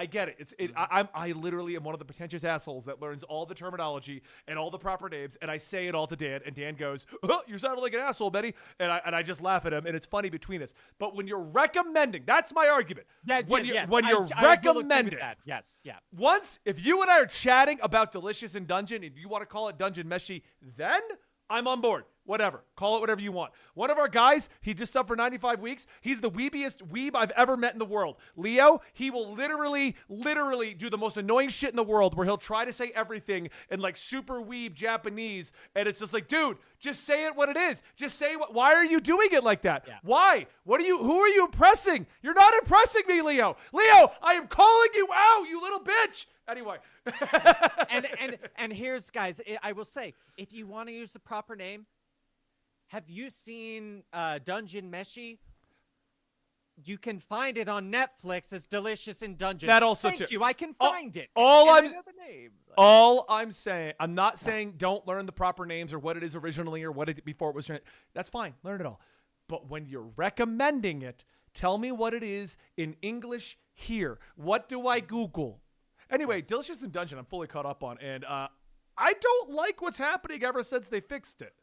I literally am one of the pretentious assholes that learns all the terminology and all the proper names, and I say it all to Dan, and Dan goes, oh, you sounded like an asshole, Betty, and I just laugh at him, and it's funny between us. But when you're recommending, that's my argument. When you're recommending, once, if you and I are chatting about Delicious in Dungeon and you want to call it Dungeon Meshi, then I'm on board. Whatever. Call it whatever you want. One of our guys, he just subbed for 95 weeks. He's the weebiest weeb I've ever met in the world. Leo, he will literally do the most annoying shit in the world where he'll try to say everything in like super weeb Japanese. And it's just like, dude, just say it what it is. Just say why are you doing it like that? Yeah. Why? Who are you impressing? You're not impressing me, Leo. Leo, I am calling you out, you little bitch. Anyway. and here's, guys, I will say, if you want to use the proper name, have you seen Dungeon Meshi? You can find it on Netflix as Delicious in Dungeon. That also Thank you. I can find it. All I'm saying, I'm not saying don't learn the proper names or what it is originally or what it before it was. That's fine. Learn it all. But when you're recommending it, tell me what it is in English here. What do I Google? Anyway, Delicious in Dungeon, I'm fully caught up on, and I don't like what's happening ever since they fixed it.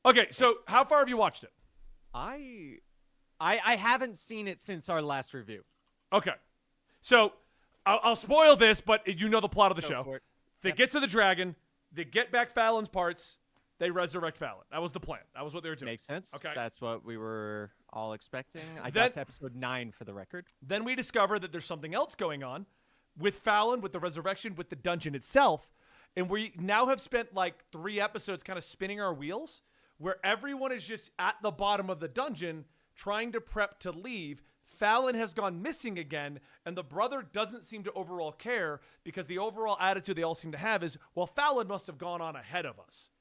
Okay, so how far have you watched it? I haven't seen it since our last review. Okay, so I'll spoil this, but you know the plot of the show. They get to the dragon, they get back Fallon's parts, they resurrect Fallon. That was the plan. That was what they were doing. Makes sense. Okay, that's what we were all expecting. I got to episode 9 for the record. Then we discover that there's something else going on with Fallon, with the resurrection, with the dungeon itself, and we now have spent like 3 episodes kind of spinning our wheels, where everyone is just at the bottom of the dungeon trying to prep to leave. Fallon has gone missing again, and the brother doesn't seem to overall care because the overall attitude they all seem to have is, well, Fallon must have gone on ahead of us.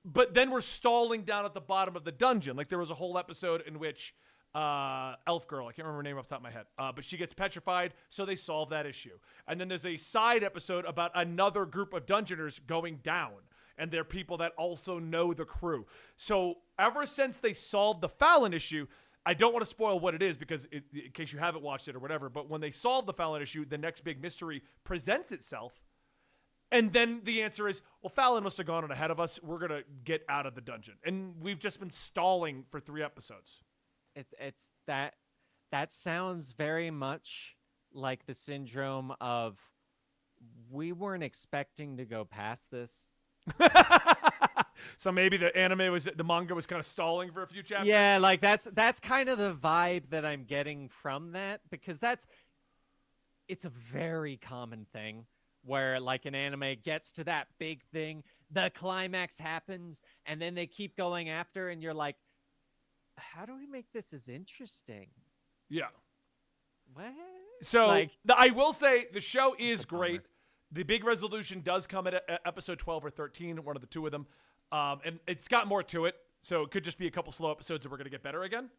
But then we're stalling down at the bottom of the dungeon. Like there was a whole episode in which Elf Girl, I can't remember her name off the top of my head, but she gets petrified, so they solve that issue. And then there's a side episode about another group of dungeoners going down. And they're people that also know the crew. So ever since they solved the Fallon issue, I don't want to spoil what it is because in case you haven't watched it or whatever, but when they solve the Fallon issue, the next big mystery presents itself. And then the answer is, well, Fallon must have gone on ahead of us. We're going to get out of the dungeon. And we've just been stalling for 3 episodes. It's that sounds very much like the syndrome of we weren't expecting to go past this. So maybe the manga was kind of stalling for a few chapters. Yeah, like that's kind of the vibe that I'm getting from that because it's a very common thing where like an anime gets to that big thing, the climax happens, and then they keep going after, and you're like, how do we make this as interesting? Yeah. What? So Like- I will say the show is great. The big resolution does come at episode 12 or 13, one of the two of them. And it's got more to it. So it could just be a couple slow episodes and we're going to get better again.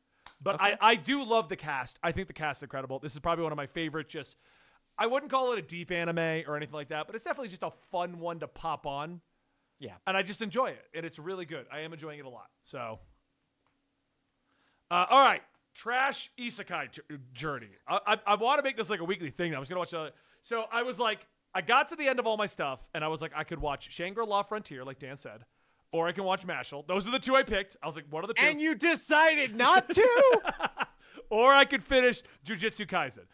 But Okay. I do love the cast. I think the cast is incredible. This is probably one of my favorite. I wouldn't call it a deep anime or anything like that, but it's definitely just a fun one to pop on. Yeah. And I just enjoy it. And it's really good. I am enjoying it a lot. So, all right. Trash Isekai journey. I want to make this like a weekly thing. I was going to watch So I was like, I got to the end of all my stuff, and I was like, I could watch Shangri-La Frontier, like Dan said, or I can watch Mashal. Those are the two I picked. I was like, what are the two? And you decided not to? Or I could finish Jujutsu Kaisen.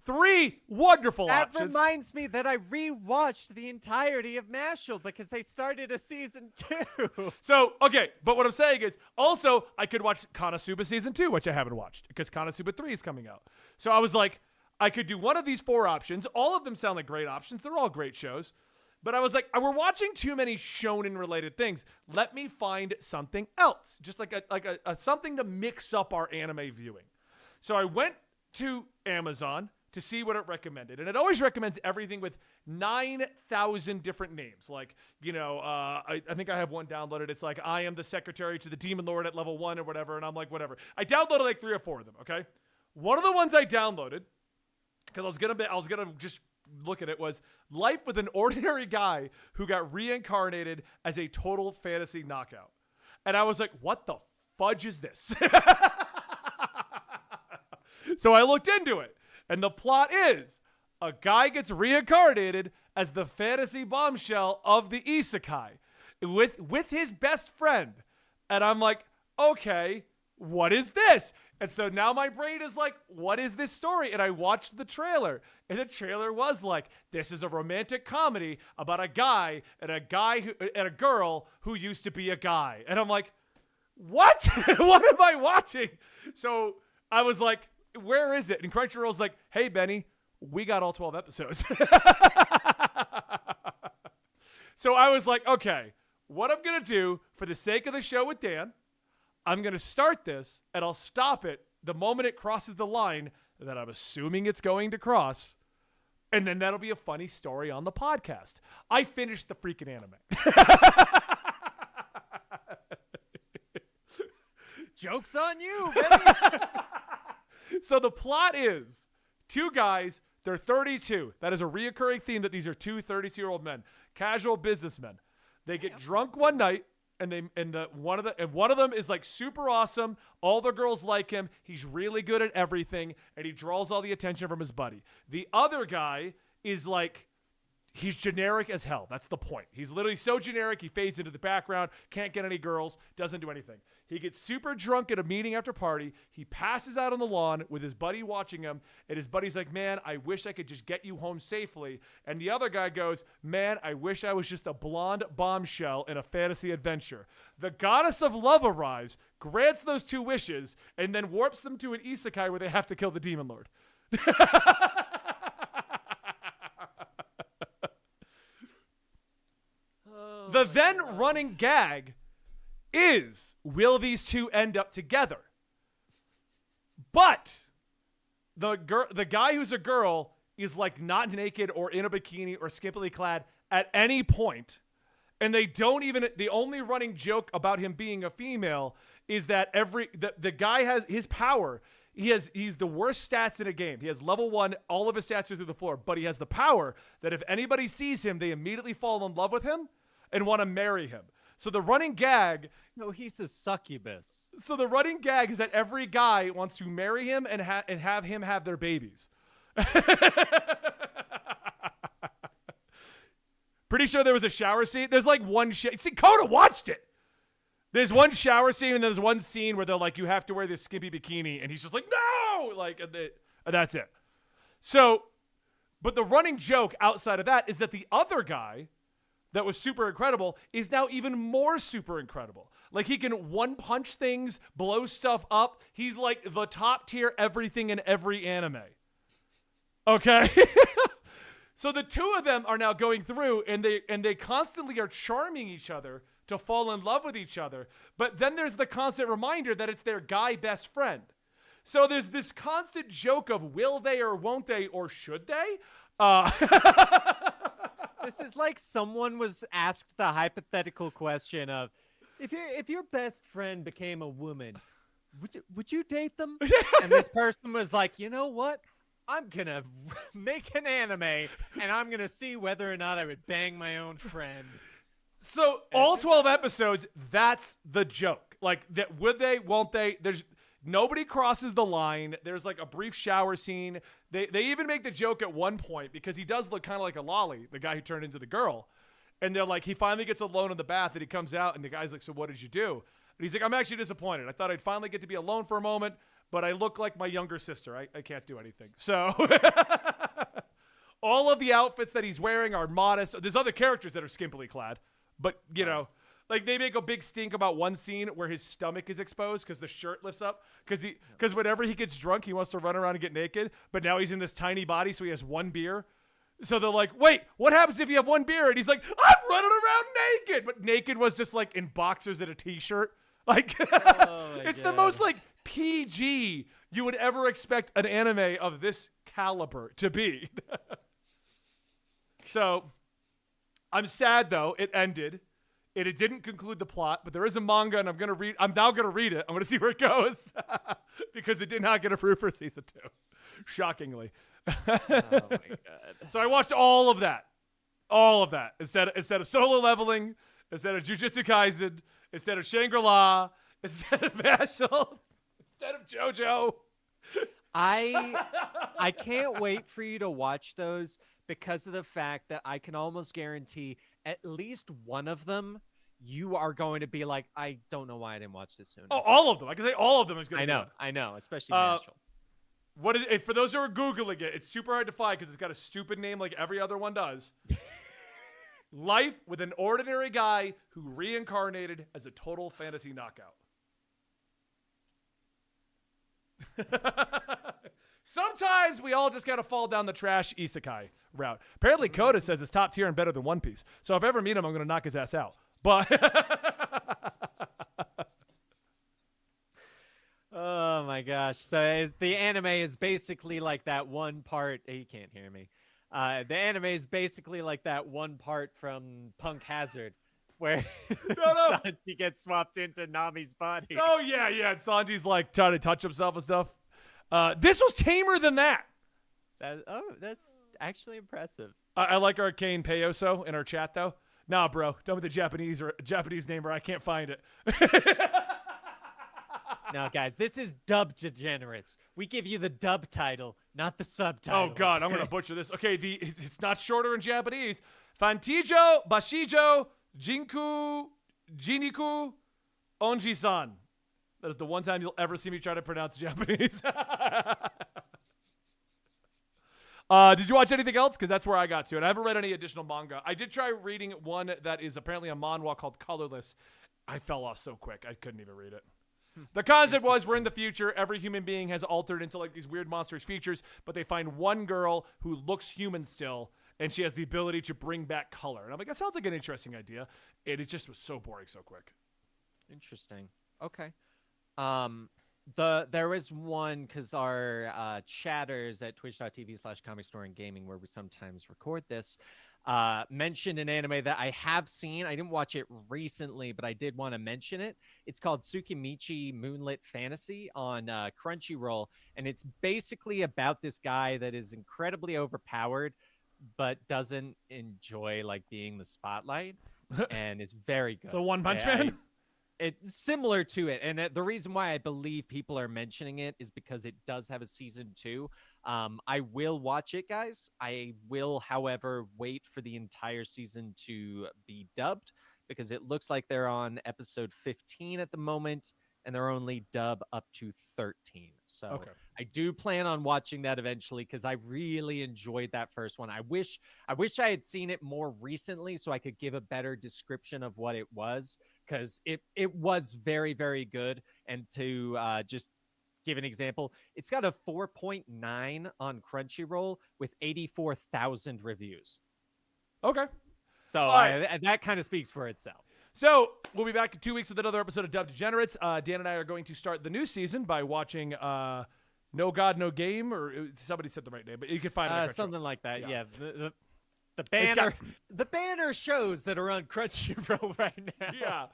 3 wonderful That options. reminds me that I rewatched the entirety of Mashal because they started a season 2. So, okay, but what I'm saying is, also, I could watch Konosuba Season 2, which I haven't watched, because Konosuba 3 is coming out. So I was like, I could do one of these 4 options. All of them sound like great options. They're all great shows. But I was like, we're watching too many shonen-related things. Let me find something else, just like a something to mix up our anime viewing. So I went to Amazon to see what it recommended. And it always recommends everything with 9,000 different names. Like, I think I have one downloaded. It's like, I am the secretary to the Demon Lord at level 1 or whatever. And I'm like, whatever. I downloaded like 3 or 4 of them, okay? One of the ones I downloaded, because I was gonna just look at it, was Life with an Ordinary Guy Who Got Reincarnated as a Total Fantasy Knockout. And I was like, what the fudge is this? So I looked into it. And the plot is a guy gets reincarnated as the fantasy bombshell of the isekai with his best friend. And I'm like, okay, what is this? And so now my brain is like, what is this story? And I watched the trailer. And the trailer was like, this is a romantic comedy about a guy and a girl who used to be a guy. And I'm like, what? What am I watching? So I was like, where is it? And Crunchyroll's like, hey, Benny, we got all 12 episodes. So I was like, okay, what I'm going to do for the sake of the show with Dan, I'm going to start this and I'll stop it the moment it crosses the line that I'm assuming it's going to cross. And then that'll be a funny story on the podcast. I finished the freaking anime. Joke's on you, baby. So the plot is 2 guys, they're 32. That is a reoccurring theme that these are 2 32-year-old men, casual businessmen. They get drunk one night and one of them is like super awesome. All the girls like him. He's really good at everything and he draws all the attention from his buddy. The other guy is like, he's generic as hell. That's the point. He's literally so generic, he fades into the background, can't get any girls, doesn't do anything. He gets super drunk at a meeting after party. He passes out on the lawn with his buddy watching him, and his buddy's like, man, I wish I could just get you home safely. And the other guy goes, man, I wish I was just a blonde bombshell in a fantasy adventure. The goddess of love arrives, grants those 2 wishes, and then warps them to an isekai where they have to kill the Demon Lord. The then running gag is, will these 2 end up together? But the guy who's a girl is like not naked or in a bikini or skimpily clad at any point. And they don't even, the only running joke about him being a female is that the guy has his power. He's the worst stats in a game. He has level 1, all of his stats are through the floor, but he has the power that if anybody sees him, they immediately fall in love with him and want to marry him. So the running gag... No, he's a succubus. So the running gag is that every guy wants to marry him and have him have their babies. Pretty sure there was a shower scene. There's like one... See, Coda watched it! There's one shower scene and there's one scene where they're like, you have to wear this skimpy bikini. And he's just like, no! Like, and that's it. So, but the running joke outside of that is that the other guy... that was super incredible is now even more super incredible. Like he can one punch things, blow stuff up. He's like the top tier everything in every anime. Okay. So the two of them are now going through, and they constantly are charming each other to fall in love with each other. But then there's the constant reminder that it's their guy best friend. So there's this constant joke of will they or won't they or should they? This is like someone was asked the hypothetical question of, if your best friend became a woman, would you date them? And this person was like, you know what? I'm gonna make an anime, and I'm gonna see whether or not I would bang my own friend. So all 12 episodes, that's the joke. Like, that would they, won't they? There's nobody crosses the line. There's like a brief shower scene. They even make the joke at one point, because he does look kind of like a lolly, the guy who turned into the girl. And they're like, he finally gets alone in the bath, and he comes out, and the guy's like, so what did you do? And he's like, I'm actually disappointed. I thought I'd finally get to be alone for a moment, but I look like my younger sister. I can't do anything. So all of the outfits that he's wearing are modest. There's other characters that are skimpily clad, but, you know, like they make a big stink about one scene where his stomach is exposed because the shirt lifts up. Because whenever he gets drunk, he wants to run around and get naked, but now he's in this tiny body, so he has one beer. So they're like, wait, what happens if you have one beer? And he's like, I'm running around naked. But naked was just like in boxers and a t-shirt. Like, it's the most like PG you would ever expect an anime of this caliber to be. So I'm sad though, it ended. It didn't conclude the plot, but there is a manga, and I'm now gonna read it. I'm gonna see where it goes. Because it did not get approved for season 2. Shockingly. Oh my god. So I watched all of that. Instead of Solo Leveling, instead of Jujutsu Kaisen, instead of Shangri-La, instead of Vashel, instead of JoJo. I can't wait for you to watch those, because of the fact that I can almost guarantee at least one of them you are going to be like, I don't know why I didn't watch this sooner. Oh, all of them. I can say all of them is going to be good. I know, especially Vashel. For those who are Googling it, it's super hard to find because it's got a stupid name like every other one does. Life with an ordinary guy who reincarnated as a total fantasy knockout. Sometimes we all just got to fall down the trash isekai route. Apparently, Coda says it's top tier and better than One Piece. So if I ever meet him, I'm going to knock his ass out. But oh my gosh. So the anime is basically like that one part. You can't hear me. The anime is basically like that one part from Punk Hazard where Sanji gets swapped into Nami's body. Oh, yeah. And Sanji's like trying to touch himself and stuff. This was tamer than that. That's actually impressive. I like Arcane Peyoso in our chat, though. Nah, bro. Tell me the Japanese name, or I can't find it. Now, guys, this is Dub Degenerates. We give you the dub title, not the subtitle. Oh, God. I'm going to butcher this. Okay, it's not shorter in Japanese. Fantijo, Bashijo, Jiniku, Onji-san. That is the one time you'll ever see me try to pronounce Japanese. Did you watch anything else? Because that's where I got to. And I haven't read any additional manga. I did try reading one that is apparently a manhwa called Colorless. I fell off so quick. I couldn't even read it. The concept was we're in the future. Every human being has altered into like these weird monstrous features, but they find one girl who looks human still, and she has the ability to bring back color. And I'm like, that sounds like an interesting idea. And it just was so boring so quick. Interesting. Okay. There was one, because our chatters at twitch.tv/Comicstorian Gaming, where we sometimes record this, mentioned an anime that I have seen. I didn't watch it recently, but I did want to mention it. It's called Tsukimichi Moonlit Fantasy on Crunchyroll, and it's basically about this guy that is incredibly overpowered, but doesn't enjoy like being the spotlight, and is very good. So One Punch Man? It's similar to it, and the reason why I believe people are mentioning it is because it does have a season 2. I will watch it, guys. I will, however, wait for the entire season to be dubbed, because it looks like they're on episode 15 at the moment, and they're only dub up to 13. So okay. I do plan on watching that eventually, because I really enjoyed that first one. I wish I had seen it more recently so I could give a better description of what it was, because it was very, very good. And to just give an example. It's got a 4.9 on Crunchyroll with 84,000 reviews. Okay. So right. that kind of speaks for itself. So we'll be back in 2 weeks with another episode of Dub Degenerates. Dan and I are going to start the new season by watching No God, No Game, or somebody said the right name, but you can find it on Crunchyroll. Something like that. Yeah. The banner shows that are on Crunchyroll right now. Yeah.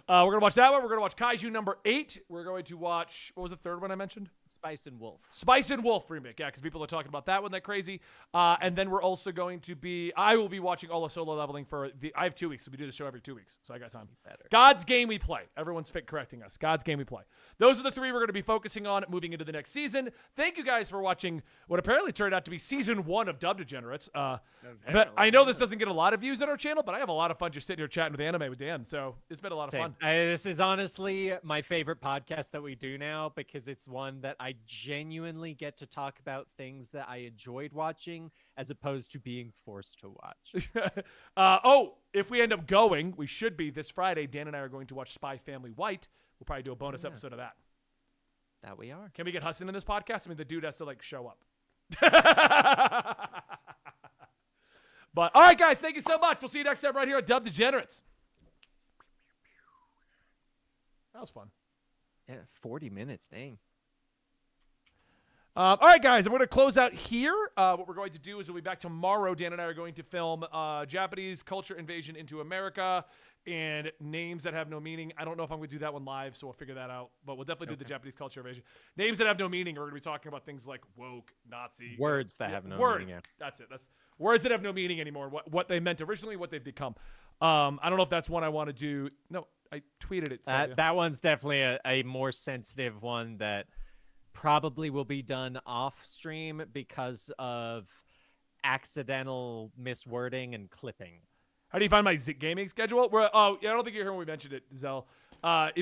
We're going to watch that one. We're going to watch Kaiju number 8. We're going to watch, what was the third one I mentioned? Spice and Wolf. Spice and Wolf remake. Yeah, because people are talking about that one like crazy. And then we're also going to be, I will be watching all of Solo Leveling I have 2 weeks, so we do the show every 2 weeks. So I got time. God's Game We Play. Everyone's correcting us. God's Game We Play. Those are the 3 we're going to be focusing on moving into the next season. Thank you guys for watching what apparently turned out to be season 1 of Dub Degenerates. But I know this doesn't get a lot of views on our channel, but I have a lot of fun just sitting here chatting with anime with Dan. So it's been a lot of fun. This is honestly my favorite podcast that we do now because it's one that I genuinely get to talk about things that I enjoyed watching as opposed to being forced to watch. If we end up going, we should be this Friday. Dan and I are going to watch Spy Family White. We'll probably do a bonus episode of that. That we are. Can we get Huston in this podcast? I mean, the dude has to show up. But all right, guys, thank you so much. We'll see you next time right here at Dub Degenerates. That was fun. Yeah, 40 minutes, dang. All right, guys, I'm going to close out here. What we're going to do is we'll be back tomorrow. Dan and I are going to film Japanese culture invasion into America and names that have no meaning. I don't know if I'm going to do that one live, so we'll figure that out. But we'll definitely do the Japanese culture invasion. Names that have no meaning, we're going to be talking about things like woke, Nazi. Words that have no meaning. Yeah. That's it. That's words that have no meaning anymore. What they meant originally, what they've become. I don't know if that's one I want to do. No, I tweeted it. That one's definitely a more sensitive one that probably will be done off stream because of accidental miswording and clipping. How do you find my gaming schedule? I don't think you're here when we mentioned it, Zell.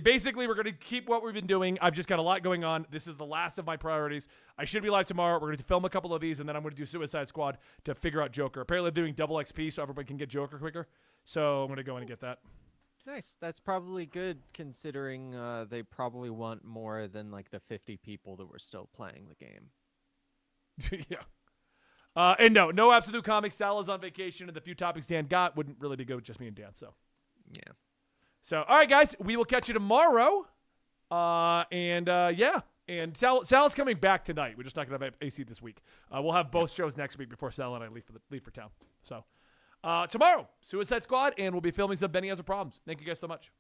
Basically, we're going to keep what we've been doing. I've just got a lot going on. This is the last of my priorities. I should be live tomorrow. We're going to film a couple of these, and then I'm going to do Suicide Squad to figure out Joker. Apparently, they're doing double XP so everybody can get Joker quicker. So I'm going to go in and get that. Nice. That's probably good considering they probably want more than the 50 people that were still playing the game. Yeah. And no Absolute Comics. Sal is on vacation, and the few topics Dan got wouldn't really be good with just me and Dan. So, yeah. So, all right, guys, we will catch you tomorrow. And Sal's coming back tonight. We're just not going to have AC this week. We'll have both shows next week before Sal and I leave for town. So, tomorrow, Suicide Squad, and we'll be filming some Benny Has a Problems. Thank you guys so much.